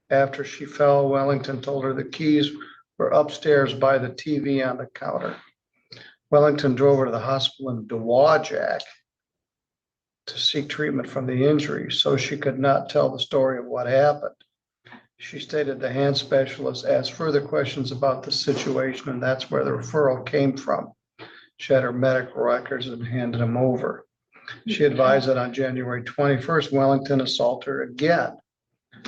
After she fell, Wellington told her the keys were upstairs by the TV on the counter. Wellington drove her to the hospital in Dowagiac to seek treatment from the injury, so she could not tell the story of what happened. She stated the hand specialist asked further questions about the situation, and that's where the referral came from. She had her medical records and handed them over. She advised that on January 21st, Wellington assaulted her again.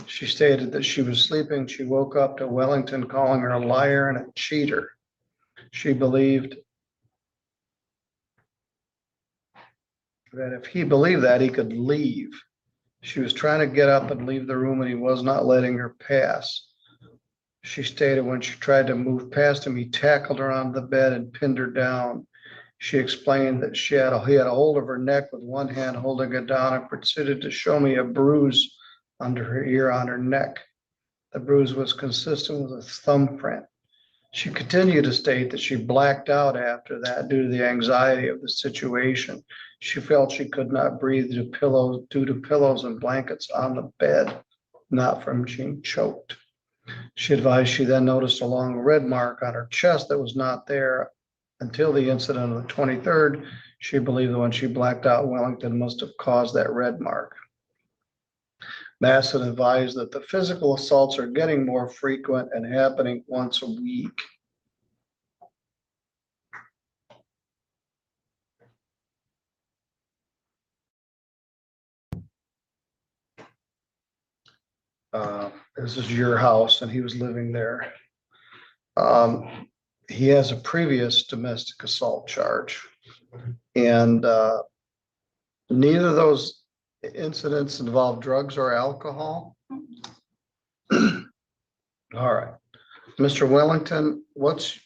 She stated that she was sleeping. She woke up to Wellington calling her a liar and a cheater. She believed that if he believed that, he could leave. She was trying to get up and leave the room, and he was not letting her pass. She stated when she tried to move past him, he tackled her onto the bed and pinned her down. She explained that he had a hold of her neck with one hand holding it down and proceeded to show me a bruise under her ear on her neck. The bruise was consistent with a thumbprint. She continued to state that she blacked out after that due to the anxiety of the situation. She felt she could not breathe due to pillows and blankets on the bed, not from being choked. She advised she then noticed a long red mark on her chest that was not there until the incident of the 23rd. She believed that when she blacked out, Wellington must have caused that red mark. Masson advised that the physical assaults are getting more frequent and happening once a week. This is your house and he was living there. He has a previous domestic assault charge. And neither of those incidents involve drugs or alcohol. All right. Mr. Wellington, what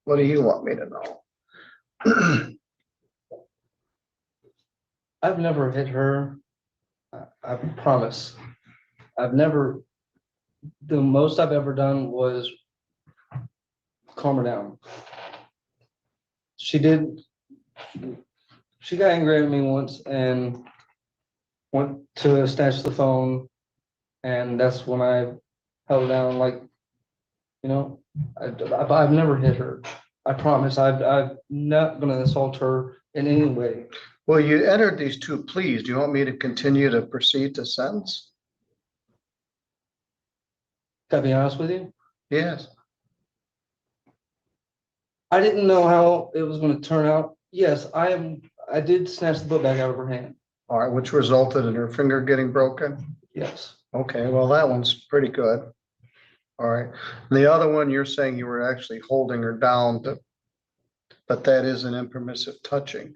do you want me to know? I've never hit her. I promise. The most I've ever done was calm her down. She got angry at me once and went to snatch the phone. And that's when I held down, like, you know, I've never hit her. I promise. I'm not going to assault her in any way. Well, you entered these two pleas. Do you want me to continue to proceed to sentence? Gotta be honest with you. Yes. I didn't know how it was going to turn out. Yes, I did snatch the book bag out of her hand. All right, which resulted in her finger getting broken? Yes. Okay, well, that one's pretty good. All right. The other one, you're saying you were actually holding her down, but that is an impermissive touching.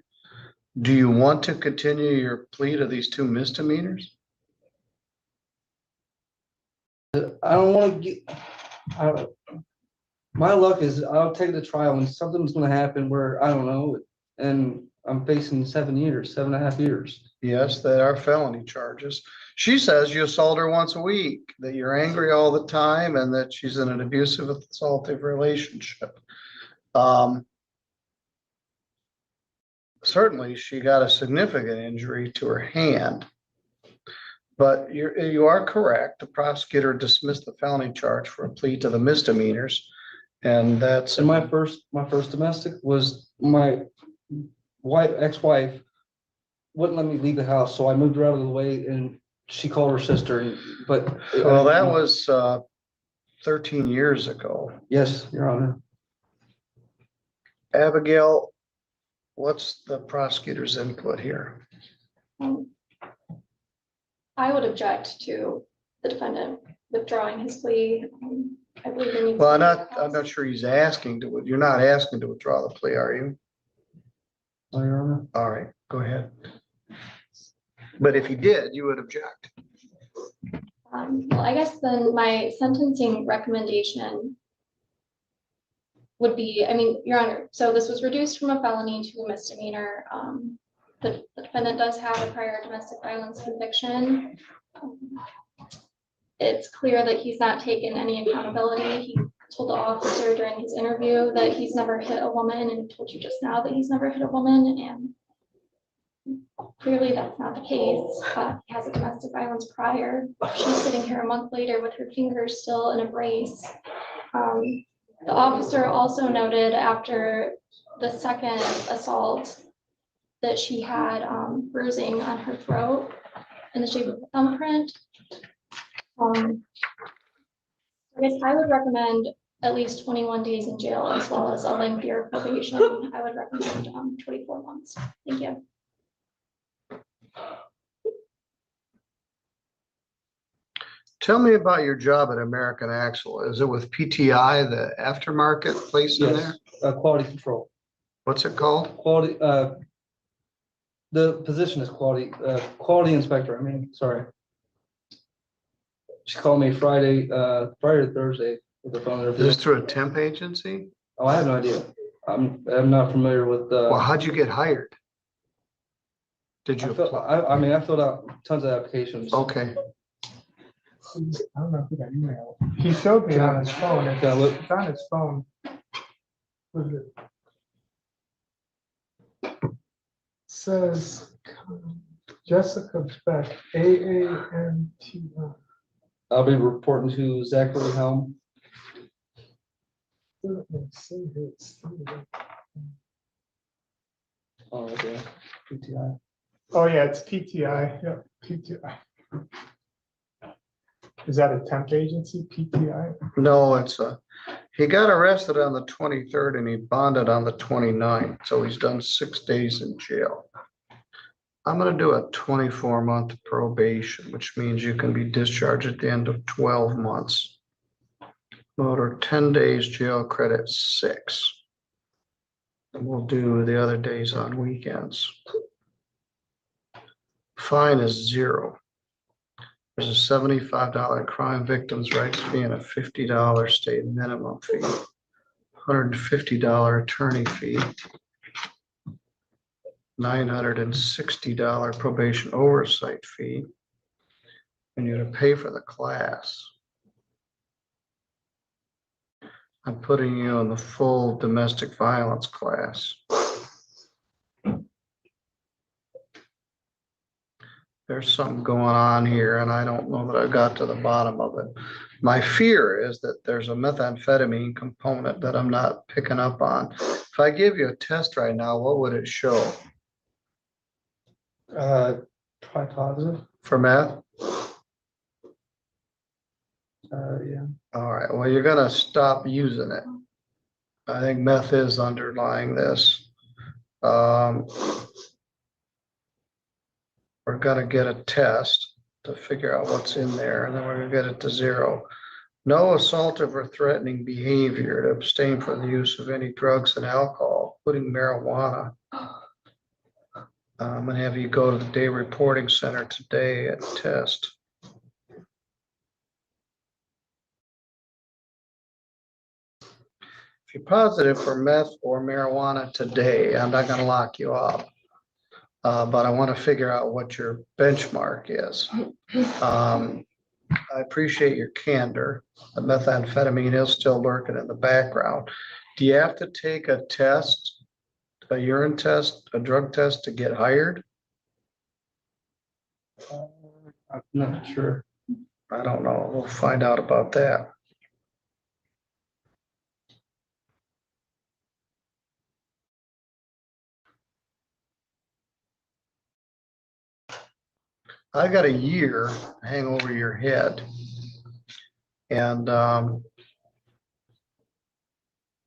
Do you want to continue your plea to these two misdemeanors? I don't want to get. My luck is I'll take the trial and something's going to happen where I don't know, and I'm facing 7.5 years. Yes, that are felony charges. She says you assault her once a week, that you're angry all the time, and that she's in an abusive, assaultive relationship. Certainly, she got a significant injury to her hand. But you are correct. The prosecutor dismissed the felony charge for a plea to the misdemeanors. And that's. And my first domestic was my ex-wife wouldn't let me leave the house. So I moved her out of the way and she called her sister. But well, that was 13 years ago. Yes, Your Honor. Abigail, what's the prosecutor's input here? I would object to the defendant withdrawing his plea. I believe there needs. Well, I'm not sure he's asking to. You're not asking to withdraw the plea, are you? No, Your Honor. All right, go ahead. But if he did, you would object. Well, I guess then my sentencing recommendation would be, I mean, Your Honor, so this was reduced from a felony to a misdemeanor. The defendant does have a prior domestic violence conviction. It's clear that he's not taken any accountability. He told the officer during his interview that he's never hit a woman and told you just now that he's never hit a woman. And clearly that's not the case. He has a domestic violence prior. She's sitting here a month later with her fingers still in a brace. The officer also noted after the second assault that she had bruising on her throat in the shape of a thumbprint. I guess I would recommend at least 21 days in jail as well as a lengthier probation. I would recommend 24 months. Thank you. Tell me about your job at American Axle. Is it with PTI, the aftermarket place in there? Quality control. What's it called? Quality. The position is quality inspector. I mean, sorry. She called me Friday or Thursday with the phone. Is this through a temp agency? Oh, I have no idea. I'm not familiar with Well, the, how'd you get hired? Did you apply? I mean, I filled out tons of applications. Okay, I don't know who that email. He showed me on his phone. It's Can I look? it's on his phone. What is it? Says Jessica Beck, AAMTI. I'll be reporting to Zachary Helm. Oh, okay. PTI. Oh, yeah, it's PTI. Yep, PTI. Is that a temp agency, PTI? no, he got arrested on the 23rd and he bonded on the 29th, so he's done 6 days in jail. I'm gonna do a 24-month probation, which means you can be discharged at the end of 12 months. Motor 10 days, jail credit 6. And we'll do the other days on weekends. Fine is 0. There's a $75 crime victims' rights fee and a $50 state minimum fee, $150 attorney fee, $960 probation oversight fee, and you're to pay for the class. I'm putting you in the full domestic violence class. There's something going on here and I don't know that I got to the bottom of it. My fear is that there's a methamphetamine component that I'm not picking up on. If I give you a test right now, what would it show? Probably positive. For meth? Yeah. All right, well, you're gonna stop using it. I think meth is underlying this. We're gonna get a test to figure out what's in there, and then we're gonna get it to 0. No assaultive or threatening behavior, to abstain from the use of any drugs and alcohol, including marijuana. I'm gonna have you go to the day reporting center today and test. If you're positive for meth or marijuana today, I'm not gonna lock you up. But I want to figure out what your benchmark is. I appreciate your candor. The methamphetamine is still lurking in the background. Do you have to take a test, a urine test, a drug test to get hired? I'm not sure. I don't know. We'll find out about that. I got a year hang over your head. And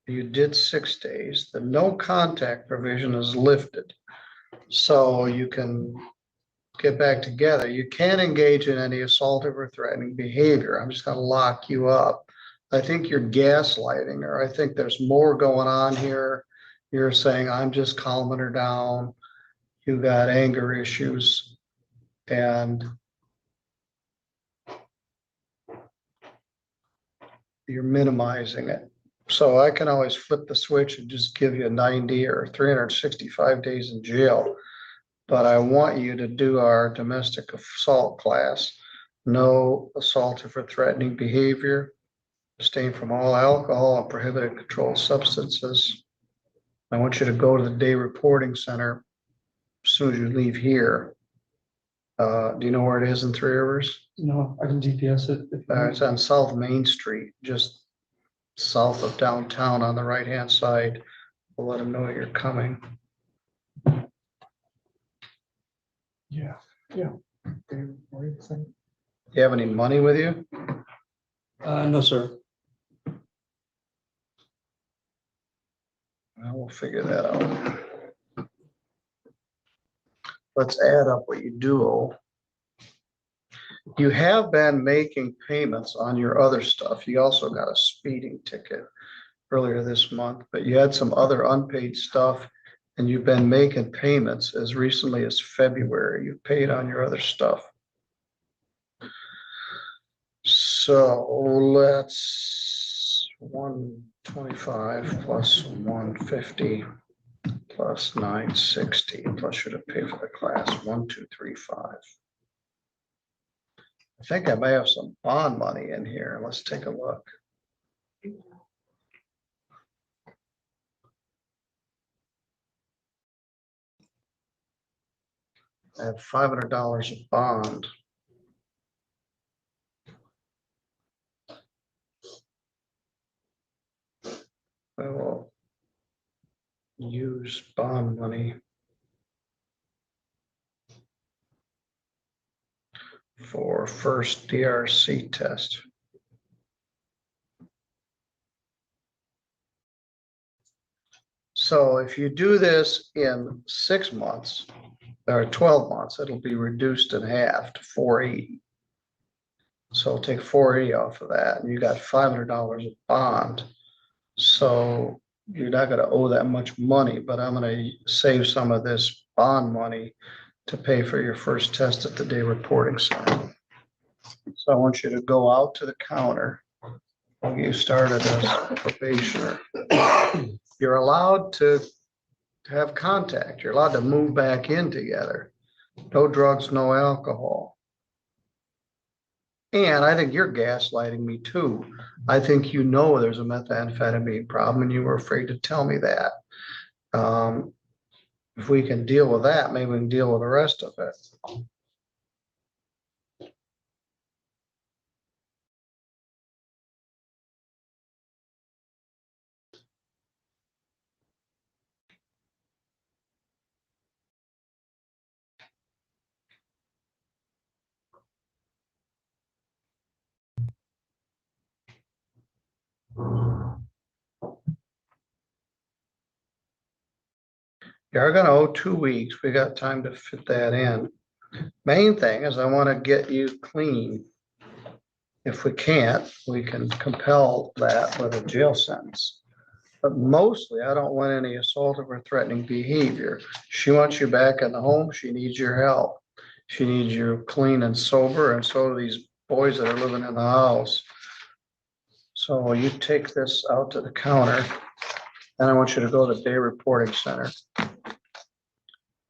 you did 6 days. The no contact provision is lifted. So you can get back together. You can't engage in any assaultive or threatening behavior. I'm just gonna lock you up. I think you're gaslighting her. I think there's more going on here. You're saying, I'm just calming her down. You got anger issues. And you're minimizing it. So I can always flip the switch and just give you a 90 or 365 days in jail. But I want you to do our domestic assault class. No assaultive or threatening behavior. Abstain from all alcohol and prohibited controlled substances. I want you to go to the day reporting center as soon as you leave here. Do you know where it is in Three Rivers? No, I can GPS it. It's on South Main Street, just south of downtown on the right-hand side. We'll let them know you're coming. Yeah, yeah. David, what do you think? Do you have any money with you? No, sir. Well, we'll figure that out. Let's add up what you do owe. You have been making payments on your other stuff. You also got a speeding ticket earlier this month, but you had some other unpaid stuff and you've been making payments as recently as February. You paid on your other stuff. So 125 plus 150 plus 960 plus you to pay for the class 1235. I think I may have some bond money in here. Let's take a look. I have $500 of bond. I will use bond money for first DRC test. So if you do this in 6 months or 12 months, it'll be reduced in half to 480. So take 480 off of that, and you got $500 of bond. So you're not going to owe that much money, but I'm going to save some of this bond money to pay for your first test at the day reporting center. So I want you to go out to the counter. I'll get you started as a probationer. You're allowed to have contact. You're allowed to move back in together. No drugs, no alcohol. And I think you're gaslighting me too. I think you know there's a methamphetamine problem and you were afraid to tell me that. If we can deal with that, maybe we can deal with the rest of it. You're gonna owe 2 weeks. We got time to fit that in. Main thing is I want to get you clean. If we can't, we can compel that with a jail sentence. But mostly, I don't want any assaultive or threatening behavior. She wants you back in the home. She needs your help. She needs you clean and sober, and so do these boys that are living in the house. So you take this out to the counter, and I want you to go to the day reporting center.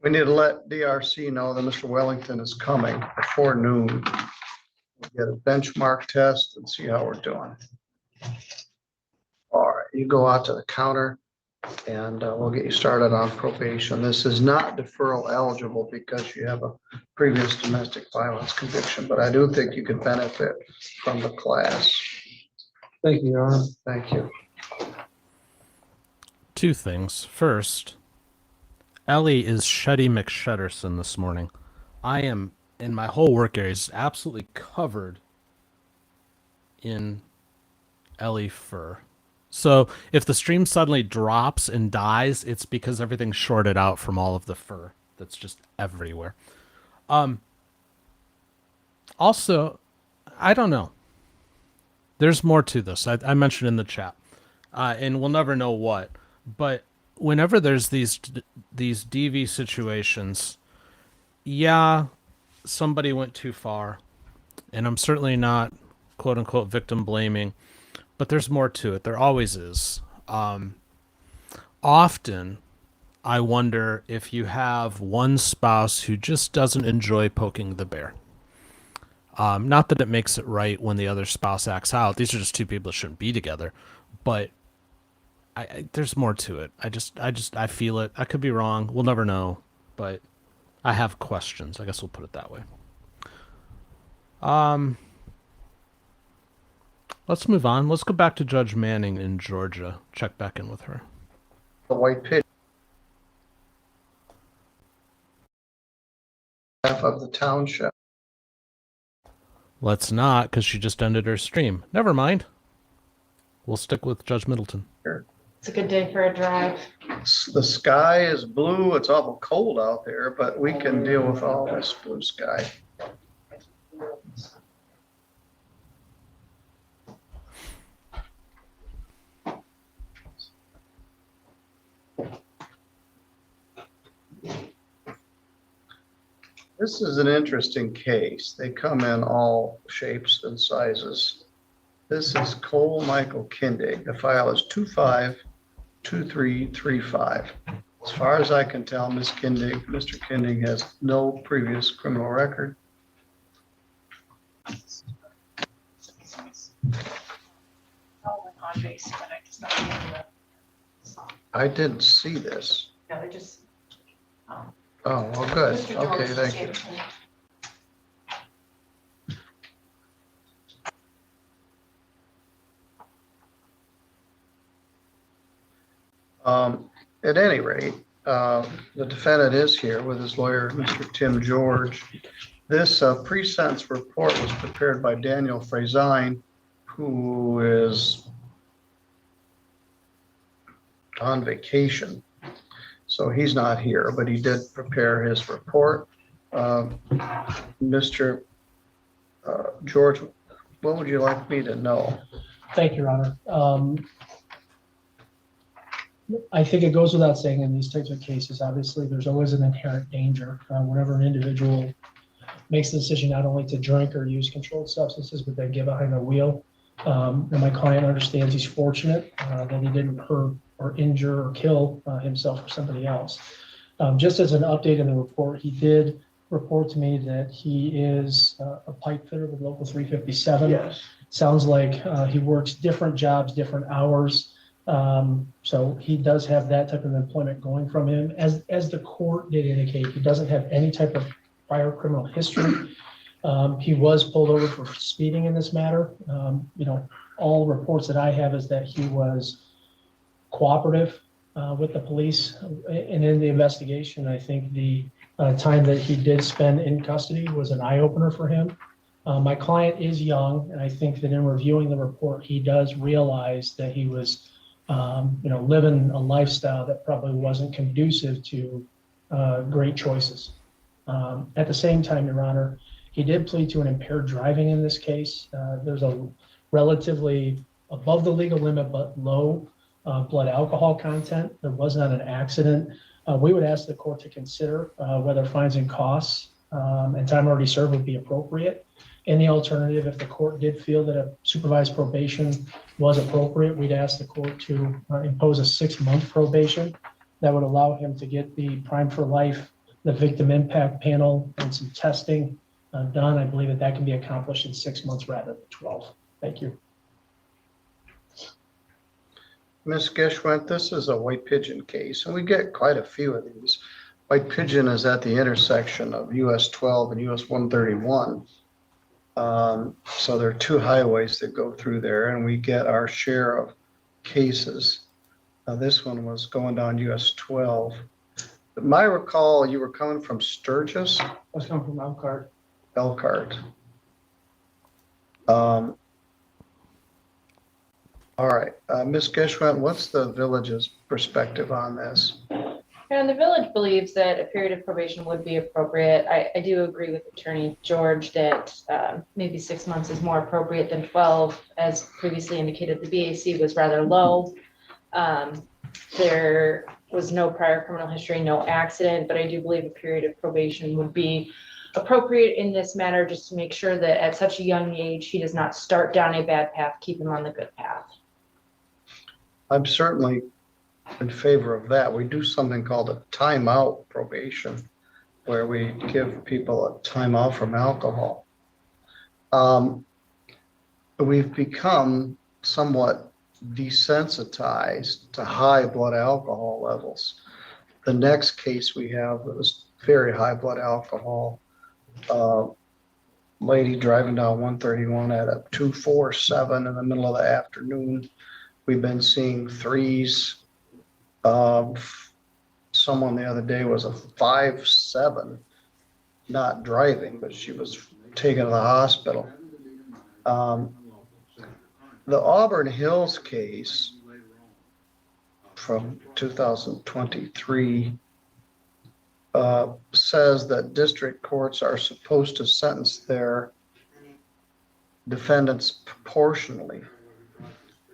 We need to let DRC know that Mr. Wellington is coming before noon. We'll get a benchmark test and see how we're doing. All right, you go out to the counter and we'll get you started on probation. This is not deferral eligible because you have a previous domestic violence conviction, but I do think you could benefit from the class. Thank you, Your Honor. Thank you. Two things. First, Ellie is Shuddy McShutterson this morning. I am, in my whole work area, is absolutely covered in Ellie fur. So if the stream suddenly drops and dies, it's because everything's shorted out from all of the fur that's just everywhere. Also, I don't know. There's more to this. I mentioned in the chat, and we'll never know what. But whenever there's these DV situations, yeah, somebody went too far, and I'm certainly not quote unquote victim blaming, but there's more to it. There always is. Often, I wonder if you have one spouse who just doesn't enjoy poking the bear. Not that it makes it right when the other spouse acts out. These are just two people that shouldn't be together, but there's more to it. I feel it. I could be wrong. We'll never know, but I have questions. I guess we'll put it that way. Let's move on. Let's go back to Judge Manning in Georgia. Check back in with her. The white pig of the township. Let's not, because she just ended her stream. Never mind. We'll stick with Judge Middleton. It's a good day for a drive. The sky is blue. It's awful cold out there, but we can deal with all this blue sky. This is an interesting case. They come in all shapes and sizes. This is Cole Michael Kindig. The file is 252335. As far as I can tell, Mr. Kindig has no previous criminal record. I didn't see this. No, they just. Oh, well, good. Okay, thank you. At any rate, the defendant is here with his lawyer, Mr. Tim George. This pre-sentence report was prepared by Daniel Frazine, who is on vacation. So he's not here, but he did prepare his report. Mr. George, what would you like me to know? Thank you, Your Honor. I think it goes without saying in these types of cases, obviously, there's always an inherent danger whenever an individual makes the decision not only to drink or use controlled substances, but then get behind the wheel. And my client understands he's fortunate that he didn't hurt or injure or kill himself or somebody else. Just as an update in the report, he did report to me that he is a pipe fitter with Local 357. Yes. Sounds like he works different jobs, different hours. So he does have that type of employment going from him. As the court did indicate, he doesn't have any type of prior criminal history. He was pulled over for speeding in this matter. All reports that I have is that he was cooperative with the police and in the investigation. I think the time that he did spend in custody was an eye-opener for him. My client is young, and I think that in reviewing the report, he does realize that he was living a lifestyle that probably wasn't conducive to great choices. At the same time, Your Honor, he did plead to an impaired driving in this case. There's a relatively above the legal limit, but low blood alcohol content. There was not an accident. We would ask the court to consider whether fines and costs and time already served would be appropriate. In the alternative, if the court did feel that a supervised probation was appropriate, we'd ask the court to impose a 6-month probation that would allow him to get the Prime for Life, the victim impact panel, and some testing done. I believe that can be accomplished in 6 months rather than 12. Thank you. Ms. Geschwint, this is a White Pigeon case, and we get quite a few of these. White Pigeon is at the intersection of US 12 and US 131. So there are 2 highways that go through there, and we get our share of cases. This one was going down US 12. But my recall, you were coming from Sturgis? I was coming from Elkhart. Elkhart. All right, Ms. Geschwint, what's the village's perspective on this? And the village believes that a period of probation would be appropriate. I do agree with Attorney George that maybe 6 months is more appropriate than 12. As previously indicated, the BAC was rather low. There was no prior criminal history, no accident, but I do believe a period of probation would be appropriate in this matter, just to make sure that at such a young age, he does not start down a bad path, keep him on the good path. I'm certainly in favor of that. We do something called a timeout probation, where we give people a timeout from alcohol. We've become somewhat desensitized to high blood alcohol levels. The next case we have was very high blood alcohol. Lady driving down 131 at a 247 in the middle of the afternoon. We've been seeing 3s. Someone the other day was a 5'7", not driving, but she was taken to the hospital. The Auburn Hills case from 2023 says that district courts are supposed to sentence their defendants proportionally.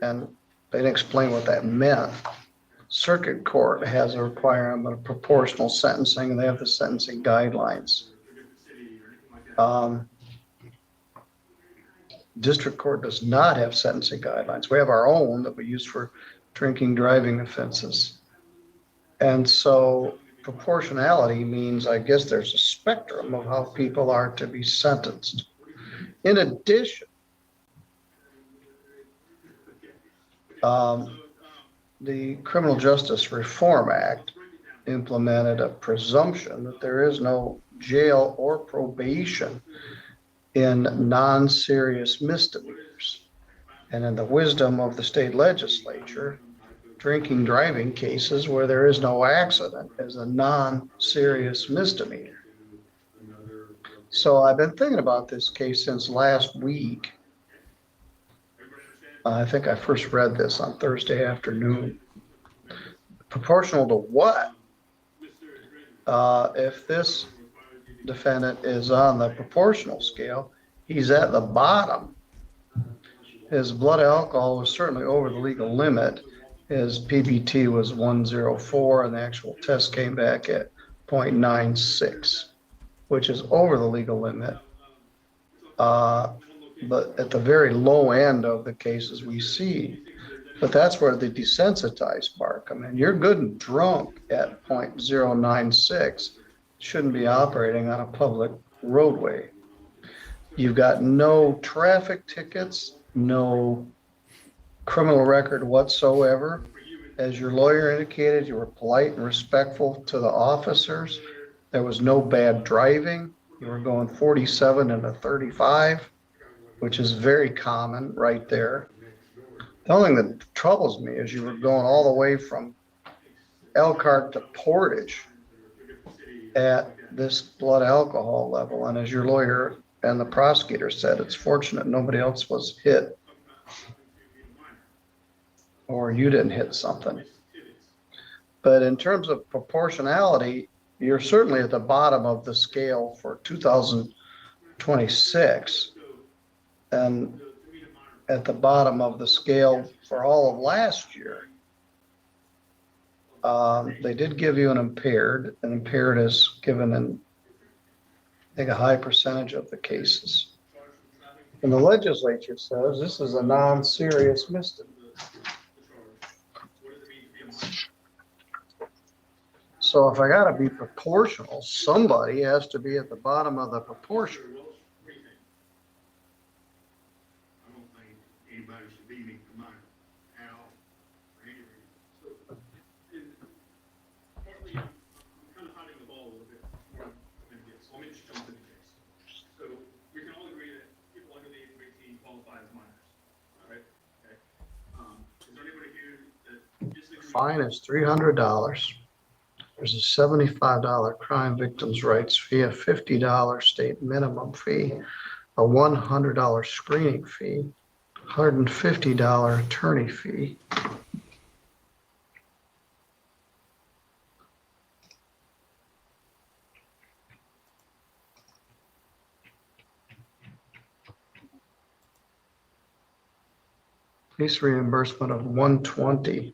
And they didn't explain what that meant. Circuit court has a requirement of proportional sentencing, and they have the sentencing guidelines. district court does not have sentencing guidelines. We have our own that we use for drinking, driving offenses. And so proportionality means, I guess there's a spectrum of how people are to be sentenced. In addition, the Criminal Justice Reform Act implemented a presumption that there is no jail or probation in non-serious misdemeanors. And in the wisdom of the state legislature, drinking, driving cases where there is no accident is a non-serious misdemeanor. So I've been thinking about this case since last week. I think I first read this on Thursday afternoon. Proportional to what? If this defendant is on the proportional scale, he's at the bottom. His blood alcohol was certainly over the legal limit. His PBT was 104 and the actual test came back at 0.96, which is over the legal limit. But at the very low end of the cases we see, but that's where the desensitized part come in. You're good and drunk at 0.096, shouldn't be operating on a public roadway. You've got no traffic tickets, no criminal record whatsoever. As your lawyer indicated, you were polite and respectful to the officers. There was no bad driving. You were going 47 and a 35, which is very common right there. The only thing that troubles me is you were going all the way from Elkhart to Portage at this blood alcohol level. And as your lawyer and the prosecutor said, it's fortunate nobody else was hit or you didn't hit something. But in terms of proportionality, you're certainly at the bottom of the scale for 2026 and at the bottom of the scale for all of last year. They did give you an impaired. An impaired is given in, I think, a high percentage of the cases. And the legislature says this is a non-serious misdemeanor. So if I gotta be proportional, somebody has to be at the bottom of the proportion. Fine is $300. There's a $75 crime victims' rights fee, a $50 state minimum fee, a $100 screening fee, $150 attorney fee. Police reimbursement of $120.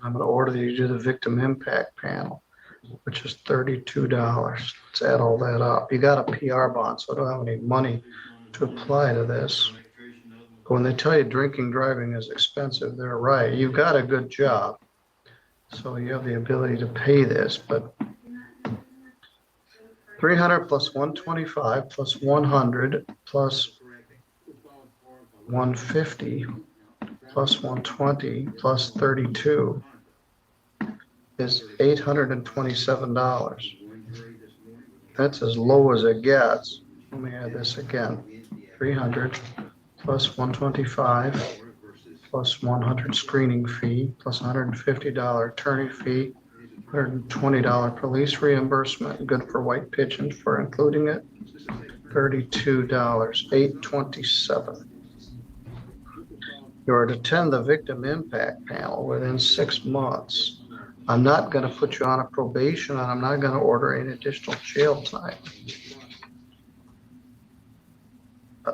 I'm going to order that you do the victim impact panel, which is $32. Let's add all that up. You got a PR bond, so I don't have any money to apply to this. But when they tell you drinking, driving is expensive, they're right. You've got a good job, so you have the ability to pay this. But 300 plus 125 plus 100 plus 150 plus 120 plus 32 is $827. That's as low as it gets. Let me add this again. 300 plus 125 plus 100 screening fee plus $150 attorney fee, $120 police reimbursement, good for white pigeon for including it, $32, $827. You are to attend the victim impact panel within 6 months. I'm not going to put you on a probation and I'm not going to order any additional jail time.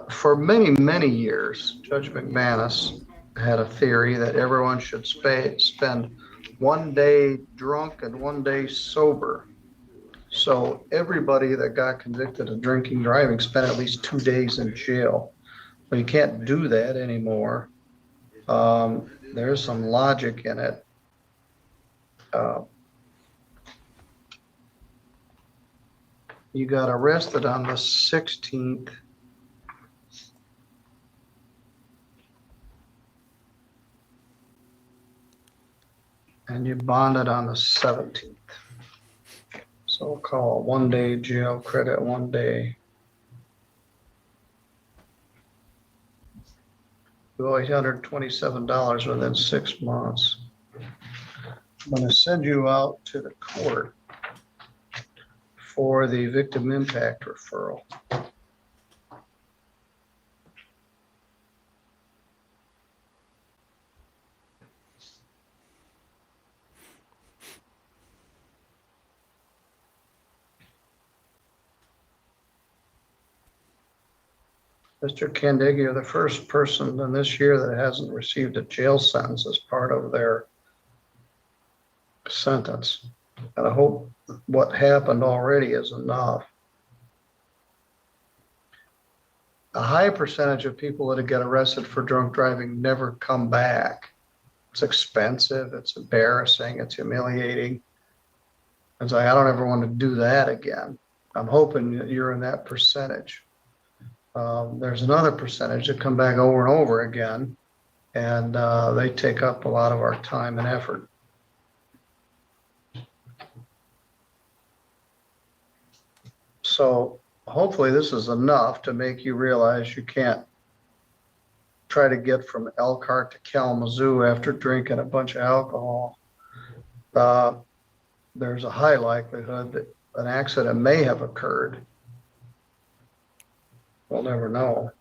For many, many years, Judge McManus had a theory that everyone should spend 1 day drunk and 1 day sober. So everybody that got convicted of drinking, driving spent at least 2 days in jail. But you can't do that anymore. There's some logic in it. You got arrested on the 16th. And you bonded on the 17th. So we'll call it 1 day jail credit, 1 day. You owe $827 within 6 months. I'm gonna send you out to the court for the victim impact referral. Mr. Kendig, you're the first person in this year that hasn't received a jail sentence as part of their sentence. And I hope what happened already is enough. A high percentage of people that get arrested for drunk driving never come back. It's expensive, it's embarrassing, it's humiliating. And so I don't ever want to do that again. I'm hoping that you're in that percentage. There's another percentage that come back over and over again, and they take up a lot of our time and effort. So hopefully this is enough to make you realize you can't try to get from Elkhart to Kalamazoo after drinking a bunch of alcohol. There's a high likelihood that an accident may have occurred. We'll never know.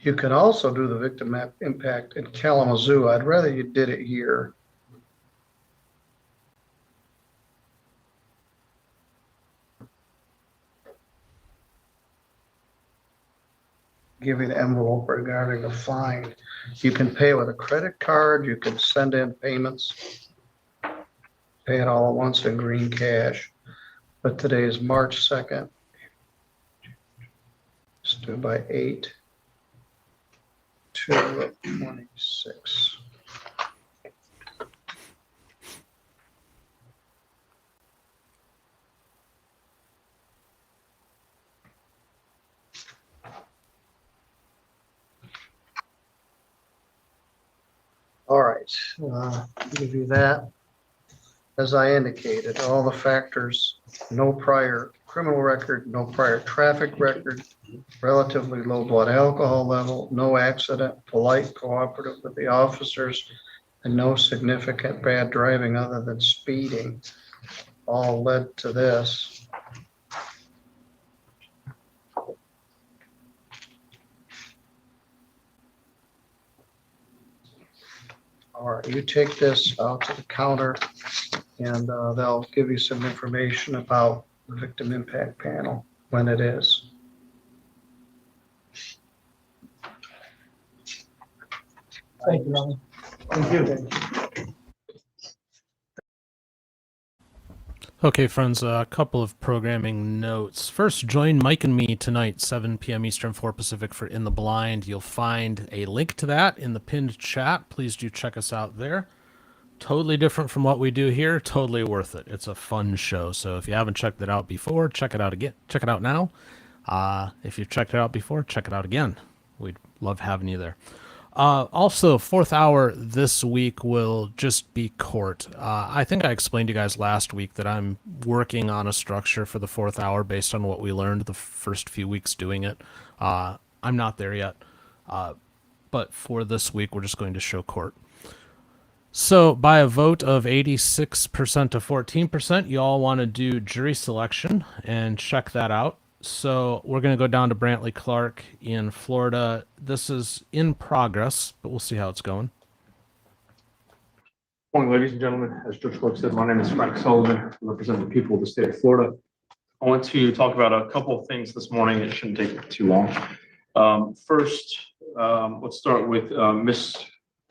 You can also do the victim impact in Kalamazoo. I'd rather you did it here. Give you the envelope regarding the fine. You can pay with a credit card. You can send in payments. Pay it all at once in green cash. But today is March 2nd. It's due by 8/2/26. All right, give you that. As I indicated, all the factors, no prior criminal record, no prior traffic record, relatively low blood alcohol level, no accident, polite, cooperative with the officers, and no significant bad driving other than speeding, all led to this. All right, you take this out to the counter and they'll give you some information about the victim impact panel when it is. Thank you, Ronnie. Thank you. Okay, friends, a couple of programming notes. First, join Mike and me tonight, 7 p.m. Eastern, 4 Pacific for In the Blind. You'll find a link to that in the pinned chat. Please do check us out there. Totally different from what we do here. Totally worth it. It's a fun show. So if you haven't checked it out before, check it out again. Check it out now. If you've checked it out before, check it out again. We'd love having you there. Also, fourth hour this week will just be court. I think I explained to you guys last week that I'm working on a structure for the fourth hour based on what we learned the first few weeks doing it. I'm not there yet. But for this week, we're just going to show court. So by a vote of 86% to 14%, you all want to do jury selection and check that out. So we're going to go down to Brantley Clark in Florida. This is in progress, but we'll see how it's going. Morning, ladies and gentlemen. As Judge Clark said, my name is Frank Sullivan. I represent the people of the state of Florida. I want to talk about a couple of things this morning. It shouldn't take too long. First, let's start with Ms.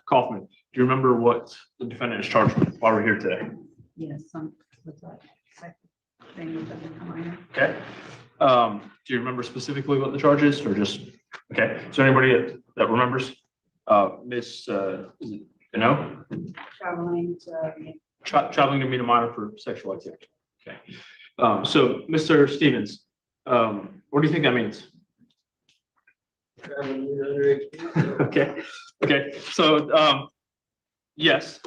Kaufman. Do you remember what the defendant is charged with while we're here today? Yes, what's that? Thing with the minor. Okay. Do you remember specifically what the charge is or just, okay. Is there anybody that remembers? Miss, is it, Traveling to. traveling to meet a minor for sexual activity. Okay. So Mr. Stevens, what do you think that means? Okay. Okay. So, yes,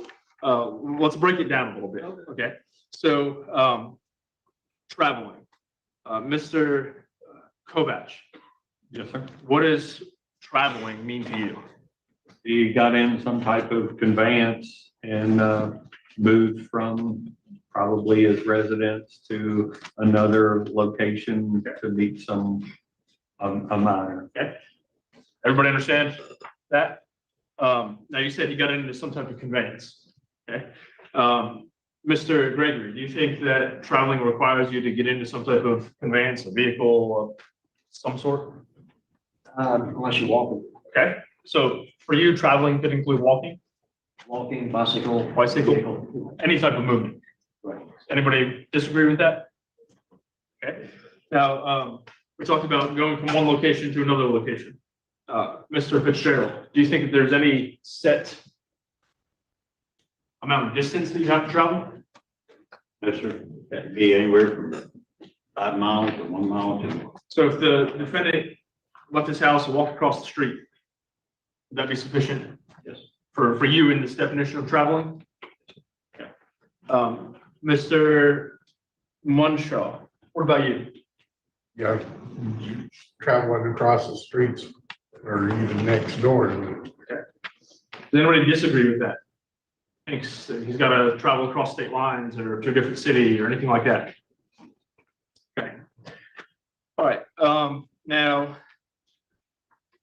let's break it down a little bit. Okay. So, traveling, Mr. Kovach. Yes, sir. What does traveling mean to you? He got in some type of conveyance and moved from probably his residence to another location to meet a minor. Okay. Everybody understand that? Now you said he got into some type of conveyance. Okay. Mr. Gregory, do you think that traveling requires you to get into some type of conveyance, a vehicle of some sort? Unless you walk. Okay. So for you, traveling could include walking? Walking, bicycle. Bicycle, any type of movement. Right. Anybody disagree with that? Okay. Now, we talked about going from one location to another location. Mr. Fitzgerald, do you think that there's any set amount of distance that you have to travel? Yes, sir. That'd be anywhere from 5 miles to 1 mile to. So if the defendant left his house and walked across the street, would that be sufficient? Yes. For you in this definition of traveling? Okay. Mr. Munshaw, what about you? Yeah, traveling across the streets or even next door. Okay. Does anybody disagree with that? Thinks that he's got to travel across state lines or to a different city or anything like that? Okay. All right. Now,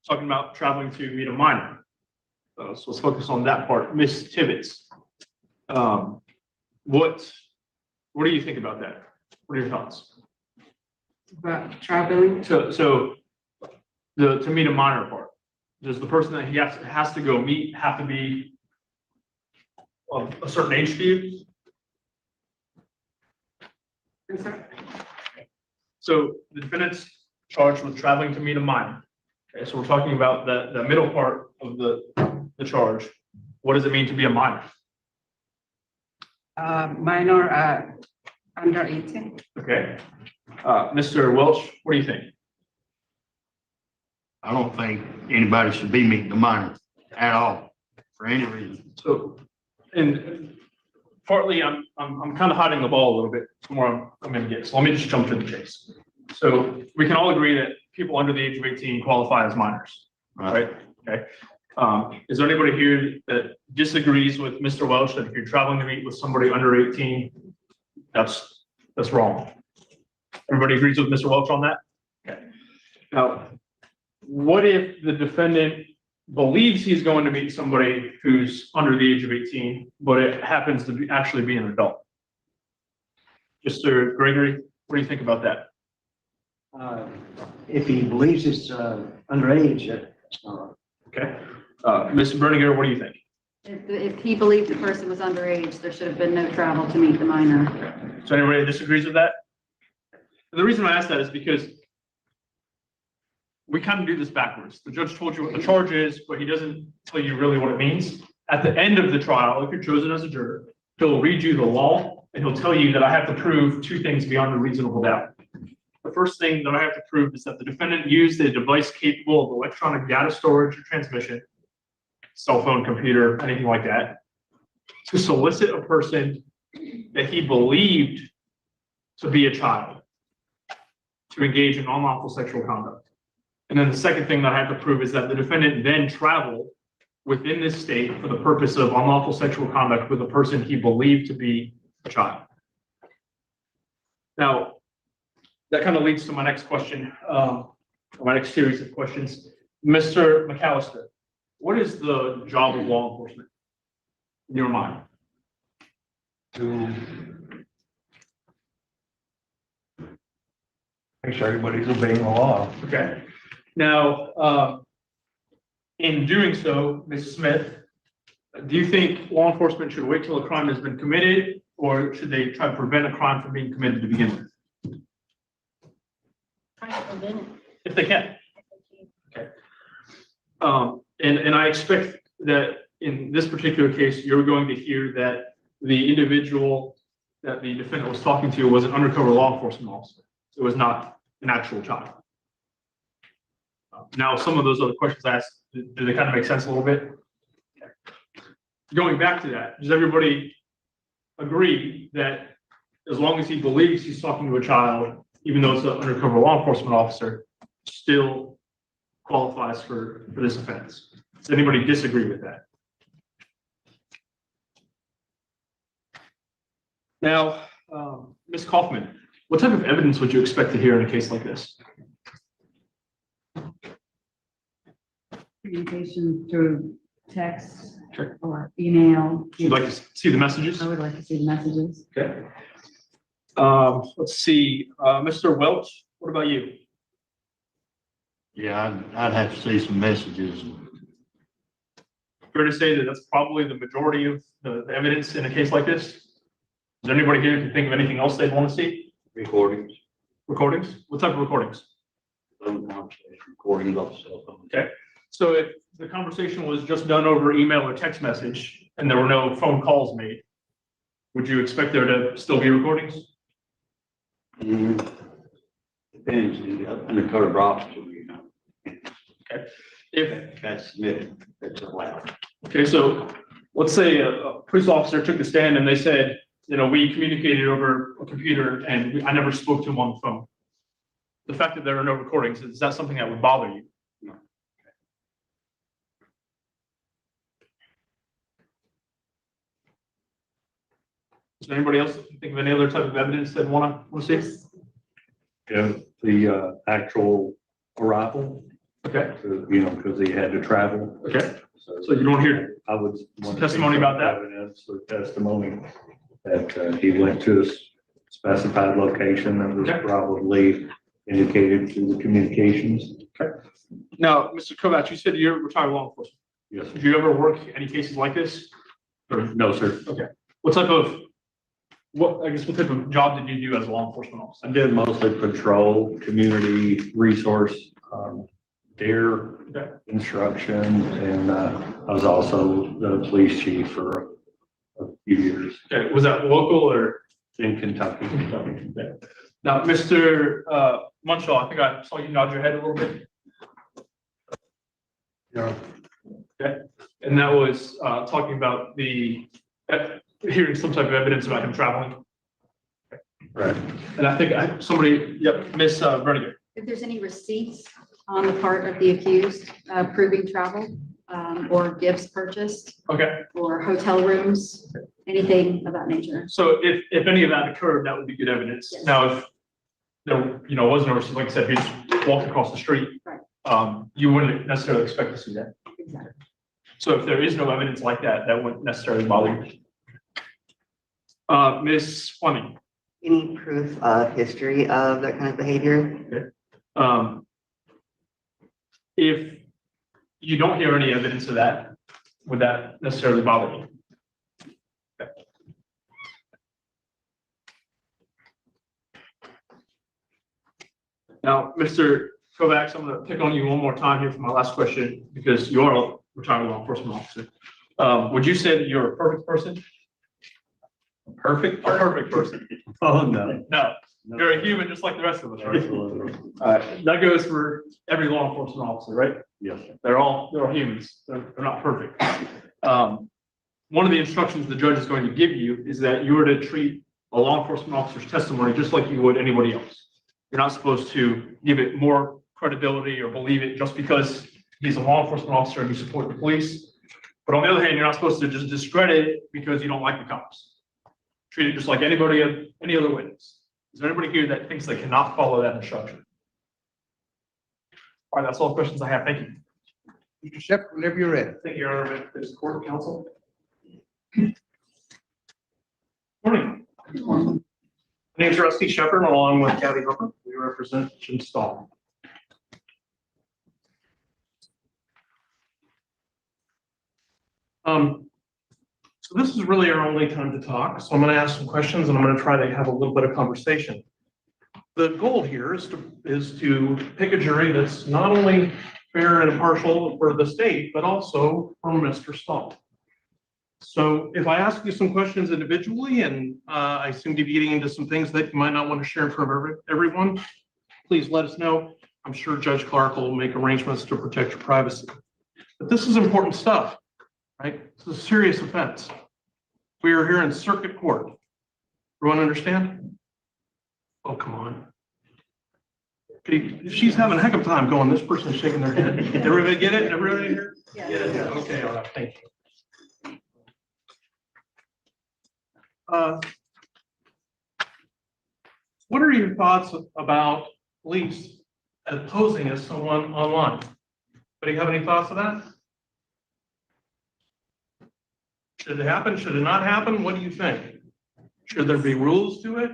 talking about traveling to meet a minor. So let's focus on that part. Miss Tibbetts, what do you think about that? What are your thoughts? About traveling? So to meet a minor part, does the person that he has to go meet have to be of a certain age to you? So the defendant's charged with traveling to meet a minor. Okay, so we're talking about the middle part of the charge. What does it mean to be a minor? Minor, under 18. Okay. Mr. Welch, what do you think? I don't think anybody should be meeting the minor at all, for any reason. So, and partly I'm kind of hiding the ball a little bit from where I'm going to get. So let me just jump to the chase. So we can all agree that people under the age of 18 qualify as minors, right? Okay. Is there anybody here that disagrees with Mr. Welch that if you're traveling to meet with somebody under 18, that's wrong? Everybody agrees with Mr. Welch on that? Okay. Now, what if the defendant believes he's going to meet somebody who's under the age of 18, but it happens to actually be an adult? Mr. Gregory, what do you think about that? If he believes it's underage, it's not. Okay. Ms. Berninger, what do you think? If he believed the person was underage, there should have been no travel to meet the minor. Okay. So anybody that disagrees with that? And the reason I ask that is because we kind of do this backwards. The judge told you what the charge is, but he doesn't tell you really what it means. At the end of the trial, if you're chosen as a juror, he'll read you the law and he'll tell you that I have to prove two things beyond a reasonable doubt. The first thing that I have to prove is that the defendant used a device capable of electronic data storage or transmission, cell phone, computer, anything like that, to solicit a person that he believed to be a child to engage in unlawful sexual conduct. And then the second thing that I have to prove is that the defendant then traveled within this state for the purpose of unlawful sexual conduct with a person he believed to be a child. Now, that kind of leads to my next question, my next series of questions. Mr. McAllister, what is the job of law enforcement in your mind? To Make sure everybody's obeying the law. Okay. Now, in doing so, Ms. Smith, do you think law enforcement should wait till a crime has been committed, or should they try to prevent a crime from being committed to begin with? If they can. Okay. And I expect that in this particular case, you're going to hear that the individual that the defendant was talking to was an undercover law enforcement officer. It was not an actual child. Now, some of those other questions I asked, do they kind of make sense a little bit? Going back to that, does everybody agree that as long as he believes he's talking to a child, even though it's an undercover law enforcement officer, still qualifies for this offense? Does anybody disagree with that? Now, Ms. Kaufman, what type of evidence would you expect to hear in a case like this? Communication through text Sure. or email. You'd like to see the messages? I would like to see the messages. Okay. Let's see, Mr. Welch, what about you? Yeah, I'd have to see some messages. Fair to say that that's probably the majority of the evidence in a case like this? Is there anybody here who can think of anything else they'd want to see? Recordings. Recordings? What type of recordings? Recordings of cell phone. Okay, so if the conversation was just done over email or text message and there were no phone calls made, would you expect there to still be recordings? Depends, undercover drops, you know. Okay. If That's submitted, that's allowed. Okay, so let's say a police officer took the stand and they said, you know, we communicated over a computer and I never spoke to him on the phone. The fact that there are no recordings, is that something that would bother you? No. Is there anybody else think of any other type of evidence that want to see? Yeah, the actual arrival, Okay, you know, because he had to travel. okay. So you don't hear I would. want to see testimony some about that? Evidence or testimony that he went to a specified location that was Okay. probably indicated through the communications. Now, Mr. Kovacs, you said you're retired law enforcement. Yes. Did you ever work any cases like this? No, sir. Okay. What type of job did you do as a law enforcement officer? I did mostly patrol, community resource, dare Okay. instruction, and I was also the police chief for a few years Okay, was that local or? in Kentucky. Okay. Now, Mr. Munshaw, I think I saw you nod your head a little bit. Yeah. Okay, and that was talking about hearing some type of evidence about him traveling. Right. And I think somebody, yep, Miss Verniger. If there's any receipts on the part of the accused proving travel or gifts purchased Okay, or hotel rooms, anything of that nature. so if any of that occurred, that would be good evidence. Yes. Now, if there, wasn't a receipt, like I said, if he just walked across the street, Right. You wouldn't necessarily expect to see that. Exactly. So if there is no evidence like that, that wouldn't necessarily bother you. Ms. Fleming. Any proof of history of that kind of behavior? If you don't hear any evidence of that, would that necessarily bother you? Okay. Now, Mr. Kovacs, I'm going to pick on you one more time here for my last question, because you are a retired law enforcement officer. Would you say that you're a perfect person? A perfect person? Oh, no. No, you're a human just like the rest of us, right? That goes for every law enforcement officer, right? Yes. They're all humans. They're not perfect. One of the instructions the judge is going to give you is that you are to treat a law enforcement officer's testimony just like you would anybody else. You're not supposed to give it more credibility or believe it just because he's a law enforcement officer and you support the police. But on the other hand, you're not supposed to just discredit it because you don't like the cops. Treat it just like any other witness. Is there anybody here that thinks they cannot follow that instruction? All right, that's all the questions I have. Thank you. Mr. Shep, whenever you're ready. Thank you, Your Honor. This court counsel. Morning. My name is Rusty Shepherd, along with Kathy Hooper. We represent Jim Stahl. So this is really our only time to talk. So I'm going to ask some questions and I'm going to try to have a little bit of conversation. The goal here is to pick a jury that's not only fair and impartial for the state, but also for Mr. Stahl. So if I ask you some questions individually, and I seem to be getting into some things that you might not want to share in front of everyone, please let us know. I'm sure Judge Clark will make arrangements to protect your privacy. But this is important stuff, right? It's a serious offense. We are here in circuit court. Everyone understand? Oh, come on. Okay, she's having a heck of a time going, this person's shaking their head. Everybody get it? Everybody here? Yeah. Okay, all right, thank you. What are your thoughts about police posing as someone online? Do you have any thoughts of that? Should it happen? Should it not happen? What do you think? Should there be rules to it?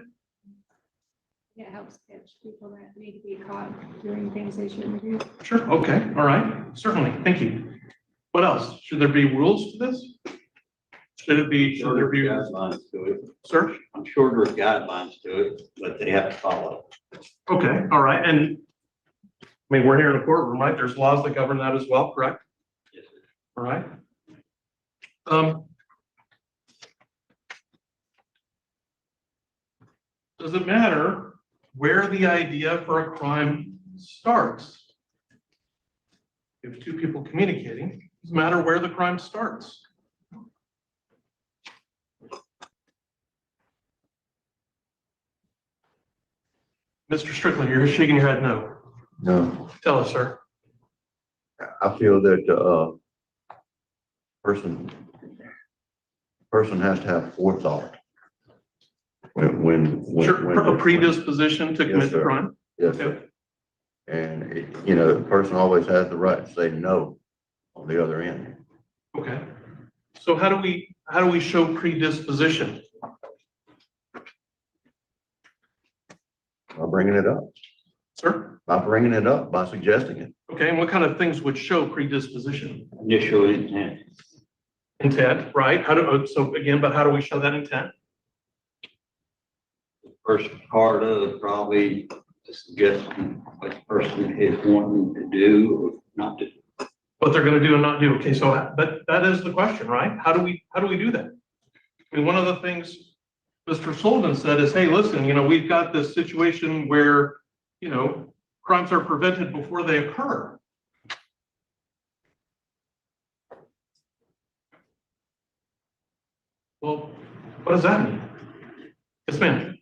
It helps catch people that need to be caught doing things they shouldn't do. Sure, okay, all right, certainly, thank you. What else? Should there be rules to this? Should it be, should there be guidelines to it? Sir? I'm sure there's guidelines to it, but they have to follow. Okay, all right, and I mean, we're here in the courtroom, right? There's laws that govern that as well, correct? Yes, sir. All right. Does it matter where the idea for a crime starts? If two people communicating, does it matter where the crime starts? Mr. Strickland, you're shaking your head no. No, Tell us, sir. I feel that, person has to have forethought. When. Sure, a predisposition to Yes, commit the sir. crime? Yes, Okay. sir. And, the person always has the right to say no on the other end. Okay. So how do we show predisposition? By bringing it up. Sir? By bringing it up, by suggesting it. Okay, and what kind of things would show predisposition? Initial intent. Intent, right? So again, but how do we show that intent? First part of probably suggesting what the person is wanting to do or not to. What they're gonna do and not do. Okay, so, but that is the question, right? How do we do that? I mean, one of the things Mr. Sullivan said is, hey, listen, we've got this situation where, crimes are prevented before they occur. Well, what does that mean? Yes, ma'am.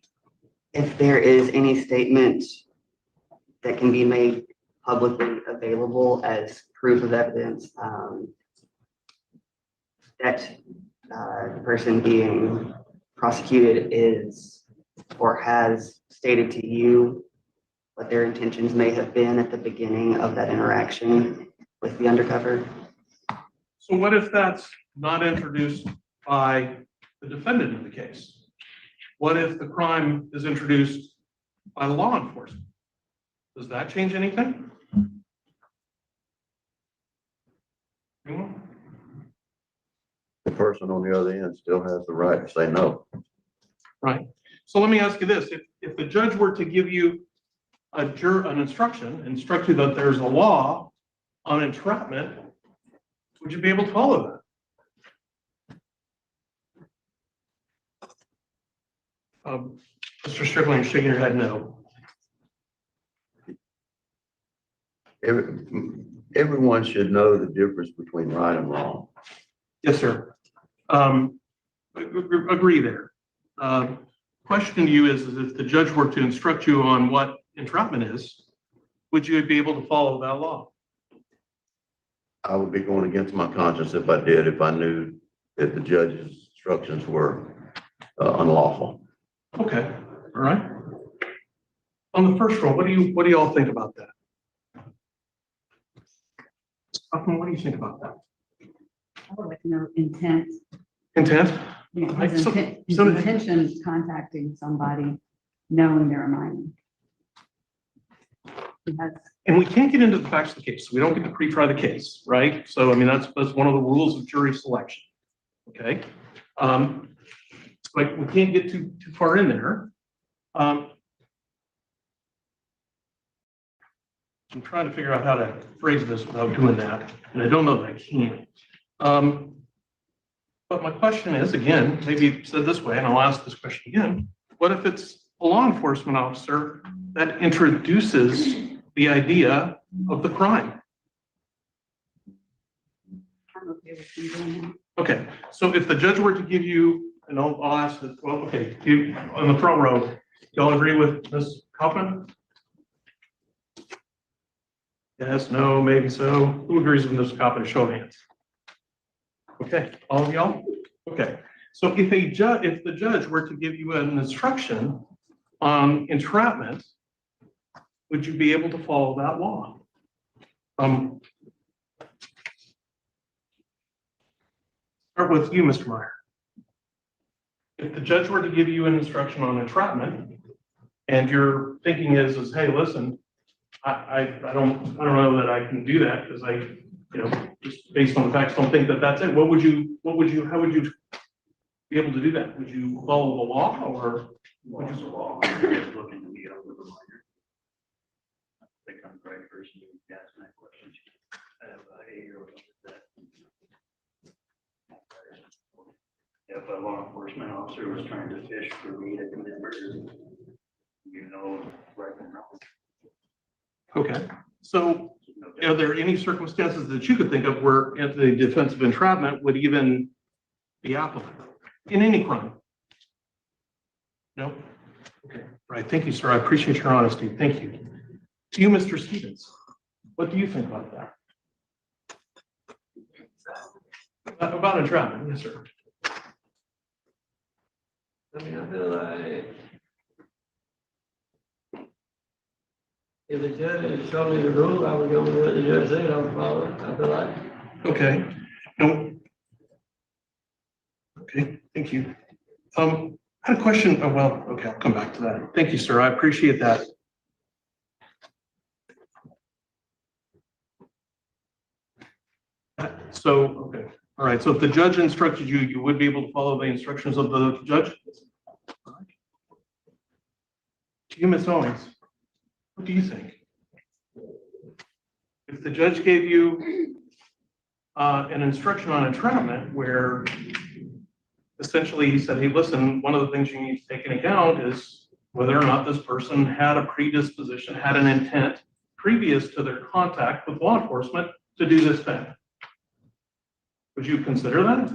If there is any statement that can be made publicly available as proof of evidence, that the person being prosecuted is or has stated to you what their intentions may have been at the beginning of that interaction with the undercover. So what if that's not introduced by the defendant in the case? What if the crime is introduced by law enforcement? Does that change anything? Anyone? The person on the other end still has the right to say no. Right. So let me ask you this. If the judge were to give you an instruction, instruct you that there's a law on entrapment, would you be able to follow that? Mr. Strickland, shaking your head no. Everyone should know the difference between right and wrong. Yes, sir. Agree there. Question to you is if the judge were to instruct you on what entrapment is, would you be able to follow that law? I would be going against my conscience if I did, if I knew that the judge's instructions were unlawful. Okay, all right. On the first roll, what do you all think about that? What do you think about that? I would like to know intent. Intent? His intention contacting somebody knowing they're a minor. That's And we can't get into the facts of the case. We don't get to pre-try the case, right? So, I mean, that's one of the rules of jury selection. Okay? Like, we can't get too far in there. I'm trying to figure out how to phrase this without doing that, and I don't know that I can. But my question is, again, maybe said this way, and I'll ask this question again. What if it's a law enforcement officer that introduces the idea of the crime? I'm okay with you doing that. Okay, so if the judge were to give you, and I'll ask this, well, okay, you, on the front row, y'all agree with Ms. Kaufman? Yes, no, maybe so. Who agrees with Ms. Kaufman? Show of hands. Okay, all of y'all? Okay, so if the judge were to give you an instruction on entrapment, would you be able to follow that law? Start with you, Mr. Meyer. If the judge were to give you an instruction on entrapment, and your thinking is, hey, listen, I don't know that I can do that because just based on the facts, don't think that that's it. How would you be able to do that? Would you follow the law or? Would you law? Looking to me over the minor. I think I'm the right person to ask that question. I have a 8-year-old that. If a law enforcement officer was trying to fish for me to commit murder, right and wrong. Okay, so are there any circumstances that you could think of where the defense of entrapment would even be applicable in any crime? No? Okay, right. Thank you, sir. I appreciate your honesty. Thank you. To you, Mr. Stevens, what do you think about that? About entrapment, yes, sir. I mean, I feel like if the judge showed me the rule, I would go with what the judge said, I would follow it. I feel like. Okay. No. Okay, thank you. I had a question. Oh, well, okay, I'll come back to that. Thank you, sir. I appreciate that. So, okay. All right. So if the judge instructed you, you would be able to follow the instructions of the judge? To you, Ms. Owens, what do you think? If the judge gave you an instruction on entrapment where essentially he said, hey, listen, one of the things you need to take into account is whether or not this person had a predisposition, had an intent previous to their contact with law enforcement to do this thing. Would you consider that?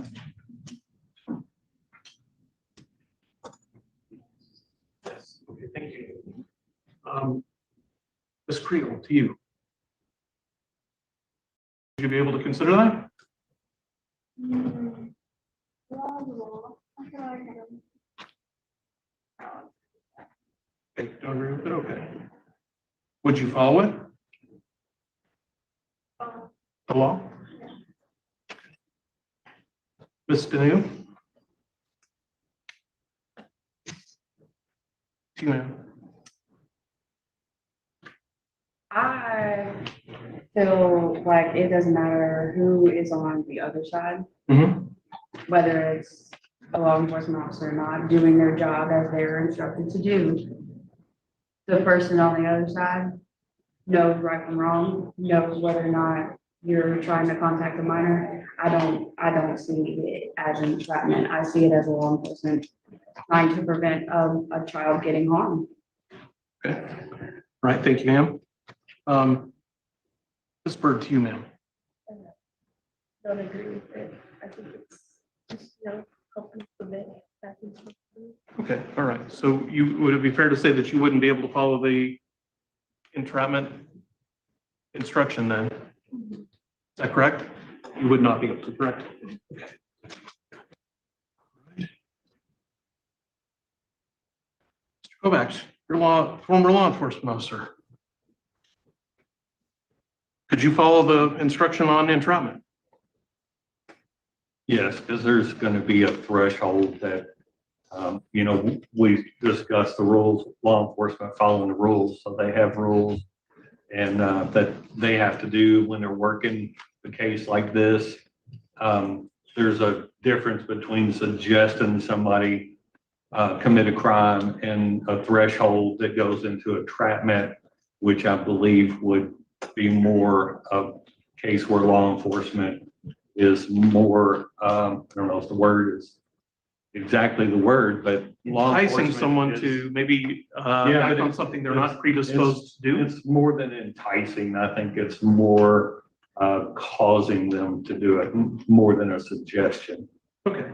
Yes. Okay, thank you. Ms. Creedle, to you. Would you be able to consider that? Okay, don't agree with it? Okay. Would you follow it? The law? Ms. Daniel? To you, ma'am. I feel like it doesn't matter who is on the other side, whether it's a law enforcement officer or not, doing their job as they're instructed to do. The person on the other side knows right from wrong, knows whether or not you're trying to contact a minor. I don't see it as entrapment. I see it as a law enforcement trying to prevent a child getting harmed. Okay. All right, thank you, ma'am. This bird to you, ma'am. Don't agree with it. I think it's just, helping prevent. Okay, all right. So would it be fair to say that you wouldn't be able to follow the entrapment instruction then? Is that correct? You would not be able to, correct? Okay. Mr. Kovacs, you're former law enforcement officer. Could you follow the instruction on entrapment? Yes, because there's going to be a threshold that You know, we discussed the rules, law enforcement following the rules, so they have rules and that they have to do when they're working a case like this. There's a difference between suggesting somebody commit a crime and a threshold that goes into entrapment, which I believe would be more a case where law enforcement is more, I don't know if the word is exactly the word, but law Enticing enforcement someone is- to maybe Yeah, act but on it- something they're it's- not predisposed to do. It's more than enticing. I think it's more causing them to do it, more than a suggestion. Okay.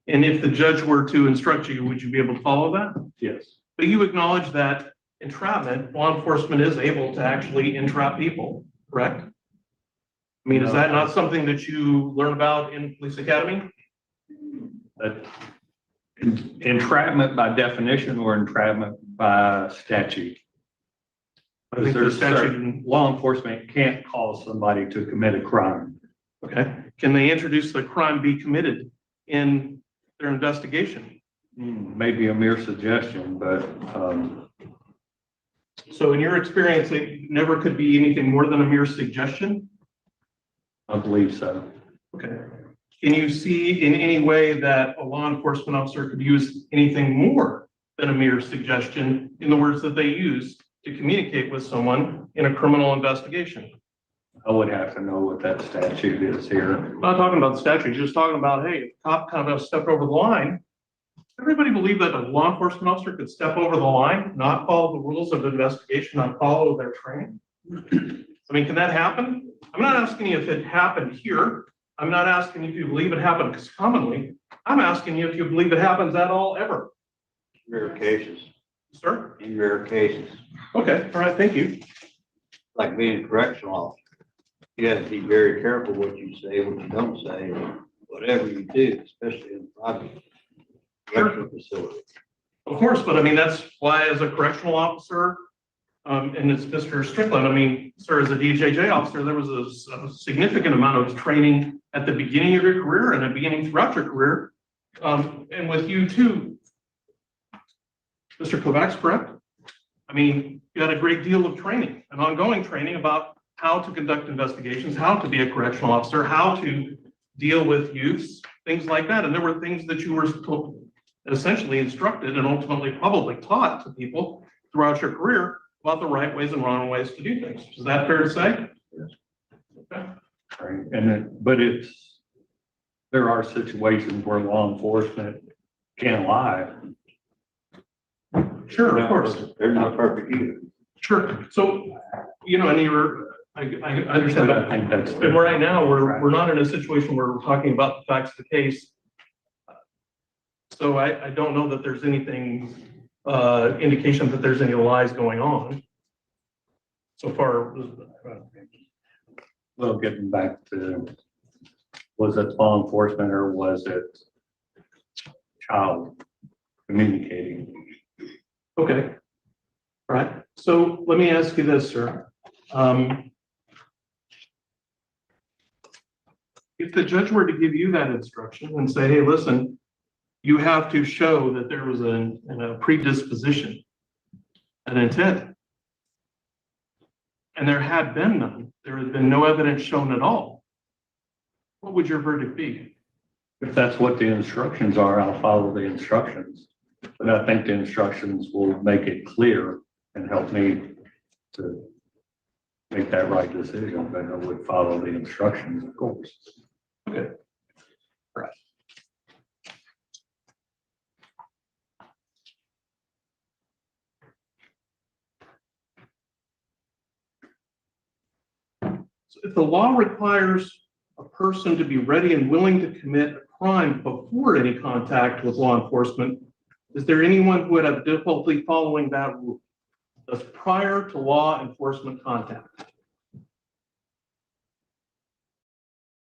And if the judge were to instruct you, would you be able to follow that? Yes. But you acknowledge that entrapment, law enforcement is able to actually entrap people, correct? I mean, is that not something that you learn about in police academy? Entrapment by definition or entrapment by statute? I think the There's statute, certain- law enforcement can't cause somebody to commit a crime. okay, can they introduce the crime be committed in their investigation? Maybe a mere suggestion, but So in your experience, it never could be anything more than a mere suggestion? I believe so. Okay. Can you see in any way that a law enforcement officer could use anything more than a mere suggestion in the words that they use to communicate with someone in a criminal investigation? I would have to know what that statute is here. I'm not talking about the statute, just talking about, hey, if a cop kind of stepped over the line. Everybody believe that a law enforcement officer could step over the line, not follow the rules of the investigation, not follow their training? I mean, can that happen? I'm not asking you if it happened here. I'm not asking you if you believe it happened commonly. I'm asking you if you believe it happens at all ever. Rare cases. Sir? In rare cases, Okay, all right, thank you. like being a correctional officer. You have to be very careful what you say, what you don't say, whatever you do, especially in private correctional facility. Of course, but I mean, that's why as a correctional officer, and it's Mr. Strickland, I mean, sir, as a DJJ officer, there was a significant amount of training at the beginning of your career and at the beginning throughout your career. And with you too, Mr. Kovacs, correct? I mean, you had a great deal of training, an ongoing training about how to conduct investigations, how to be a correctional officer, how to deal with youths, things like that. And there were things that you were essentially instructed and ultimately probably taught to people throughout your career about the right ways and wrong ways to do things. Is that fair to say? Yes. Okay. Right. But there are situations where law enforcement can lie. Sure, of course. They're not perfect either. Sure. So, you know, and I understand that. I think that's. And right now, we're not in a situation where we're talking about the facts of the case. So I don't know that there's anything, indication that there's any lies going on. So far. Well, getting back to, was it law enforcement or was it child communicating? Okay. All right. So let me ask you this, sir. If the judge were to give you that instruction and say, hey, listen, you have to show that there was a predisposition, an intent, and there had been none, there had been no evidence shown at all, what would your verdict be? If that's what the instructions are, I'll follow the instructions. But I think the instructions will make it clear and help me to make that right decision, but I would follow the instructions, of course. Okay. Right. So if the law requires a person to be ready and willing to commit a crime before any contact with law enforcement, is there anyone who would have difficulty following that rule? That's prior to law enforcement contact.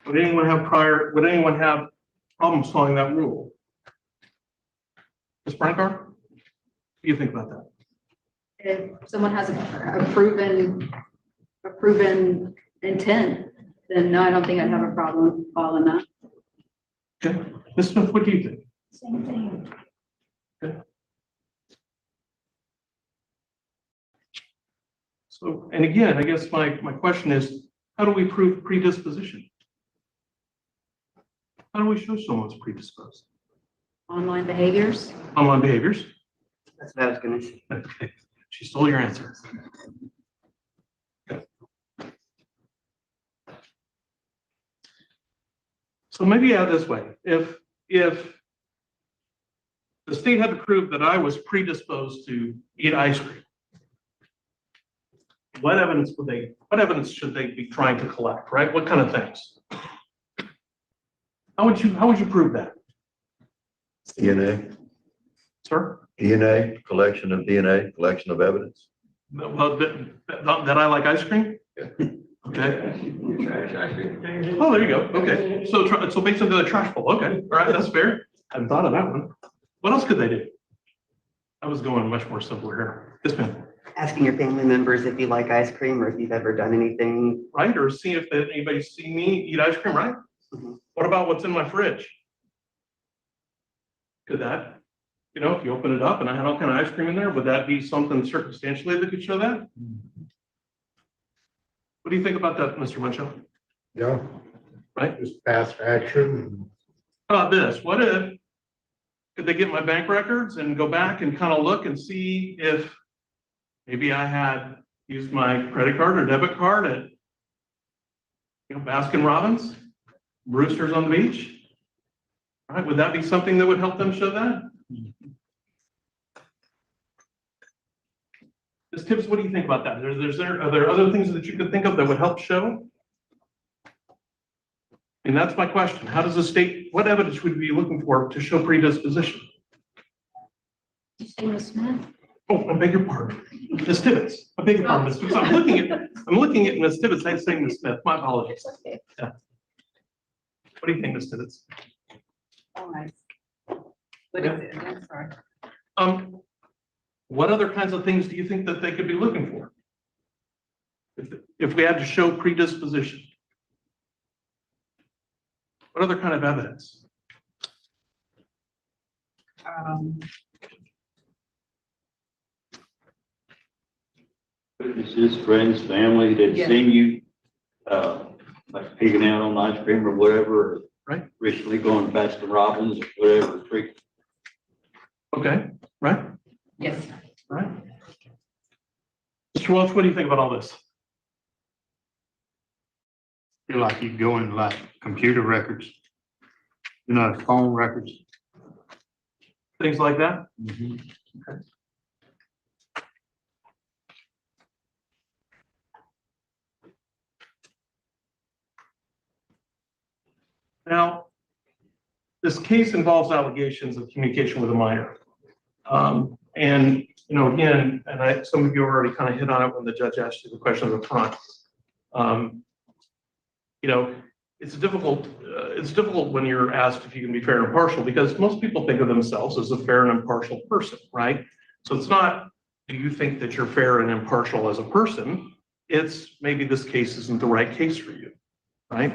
Would anyone have problems following that rule? Ms. Brancard, what do you think about that? If someone has a proven intent, then no, I don't think I'd have a problem following that. Okay. Ms. Smith, what do you think? Same thing. So, and again, I guess my question is, how do we prove predisposition? How do we show someone's predisposed? Online behaviors. Online behaviors? That's what I was gonna say. Okay, she stole your answer. Okay. So maybe out this way, if the state had to prove that I was predisposed to eat ice cream, what evidence should they be trying to collect, right? What kind of things? How would you prove that? DNA, Sir? DNA, collection of DNA, collection of evidence. Well, that I like ice cream? Okay. Oh, there you go. Okay. So basically the trash bowl. Okay. All right. That's fair. I hadn't thought of that one. What else could they do? I was going much more simpler here. Yes, ma'am. Asking your family members if you like ice cream or if you've ever done anything. Right. Or see if anybody's seen me eat ice cream, right? Mm-hmm. What about what's in my fridge? Could that, if you open it up and I had all kind of ice cream in there, would that be something circumstantially that could show that? What do you think about that, Mr. Muncho? Yeah. Right? Just past action. How about this? What if, could they get my bank records and go back and kind of look and see if maybe I had used my credit card or debit card at, Baskin Robbins, Brewster's on the beach? All right, would that be something that would help them show that? Ms. Tibbs, what do you think about that? Are there other things that you could think of that would help show? And that's my question. How does the state, what evidence would we be looking for to show predisposition? Ms. Smith? Oh, I beg your pardon. Ms. Tibbetts. I beg your pardon, Ms. Tibbetts. I'm looking at Ms. Tibbetts. I'm saying Ms. Smith. My apologies. Yeah. What do you think, Ms. Tibbetts? Oh, nice. What is it? I'm sorry. What other kinds of things do you think that they could be looking for? If we had to show predisposition? What other kind of evidence? Witnesses, friends, family that Yeah. seen you, like picking out on ice cream or whatever, or right? Recently going to Baskin Robbins or whatever. Okay, right? Yes. Right. Mr. Welch, what do you think about all this? Feel like you go in like computer records, phone records. Things like that? Okay. Now, this case involves allegations of communication with a minor. And, again, some of you already kind of hit on it when the judge asked you the question up front. It's difficult when you're asked if you can be fair and impartial, because most people think of themselves as a fair and impartial person, right? So it's not, do you think that you're fair and impartial as a person? It's maybe this case isn't the right case for you, right?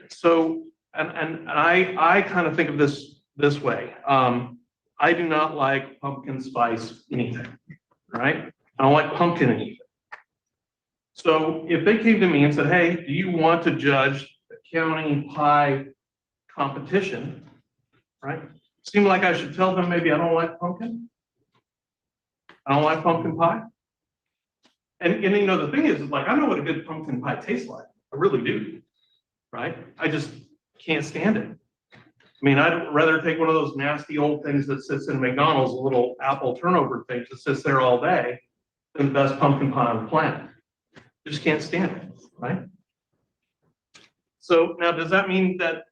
So, and I kind of think of this way. I do not like pumpkin spice anything, right? I don't like pumpkin anything. So if they came to me and said, hey, do you want to judge the county pie competition, right? Seemed like I should tell them maybe I don't like pumpkin. I don't like pumpkin pie. And the thing is like, I know what a good pumpkin pie tastes like. I really do, right? I just can't stand it. I mean, I'd rather take one of those nasty old things that sits in McDonald's, a little apple turnover thing that sits there all day, than the best pumpkin pie on the planet. I just can't stand it, right? So now, does that mean that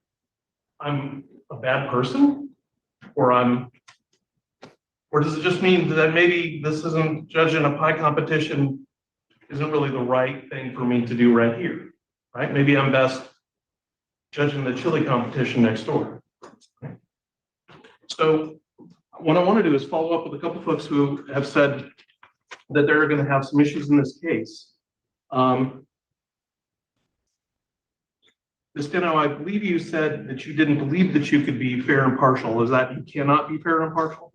I'm a bad person, or does it just mean that maybe this isn't judging a pie competition isn't really the right thing for me to do right here, right? Maybe I'm best judging the chili competition next door. So what I want to do is follow up with a couple folks who have said that they're going to have some issues in this case. Ms. Steno, I believe you said that you didn't believe that you could be fair and impartial. Is that you cannot be fair and impartial?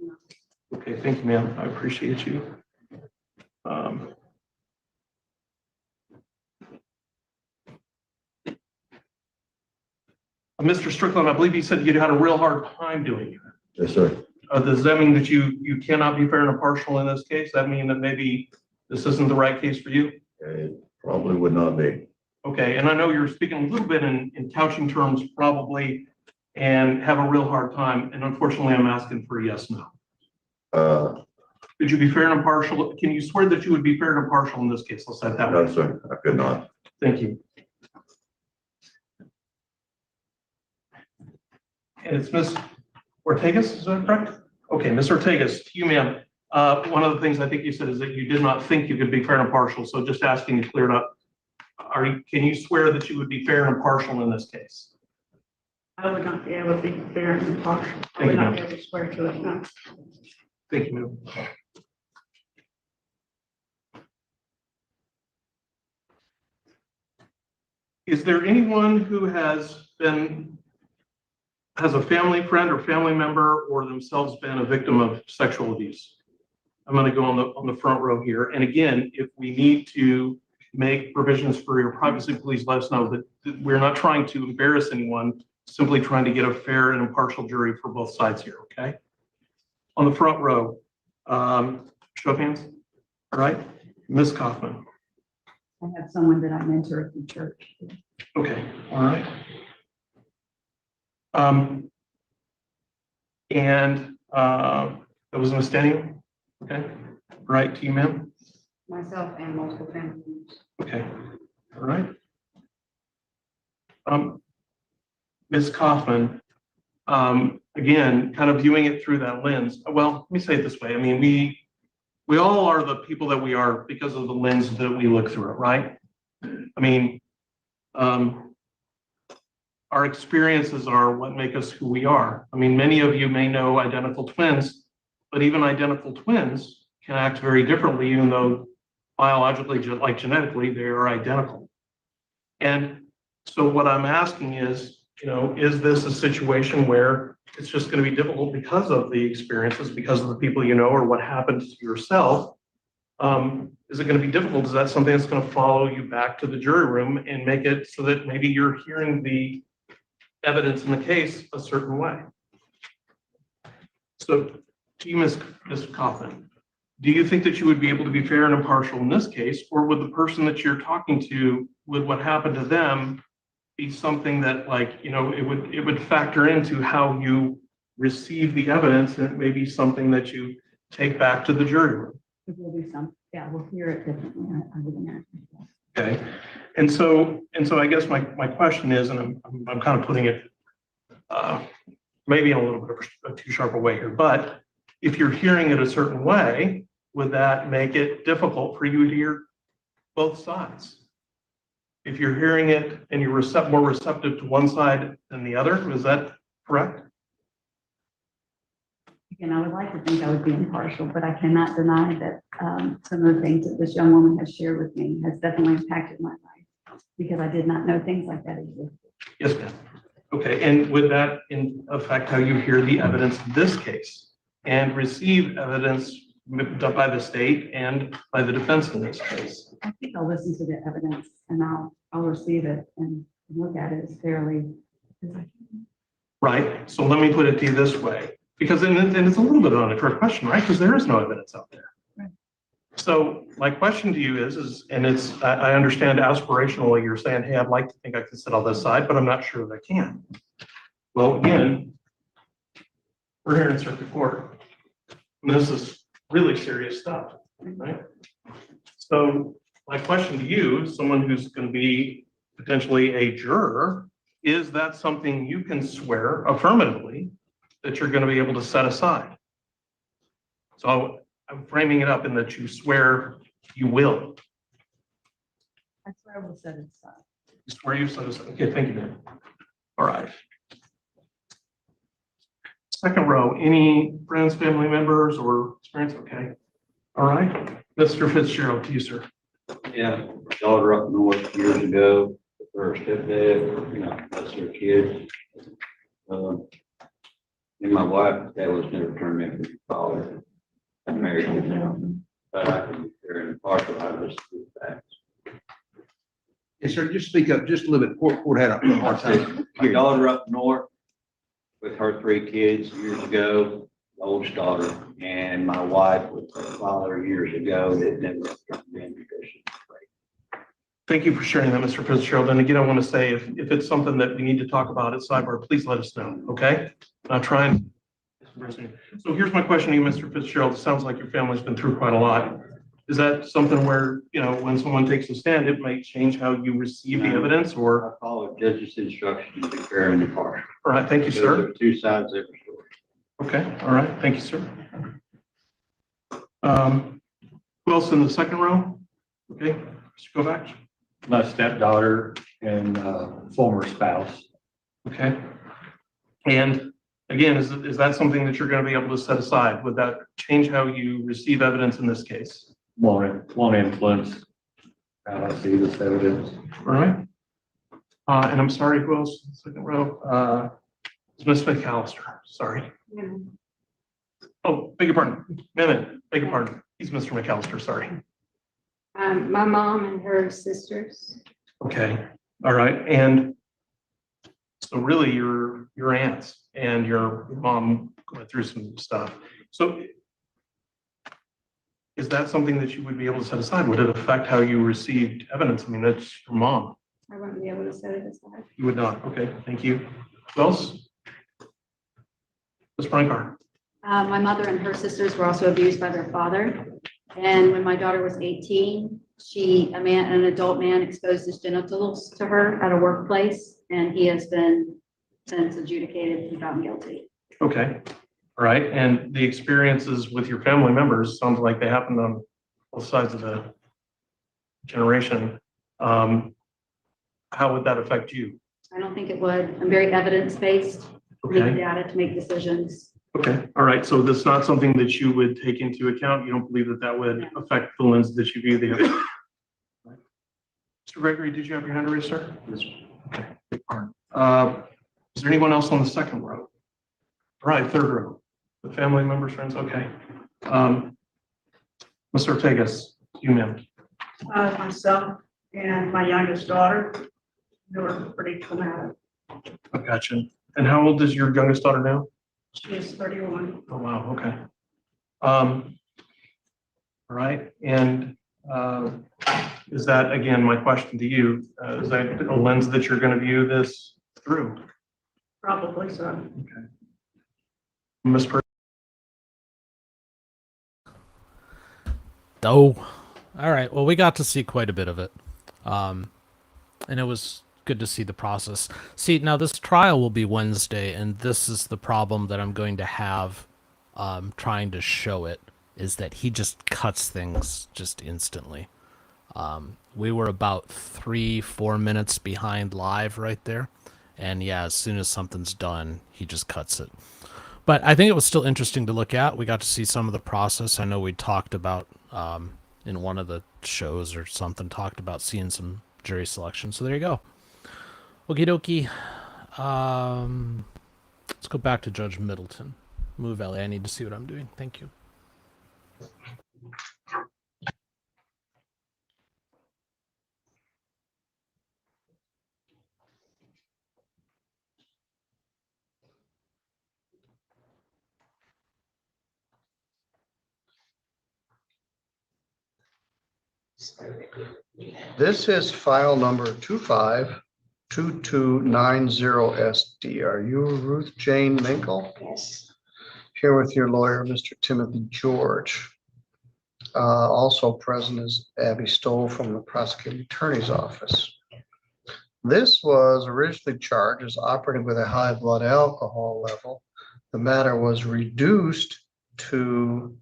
Okay, thank you, ma'am. I appreciate you. Mr. Strickland, I believe you said you had a real hard time doing it. Yes, sir. Does that mean that you cannot be fair and impartial in this case? That mean that maybe this isn't the right case for you? It probably would not be. Okay, and I know you're speaking a little bit in couching terms probably and have a real hard time. And unfortunately, I'm asking for a yes, no. Could you be fair and impartial? Can you swear that you would be fair and impartial in this case? Let's say it that way. No, sir, I could not. Thank you. And it's Ms. Ortegas, is that correct? Okay, Ms. Ortegas, to you, ma'am. One of the things I think you said is that you did not think you could be fair and impartial. So just asking you to clear it up. Can you swear that you would be fair and impartial in this case? I would not be able to be fair and impartial. I Thank would you, not ma'am. be able to swear to it, no. Thank you, ma'am. Is there anyone who has a family friend or family member or themselves been a victim of sexual abuse? I'm going to go on the front row here. And again, if we need to make provisions for your privacy, please let us know that we're not trying to embarrass anyone, simply trying to get a fair and impartial jury for both sides here, okay? On the front row, show of hands. All right, Ms. Kaufman. I have someone that I mentor at the church. Okay, all right. That was Ms. Daniel. Okay, right to you, ma'am. Myself and multiple family members. Okay, all right. Ms. Kaufman, again, kind of viewing it through that lens. Well, let me say it this way. I mean, we all are the people that we are because of the lens that we look through it, right? I mean, our experiences are what make us who we are. I mean, many of you may know identical twins, but even identical twins can act very differently, even though biologically, like genetically, they are identical. And so what I'm asking is, is this a situation where it's just going to be difficult because of the experiences, because of the people you know, or what happened to yourself? Is it going to be difficult? Is that something that's going to follow you back to the jury room and make it so that maybe you're hearing the evidence in the case a certain way? So to you, Ms. Kaufman, do you think that you would be able to be fair and impartial in this case, or would the person that you're talking to, would what happened to them be something that, like, it would factor into how you receive the evidence, and it may be something that you take back to the jury room? It will be some, yeah, we'll hear it differently, I would imagine. Okay, and so I guess my question is, and I'm kind of putting it maybe in a little bit of a too sharp a way here, but if you're hearing it a certain way, would that make it difficult for you to hear both sides? If you're hearing it and you're more receptive to one side than the other, is that correct? Again, I would like to think I would be impartial, but I cannot deny that some of the things that this young woman has shared with me has definitely impacted my life, because I did not know things like that existed. Yes, ma'am. Okay, and would that affect how you hear the evidence in this case and receive evidence done by the state and by the defense in this case? I think I'll listen to the evidence and I'll receive it and look at it as fairly as I can. Right, so let me put it to you this way, because and it's a little bit of a trick question, right? Because there is no evidence out there. Right. So my question to you is, and it's, I understand aspirationally, you're saying, hey, I'd like to think I can sit on this side, but I'm not sure that I can. Well, again, we're here in circuit court. And this is really serious stuff, right? So my question to you, someone who's going to be potentially a juror, is that something you can swear affirmatively that you're going to be able to set aside? So I'm framing it up in that you swear you will. I swear I will set it aside. You swear you set aside. Okay, thank you, ma'am. All right. Second row, any friends, family members, or experience? Okay. All right. Mr. Fitzgerald, to you, sir. Yeah, daughter up north years ago, her stepdad, that's her kid. And my wife, that was never turned me into a father. I'm married to them, but I can be fair and impartial, I listen to the facts. Yes, sir, just speak up just a little bit. Court had a hard time. My daughter up north with her 3 kids years ago, the oldest daughter, and my wife with her father years ago that never got in because she was raped. Thank you for sharing that, Mr. Fitzgerald. And again, I want to say, if it's something that we need to talk about at sidebar, please let us know, okay? I'm trying. So here's my question to you, Mr. Fitzgerald. It sounds like your family's been through quite a lot. Is that something where, you know, when someone takes a stand, it might change how you receive the evidence, or? I follow judge's instructions to be fair and impartial. All right, thank you, Those sir. are 2 sides of every story. Okay, all right, thank you, sir. Who else in the second row? Okay, Mr. Kovacs. My stepdaughter and former spouse. Okay. And again, is that something that you're going to be able to set aside? Would that change how you receive evidence in this case? Won't influence how I see this evidence. All right. And I'm sorry, who else? Second row. It's Ms. McAllister. Sorry. Oh, beg your pardon. Beg your pardon. He's Mr. McAllister. Sorry. My mom and her sisters. Okay. All right. And so really your aunts and your mom going through some stuff. So is that something that you would be able to set aside? Would it affect how you received evidence? I mean, that's your mom. I wouldn't be able to set it aside. You would not. Okay. Thank you. Who else? Ms. Brancard. My mother and her sisters were also abused by their father. And when my daughter was 18, an adult man exposed his genitals to her at a workplace, and he has been since adjudicated and found guilty. Okay. All right. And the experiences with your family members sounds like they happened on both sides of the generation. How would that affect you? I don't think it would. I'm very evidence-based. Okay. Need data to make decisions. Okay. All right. So that's not something that you would take into account. You don't believe that that would affect the lens that you view the evidence. Mr. Gregory, did you have your hand raised, sir? Okay. Is there anyone else on the second row? All right, third row. The family members, friends. Okay. Mr. Ortegas, you, ma'am. Myself and my youngest daughter, they were pretty traumatic. I gotcha. And how old is your youngest daughter now? She's 31. Oh, wow. Okay. All right. And is that, again, my question to you, is that a lens that you're going to view this through? Probably so. Okay. Ms. Oh, all right. Well, we got to see quite a bit of it. And it was good to see the process. See, now this trial will be Wednesday, and this is the problem that I'm going to have trying to show it, is that he just cuts things just instantly. We were about 3-4 minutes behind live right there. And yeah, as soon as something's done, he just cuts it. But I think it was still interesting to look at. We got to see some of the process. I know we talked about in one of the shows or something, talked about seeing some jury selection. So there you go. Okie dokie. Let's go back to Judge Middleton. Move Ellie. I need to see what I'm doing. Thank you. This is file number 252290SD. Are you Ruth Jane Minkle? Yes. Here with your lawyer, Mr. Timothy George. Also present is Abby Stoll from the prosecuting attorney's office. This was originally charged as operating with a high blood alcohol level. The matter was reduced to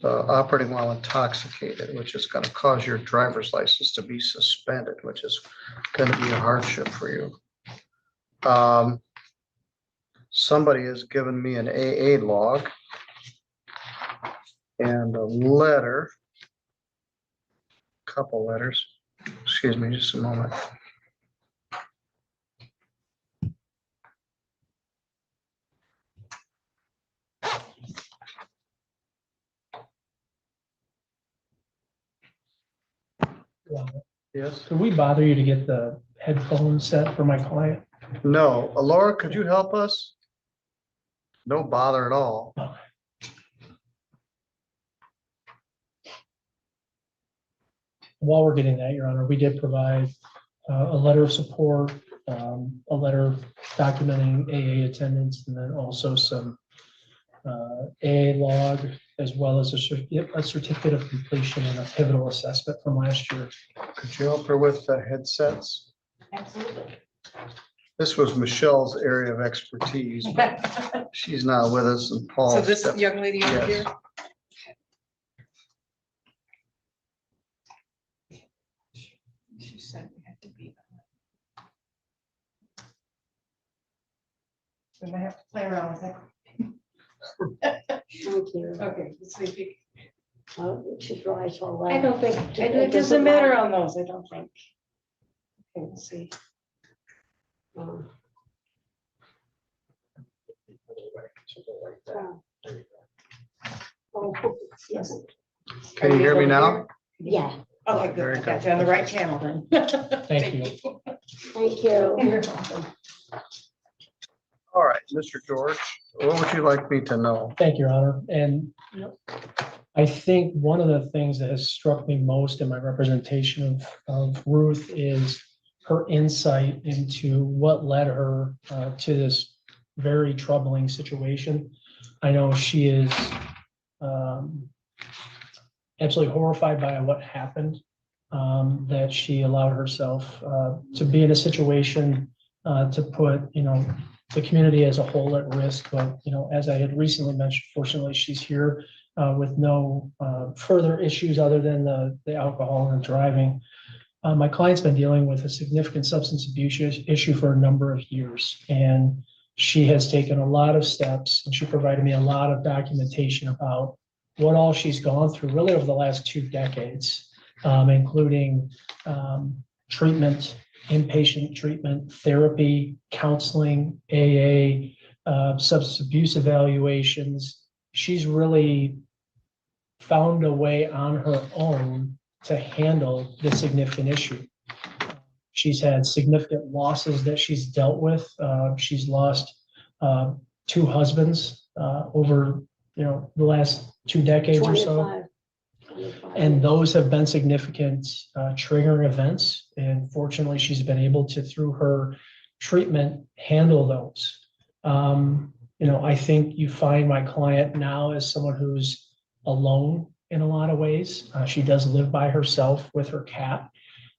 operating while intoxicated, which is going to cause your driver's license to be suspended, which is going to be a hardship for you. Somebody has given me an AA log and a letter, couple letters. Excuse me just a moment. Yes? Could we bother you to get the headphone set for my client? No. Laura, could you help us? No bother at all. While we're getting that, Your Honor, we did provide a letter of support, a letter documenting AA attendance, and then also some AA log, as well as a certificate of completion and a pivotal assessment from last year. Could you help her with the headsets? Absolutely. This was Michelle's area of expertise. But she's not with us and Paul. So this young lady over Yes. here? She said we had to be. And I have to play around with that. Thank you. Okay, let's see. She's right, all I right. don't think, it doesn't matter on those, I don't think. Okay, let's see. Oh, yes. Can you hear me now? Yeah. Okay, Very good, got good. you on the right channel then. Thank you. Thank you. You're welcome. All right, Mr. George, what would you like me to know? Thank you, Your Honor. And I think one of the things that has struck me most in my representation of Ruth is her insight into what led her to this very troubling situation. I know she is absolutely horrified by what happened, that she allowed herself to be in a situation to put, the community as a whole at risk. But, as I had recently mentioned, fortunately, she's here with no further issues other than the alcohol and driving. My client's been dealing with a significant substance abuse issue for a number of years, and she has taken a lot of steps, and she provided me a lot of documentation about what all she's gone through really over the last 2 decades, including treatment, inpatient treatment, therapy, counseling, AA, substance abuse evaluations. She's really found a way on her own to handle the significant issue. She's had significant losses that she's dealt with. She's lost 2 husbands over, the last 2 decades or so. 25. And those have been significant triggering events. And fortunately, she's been able to, through her treatment, handle those. I think you find my client now as someone who's alone in a lot of ways. She does live by herself with her cat,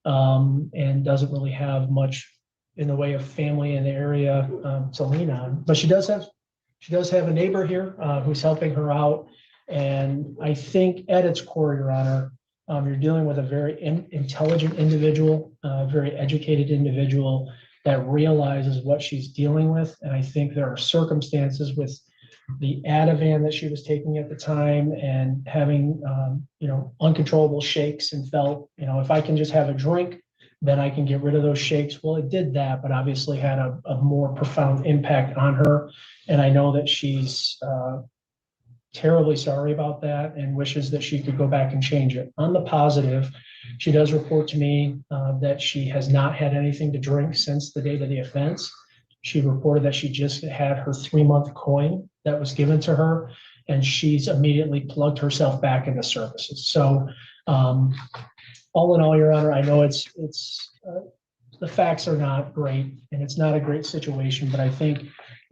and doesn't really have much in the way of family in the area to lean on. But she does have a neighbor here who's helping her out. And I think at its core, Your Honor, you're dealing with a very intelligent individual, very educated individual that realizes what she's dealing with. And I think there are circumstances with the Ativan that she was taking at the time and having, uncontrollable shakes, and felt, if I can just have a drink, then I can get rid of those shakes. Well, it did that, but obviously had a more profound impact on her. And I know that she's terribly sorry about that and wishes that she could go back and change it. On the positive, she does report to me that she has not had anything to drink since the date of the offense. She reported that she just had her 3-month coin that was given to her, and she's immediately plugged herself back into services. So all in all, Your Honor, I know it's the facts are not great and it's not a great situation, but I think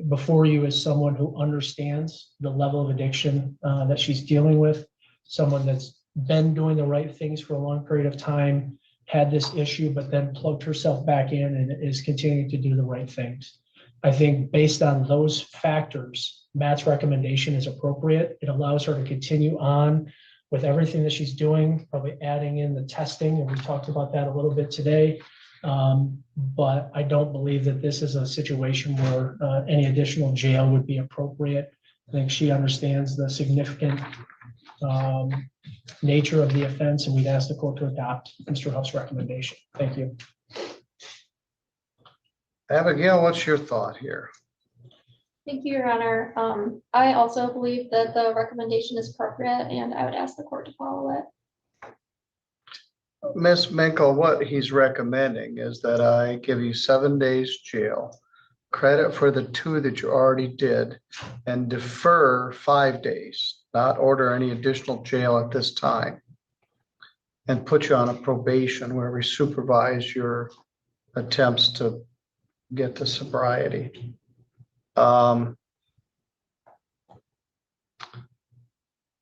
before you is someone who understands the level of addiction that she's dealing with, someone that's been doing the right things for a long period of time, had this issue, but then plugged herself back in and is continuing to do the right things. I think based on those factors, Matt's recommendation is appropriate. It allows her to continue on with everything that she's doing, probably adding in the testing, and we talked about that a little bit today. But I don't believe that this is a situation where any additional jail would be appropriate. I think she understands the significant nature of the offense, and we'd ask the court to adopt Mr. Huff's recommendation. Thank you. Abigail, what's your thought here? Thank you, Your Honor. I also believe that the recommendation is appropriate, and I would ask the court to follow it. Ms. Minkle, what he's recommending is that I give you 7 days jail, credit for the 2 that you already did, and defer 5 days, not order any additional jail at this time, and put you on a probation where we supervise your attempts to get to sobriety.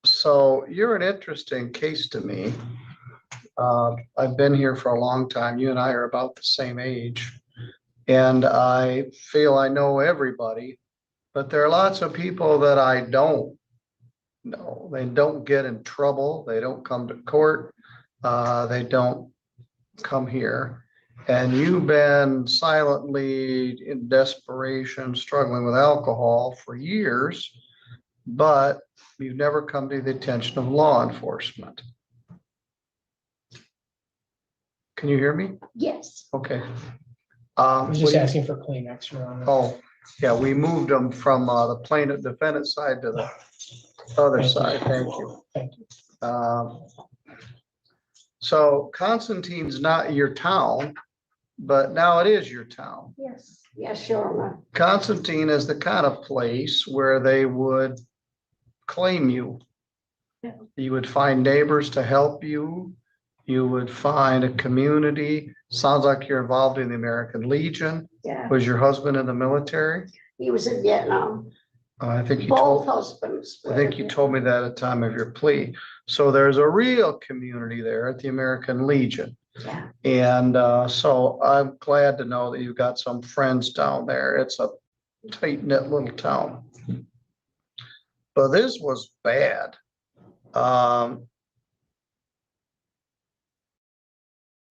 So you're an interesting case to me. I've been here for a long time. You and I are about the same age. And I feel I know everybody, but there are lots of people that I don't know. They don't get in trouble. They don't come to court. They don't come here. And you've been silently in desperation, struggling with alcohol for years, but you've never come to the attention of law enforcement. Can you hear me? Yes. Okay. I was just what do you- asking for Kleenex, Your Honor. Oh, yeah, we moved them from the plaintiff defendant side to the other Thank you. side. Thank you. Thank you. So Constantine's not your town, but now it is your town. Yes. Yes, Your Honor. Constantine is the kind of place where they would claim you. Yeah. You would find neighbors to help you. You would find a community. Sounds like you're involved in the American Legion. Yeah. Was your husband in the military? He was in Vietnam. I think you Both told, husbands. I think you told me that at the time of your plea. So there's a real community there at the American Legion. Yeah. And so I'm glad to know that you've got some friends down there. It's a tight knit little town. But this was bad.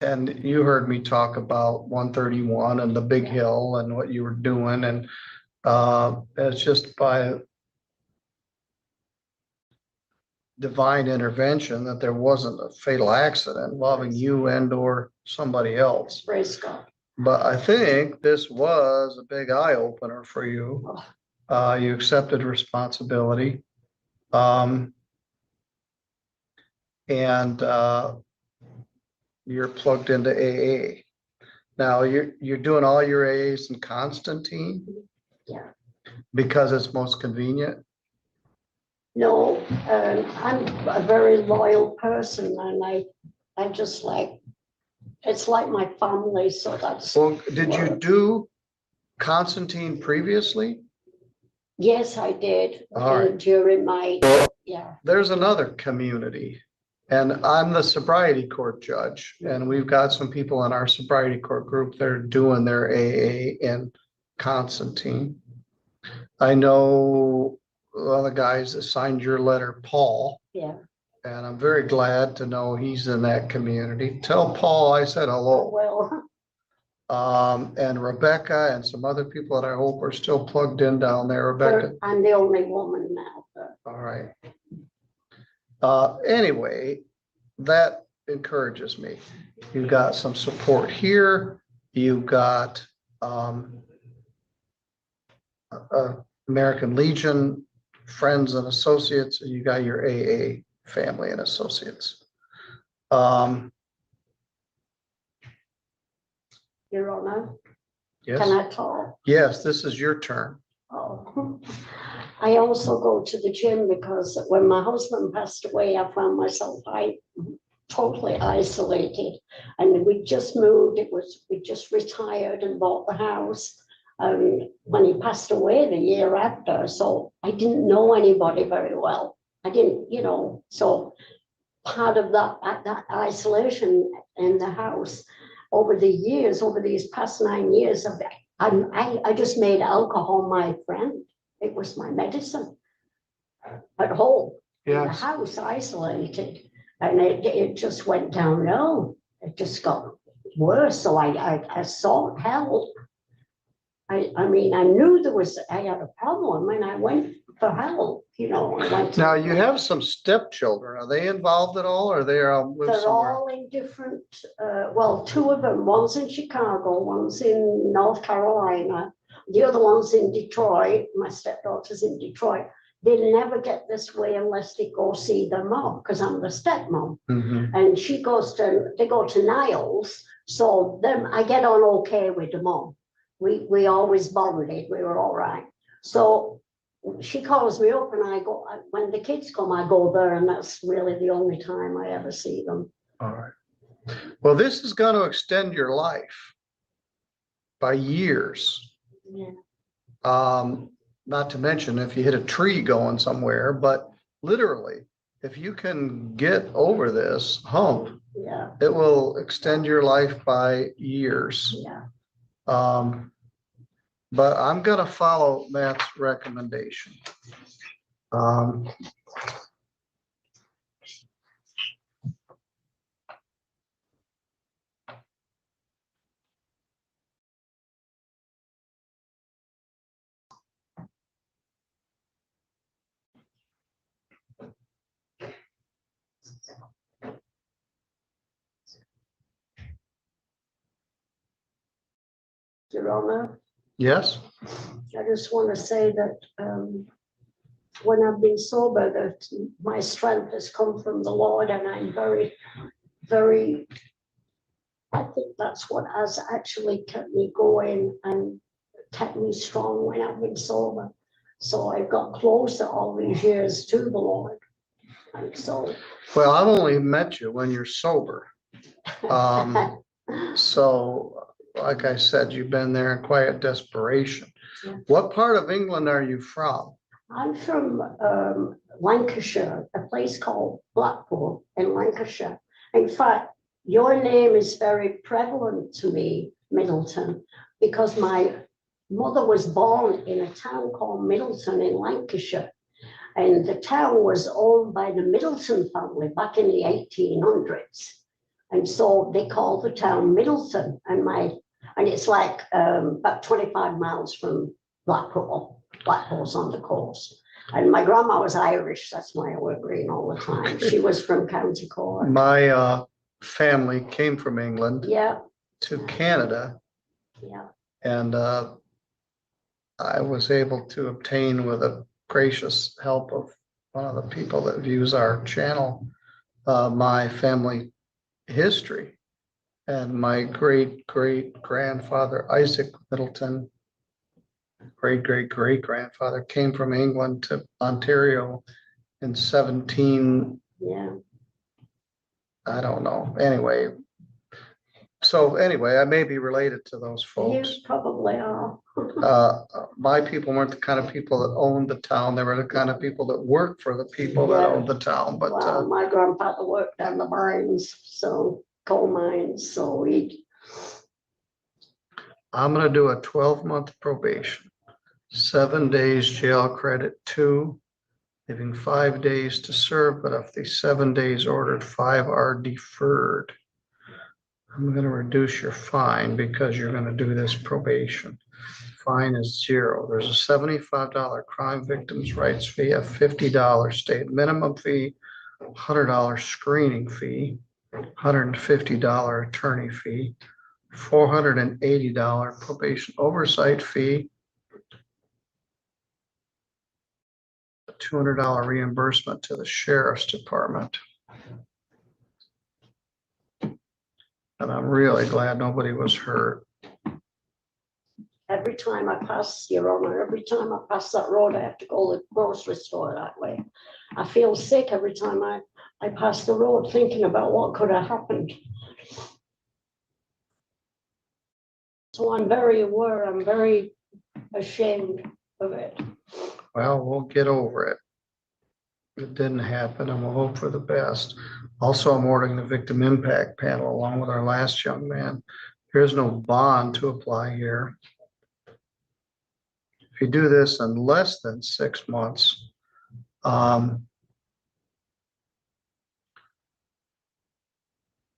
And you heard me talk about 131 and the big hill and what you were doing. And it's just by divine intervention that there wasn't a fatal accident involving you and or somebody else. Praise God. But I think this was a big eye opener for you. You accepted responsibility. And you're plugged into AA. Now you're doing all your AAs in Constantine? Yeah. Because it's most convenient? No, I'm a very loyal person and I just like, it's like my family, so that's. Well, did you do Constantine previously? Yes, I did. All right. During my, yeah. There's another community, and I'm the sobriety court judge, and we've got some people in our sobriety court group that are doing their AA in Constantine. I know one of the guys that signed your letter, Paul. Yeah. And I'm very glad to know he's in that community. Tell Paul I said hello. Well. And Rebecca and some other people that I hope are still plugged in down there. Rebecca. I'm the only woman now. All right. Anyway, that encourages me. You've got some support here. You've got American Legion friends and associates, and you got your AA family and associates. Your Honor. Yes. Can I talk? Yes, this is your turn. Oh. I also go to the gym because when my husband passed away, I found myself totally isolated. And we just moved, we just retired and bought the house. When he passed away the year after, so I didn't know anybody very well. I didn't, so part of that isolation in the house over the years, over these past 9 years, I just made alcohol my friend. It was my medicine at home, in the house, isolated, and it just went downhill. It just got worse. So I sought help. I mean, I knew I had a problem and I went for help, Now you have some stepchildren. Are they involved at all, or they are live They're somewhere? all in different, well, 2 of them, one's in Chicago, one's in North Carolina. The other one's in Detroit. My stepdaughter's in Detroit. they never get this way unless they go see their mom, because I'm the stepmom. Mhm. And they go to Niles, so then I get on okay with the mom. We always bonded, we were all right. So she calls me up and I go, when the kids come, I go there, and that's really the only time I ever see them. All right. Well, this is going to extend your life by years. Yeah. Not to mention if you hit a tree going somewhere, but literally, if you can get over this hump, Yeah. it will extend your life by years. Yeah. But I'm gonna follow Matt's recommendation. Your Honor, Yes, I just want to say that when I've been sober, that my strength has come from the Lord, and I'm very, very, I think that's what has actually kept me going and kept me strong when I've been sober. So I've got closer all these years to the Lord. And so. well, I've only met you when you're sober. So, like I said, you've been there in quiet desperation. Yeah. What part of England are you from? I'm from Lancashire, a place called Blackpool in Lancashire. In fact, your name is very prevalent to me, Middleton, because my mother was born in a town called Middleton in Lancashire. And the town was owned by the Middleton family back in the 1800s. And so they called the town Middleton, and it's like about 25 miles from Blackpool. Blackpool's on the coast. And my grandma was Irish, that's why I wear green all the time. She was from County Cork. My family came from England. Yeah. To Canada. Yeah. And I was able to obtain, with a gracious help of one of the people that views our channel, my family history. And my great grandfather, Isaac Middleton, great grandfather, came from England to Ontario in 17. Yeah. I don't know. Anyway. So anyway, I may be related to those folks. You probably are. My people weren't the kind of people that owned the town. They were the kind of people that worked for the people that owned the town. But well, my grandfather worked on the mines, so coal mines, so I'm gonna do a 12-month probation, 7 days jail credit 2, leaving 5 days to serve, but if the 7 days ordered, 5 are deferred. I'm gonna reduce your fine because you're gonna do this probation. Fine is 0. There's a $75 crime victims' rights fee, a $50 state minimum fee, $100 screening fee, $150 attorney fee, $480 probation oversight fee, a $200 reimbursement to the sheriff's department. And I'm really glad nobody was hurt. every time I pass, Your Honor, every time I pass that road, I have to go to the grocery store that way. I feel sick every time I pass the road thinking about what could have happened. So I'm very aware, I'm very ashamed of it. Well, we'll get over it. It didn't happen, and we'll hope for the best. Also, I'm ordering the victim impact panel along with our last young man. There's no bond to apply here. If you do this in less than 6 months,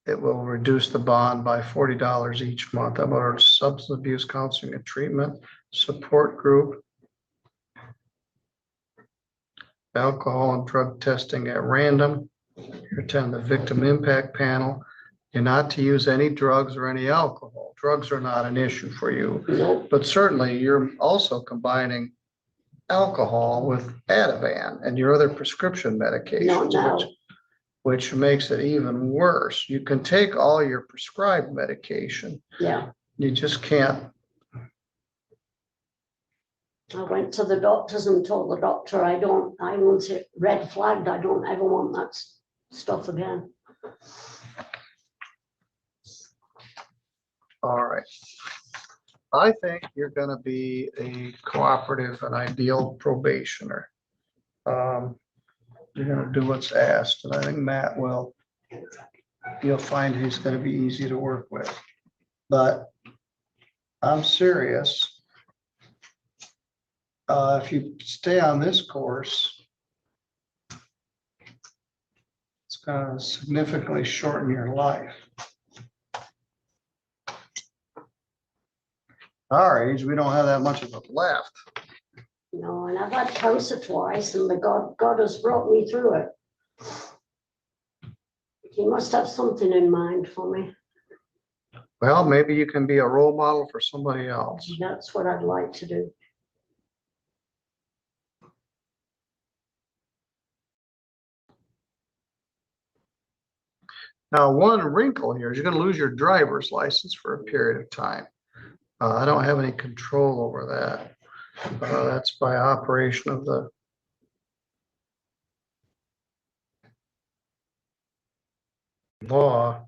it will reduce the bond by $40 each month. I'm ordered substance abuse counseling and treatment support group, alcohol and drug testing at random. You attend the victim impact panel. You're not to use any drugs or any alcohol. Drugs are not an issue for you, but certainly you're also combining alcohol with Ativan and your other prescription medications, No. which makes it even worse. You can take all your prescribed medication. Yeah. You just can't. I went to the doctors and told the doctor, I want it red flagged. I don't ever want that stuff again. All right. I think you're gonna be a cooperative and ideal probationer. You're gonna do what's asked, and I think Matt will. You'll find he's gonna be easy to work with. But I'm serious. If you stay on this course, it's gonna significantly shorten your life. Our age, we don't have that much of it left. No, and I've had cancer twice, and God has brought me through it. He must have something in mind for me. Well, maybe you can be a role model for somebody else. That's what I'd like to do. Now, one wrinkle here is you're going to lose your driver's license for a period of time. I don't have any control over that. That's by operation of the law.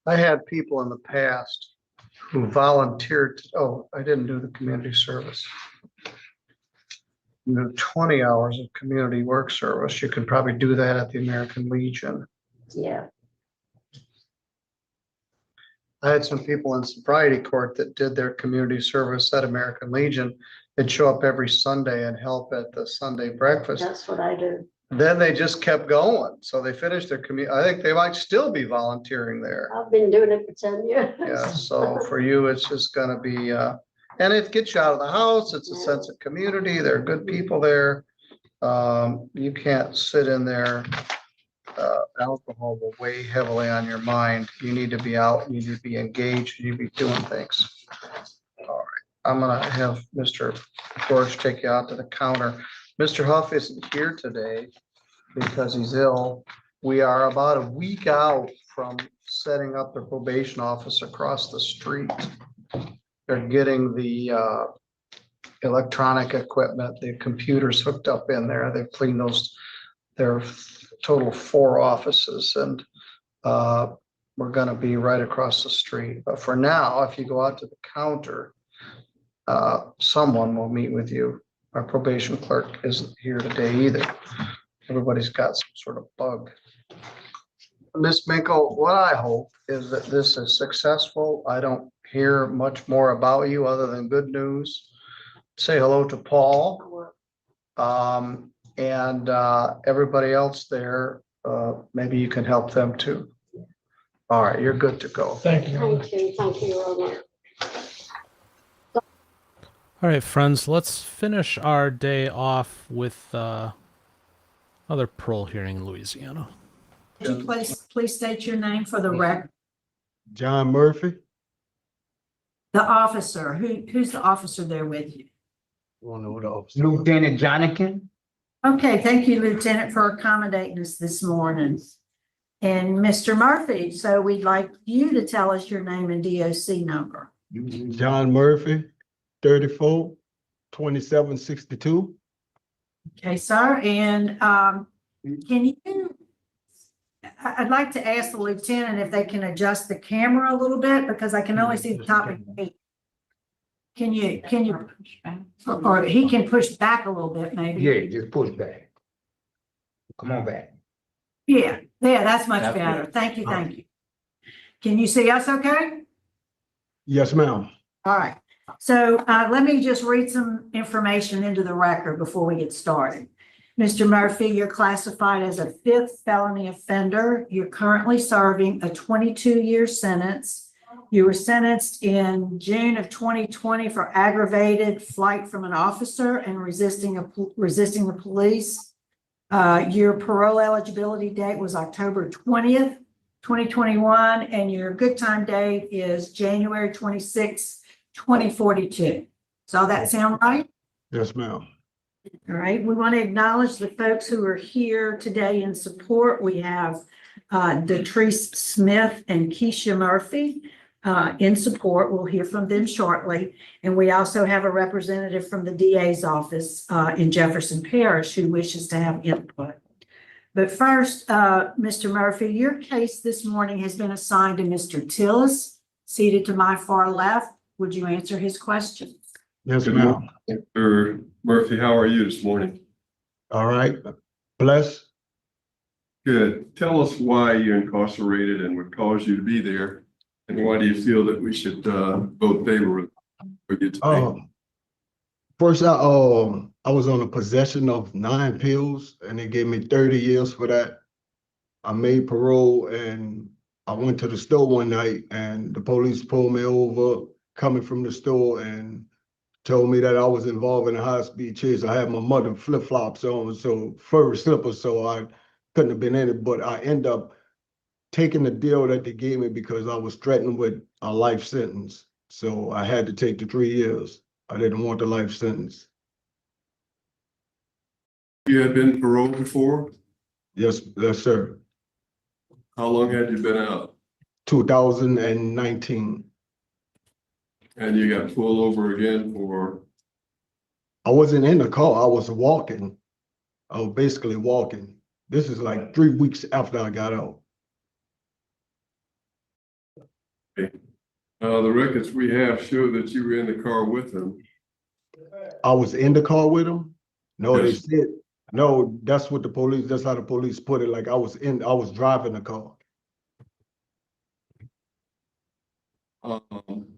I had people in the past who volunteered. Oh, I didn't do the community service. You know, 20 hours of community work service. You could probably do that at the American Legion. Yeah. I had some people in sobriety court that did their community service at American Legion. They'd show up every Sunday and help at the Sunday breakfast. That's what I do. Then they just kept going. So they finished their I think they might still be volunteering there. I've been doing it for 10 years. Yeah, so for you, it's just gonna be, and it gets you out of the house. It's a sense of community. There are good people there. You can't sit in there. Alcohol will weigh heavily on your mind. You need to be out, you need to be engaged, you need to be doing things. All right, I'm gonna have Mr. George take you out to the counter. Mr. Huff isn't here today because he's ill. We are about a week out from setting up the probation office across the street. They're getting the electronic equipment, the computers hooked up in there. They've cleaned those. There are total 4 offices, and we're gonna be right across the street. But for now, if you go out to the counter, someone will meet with you. Our probation clerk isn't here today either. Everybody's got some sort of bug. Ms. Minkle, what I hope is that this is successful. I don't hear much more about you other than good news. Say hello to Paul. And everybody else there, maybe you can help them too. All right, you're good to go. Thank you. Thank you, Robert. All right, friends, let's finish our day off with another parole hearing in Louisiana. Could you please state your name for the record? John Murphy. The officer, who's the officer there with you? Lieutenant Jonathan. Okay, thank you, Lieutenant, for accommodating us this morning. And Mr. Murphy, so we'd like you to tell us your name and DOC number. John Murphy, 34 2762. Okay, sir, and can you, I'd like to ask the lieutenant if they can adjust the camera a little bit because I can only see the top of your head. Can you, or he can push back a little bit maybe? Yeah, just push back. Come on back. Yeah, that's much better. Thank you, thank you. Can you see us okay? Yes, ma'am. All right, so let me just read some information into the record before we get started. Mr. Murphy, you're classified as a fifth felony offender. You're currently serving a 22-year sentence. You were sentenced in June of 2020 for aggravated flight from an officer and resisting the police. Your parole eligibility date was October 20th, 2021, and your good time date is January 26th, 2042. Does all that sound right? Yes, ma'am. All right, we want to acknowledge the folks who are here today in support. We have Detrice Smith and Keisha Murphy in support. We'll hear from them shortly. And we also have a representative from the DA's office in Jefferson Parish who wishes to have input. But first, Mr. Murphy, your case this morning has been assigned to Mr. Tillis, seated to my far left. Would you answer his questions? Yes, ma'am. Mr. Murphy, how are you this morning? All right. Bless. Good. Tell us why you're incarcerated and what caused you to be there, and why do you feel that we should vote favorably for you today? First, I was on a possession of 9 pills, and they gave me 30 years for that. I made parole, and I went to the store one night, and the police pulled me over coming from the store and told me that I was involved in a high-speed chase. I had my mother flip-flops on, so furry slippers, so I couldn't have been in it, but I ended up taking the deal that they gave me because I was threatened with a life sentence. So I had to take the 3 years. I didn't want the life sentence. You had been paroled before? Yes, sir. How long had you been out? 2019. And you got pulled over again for? I wasn't in the car, I was walking. I was basically walking. This is like 3 weeks after I got out. Okay. The records we have show that you were in the car with him. I was in the car with him? No, Yes. They said, no, that's what the police, that's how the police put it. Like I was driving the car.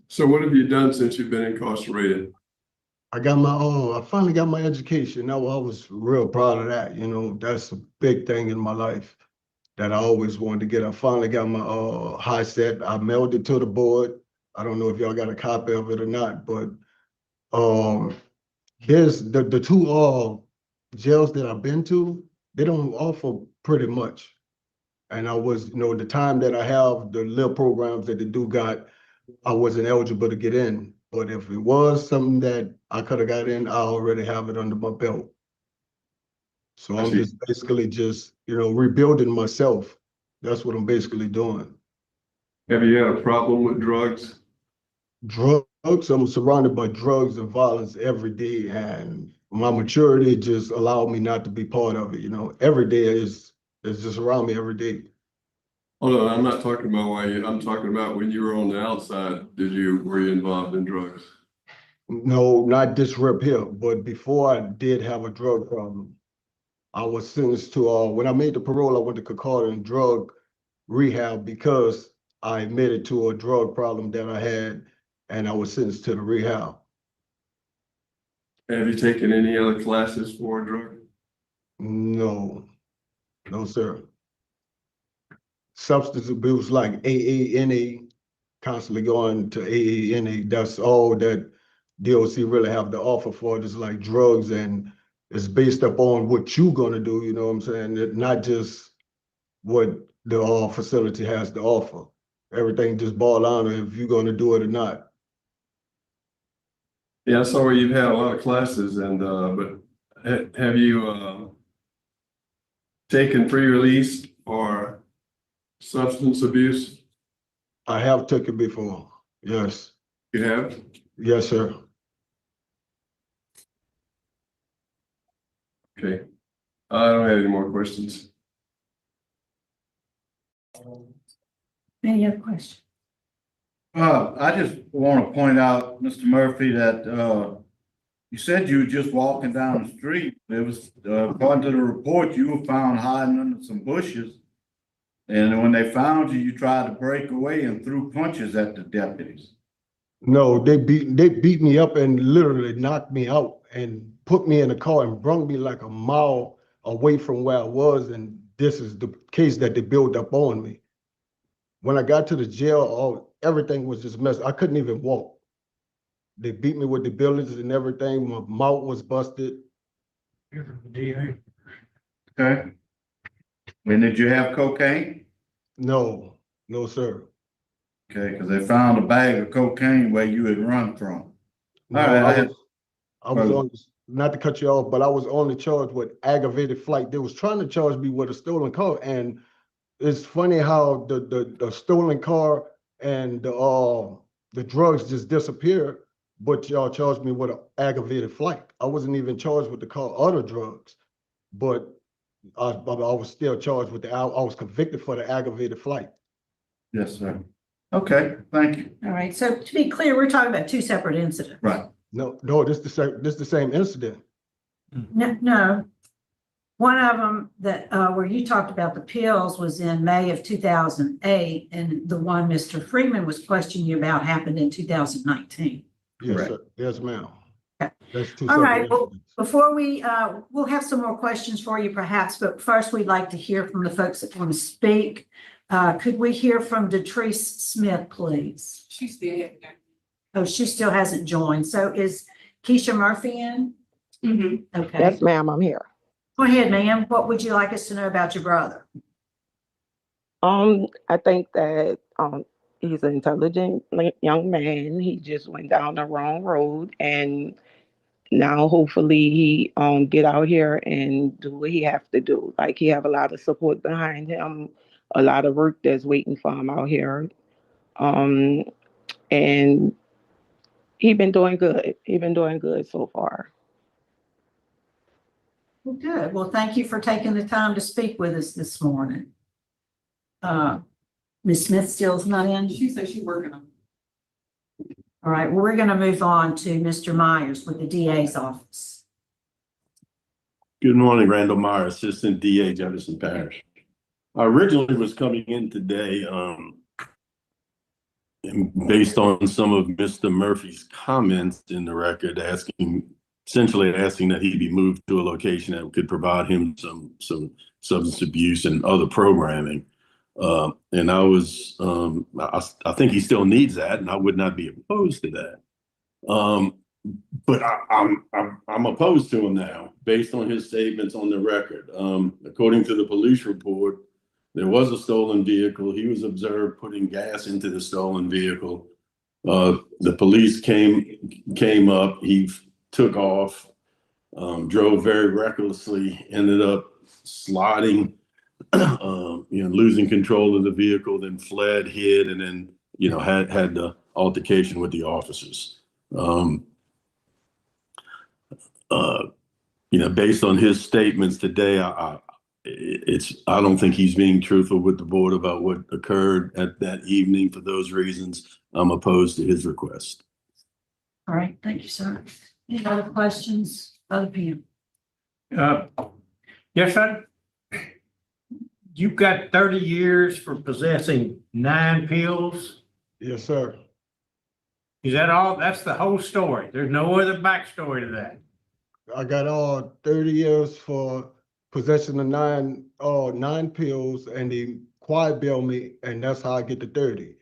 So what have you done since you've been incarcerated? I finally got my education. I was real proud of that. You know, that's a big thing in my life that I always wanted to get. I finally got my high set. I mailed it to the board. I don't know if y'all got a copy of it or not, but there's the 2 jails that I've been to, they don't offer pretty much. And I was, the time that I have, the little programs that they do got, I wasn't eligible to get in. But if it was something that I could have got in, I already have it under my belt. So I'm just basically rebuilding myself. That's what I'm basically doing. Have you had a problem with drugs? Drugs, I'm surrounded by drugs and violence every day, and my maturity just allowed me not to be part of it. Every day is just around me every day. Hold on, I'm not talking about I'm talking about when you were on the outside, were you involved in drugs? No, not this rip here, but before I did have a drug problem. I was sentenced to, when I made the parole, I went to Courtroom drug rehab because I admitted to a drug problem that I had, and I was sentenced to the rehab. Have you taken any other classes for a drug? No, sir. Substance abuse like AANA, constantly going to AANA. That's all that DOC really have to offer for it. It's like drugs, and it's based upon what you're gonna do, you know what I'm saying? Not just what the facility has to offer. Everything just boils down to if you're gonna do it or not. Yeah, I saw where you've had a lot of classes, and but have you taken pre-release or substance abuse? I have taken before, yes. You have? Yes, sir. Okay. I don't have any more questions. Any other questions? I just want to point out, Mr. Murphy, that you said you were just walking down the street. It was, according to the report, you were found hiding under some bushes. And when they found you, you tried to break away and threw punches at the deputies. No, they beat me up and literally knocked me out and put me in a car and brung me like a mile away from where I was, and this is the case that they built up on me. When I got to the jail, everything was just messed. I couldn't even walk. They beat me with the bullets and everything. My mouth was busted. DA. Okay. And did you have cocaine? No, no, sir. Okay, because they found a bag of cocaine where you had run from. No, All right, I was on, not to cut you off, but I was only charged with aggravated flight. They was trying to charge me with a stolen car, and it's funny how the stolen car and the drugs just disappeared, but y'all charged me with an aggravated flight. I wasn't even charged with the car or the drugs, but I was still charged with I was convicted for the aggravated flight. Yes, sir. Okay, thank you. All right, so to be clear, we're talking about two separate incidents. Right. No, this the same incident. No. One of them that, where you talked about the pills was in May of 2008, and the one Mr. Freeman was questioning you about happened in 2019. Yes, sir. Yes, ma'am. Okay. That's two All separate right, well, incidents. before we'll have some more questions for you perhaps, but first we'd like to hear from the folks that want to speak. Could we hear from Detrice Smith, please? She's still. Oh, she still hasn't joined. So is Keisha Murphy in? Mm-hmm. Okay. Yes, ma'am, I'm here. Go ahead, ma'am. What would you like us to know about your brother? I think that he's an intelligent young man. He just went down the wrong road, and now hopefully he get out here and do what he have to do. Like, he have a lot of support behind him, a lot of work that's waiting for him out here. And he been doing good. He been doing good so far. Well, good. Well, thank you for taking the time to speak with us this morning. Ms. Smith still's not in? She said she's working on it. All right, well, we're going to move on to Mr. Myers with the DA's office. Good morning, Randall Meyer, Assistant DA, Jefferson Parish. I originally was coming in today based on some of Mr. Murphy's comments in the record, essentially asking that he be moved to a location that could provide him some substance abuse and other programming. And I was, I think he still needs that, and I would not be opposed to that. But I'm opposed to him now, based on his statements on the record. According to the police report, there was a stolen vehicle. He was observed putting gas into the stolen vehicle. The police came up. He took off, drove very recklessly, ended up sliding, losing control of the vehicle, then fled, hid, and then, had the altercation with the officers. Based on his statements today, I don't think he's being truthful with the board about what occurred at that evening. For those reasons, I'm opposed to his request. All right, thank you, sir. Any other questions, other people? Yes, sir. You've got 30 years for possessing 9 pills. Yes, sir. Is that all? That's the whole story. There's no other backstory to that. I got 30 years for possession of 9 pills, and they quiet bail me, and that's how I get the 30.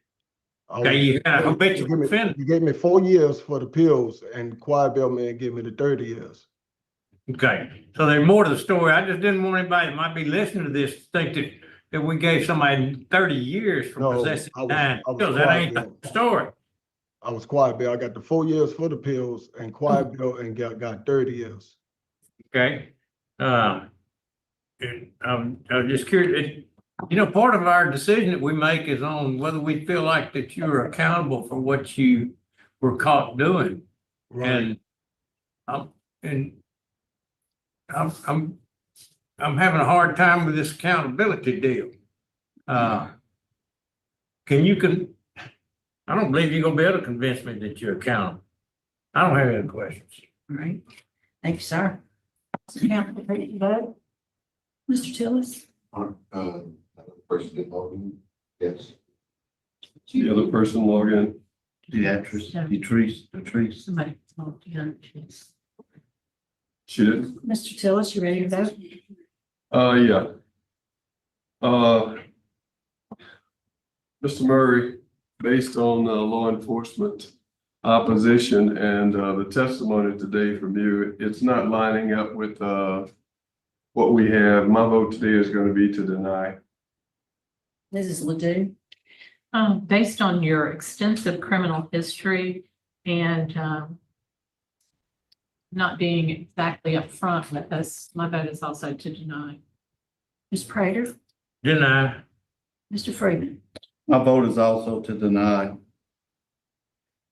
Okay, you got a habitual offender. You gave me 4 years for the pills, and quiet bail me and give me the 30 years. Okay, so there's more to the story. I just didn't want anybody that might be listening to this to think that we gave somebody 30 years for possessing 9 pills. That ain't the story. I was quiet bail. I got the 4 years for the pills and quiet bail, and got 30 years. Okay. I'm just curious. Part of our decision that we make is on whether we feel like that you're accountable for what you were caught doing. Right. And I'm having a hard time with this accountability deal. I don't believe you're gonna be able to convince me that you're accountable. I don't have any questions. All right, thank you, sir. Mr. Tillis? Person logging, yes. The other person log in. Detrice. Somebody. She didn't. Mr. Tillis, you ready to vote? Yeah. Mr. Murray, based on law enforcement opposition and the testimony today from you, it's not lining up with what we have. My vote today is going to be to deny. Mrs. Ledoux? Based on your extensive criminal history and not being exactly upfront with us, my vote is also to deny. Ms. Prater? Deny. Mr. Freeman? My vote is also to deny.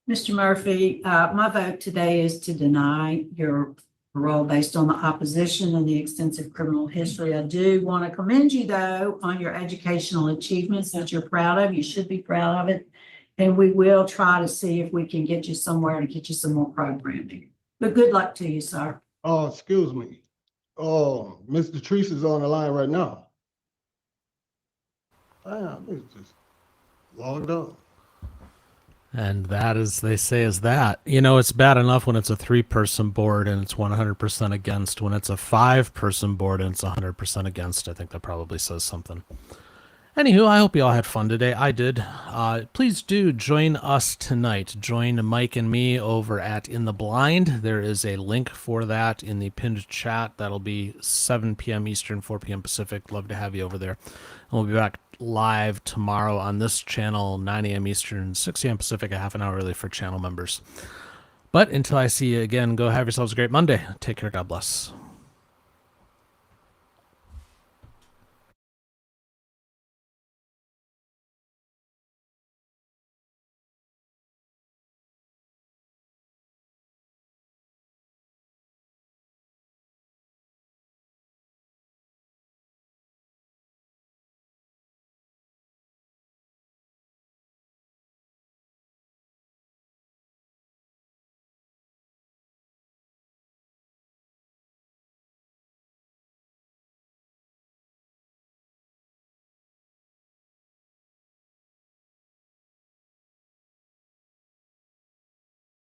Mr. Murphy, my vote today is to deny your parole based on the opposition and the extensive criminal history. I do want to commend you, though, on your educational achievements that you're proud of. You should be proud of it. And we will try to see if we can get you somewhere to get you some more programming. But good luck to you, sir. Oh, excuse me. Oh, Mr. Treese is on the line right now. Damn, it's just logged on. And that, as they say, is that. You know, it's bad enough when it's a 3-person board and it's 100% against. When it's a 5-person board and it's 100% against, I think that probably says something. Anywho, I hope you all had fun today. I did. Please do join us tonight. Join Mike and me over at In the Blind. There is a link for that in the pinned chat. That'll be 7 p.m. Eastern, 4 p.m. Pacific. Love to have you over there. And we'll be back live tomorrow on this channel, 9 a.m. Eastern, 6 a.m. Pacific, a half an hour early for channel members. But until I see you again, go have yourselves a great Monday. Take care. God bless.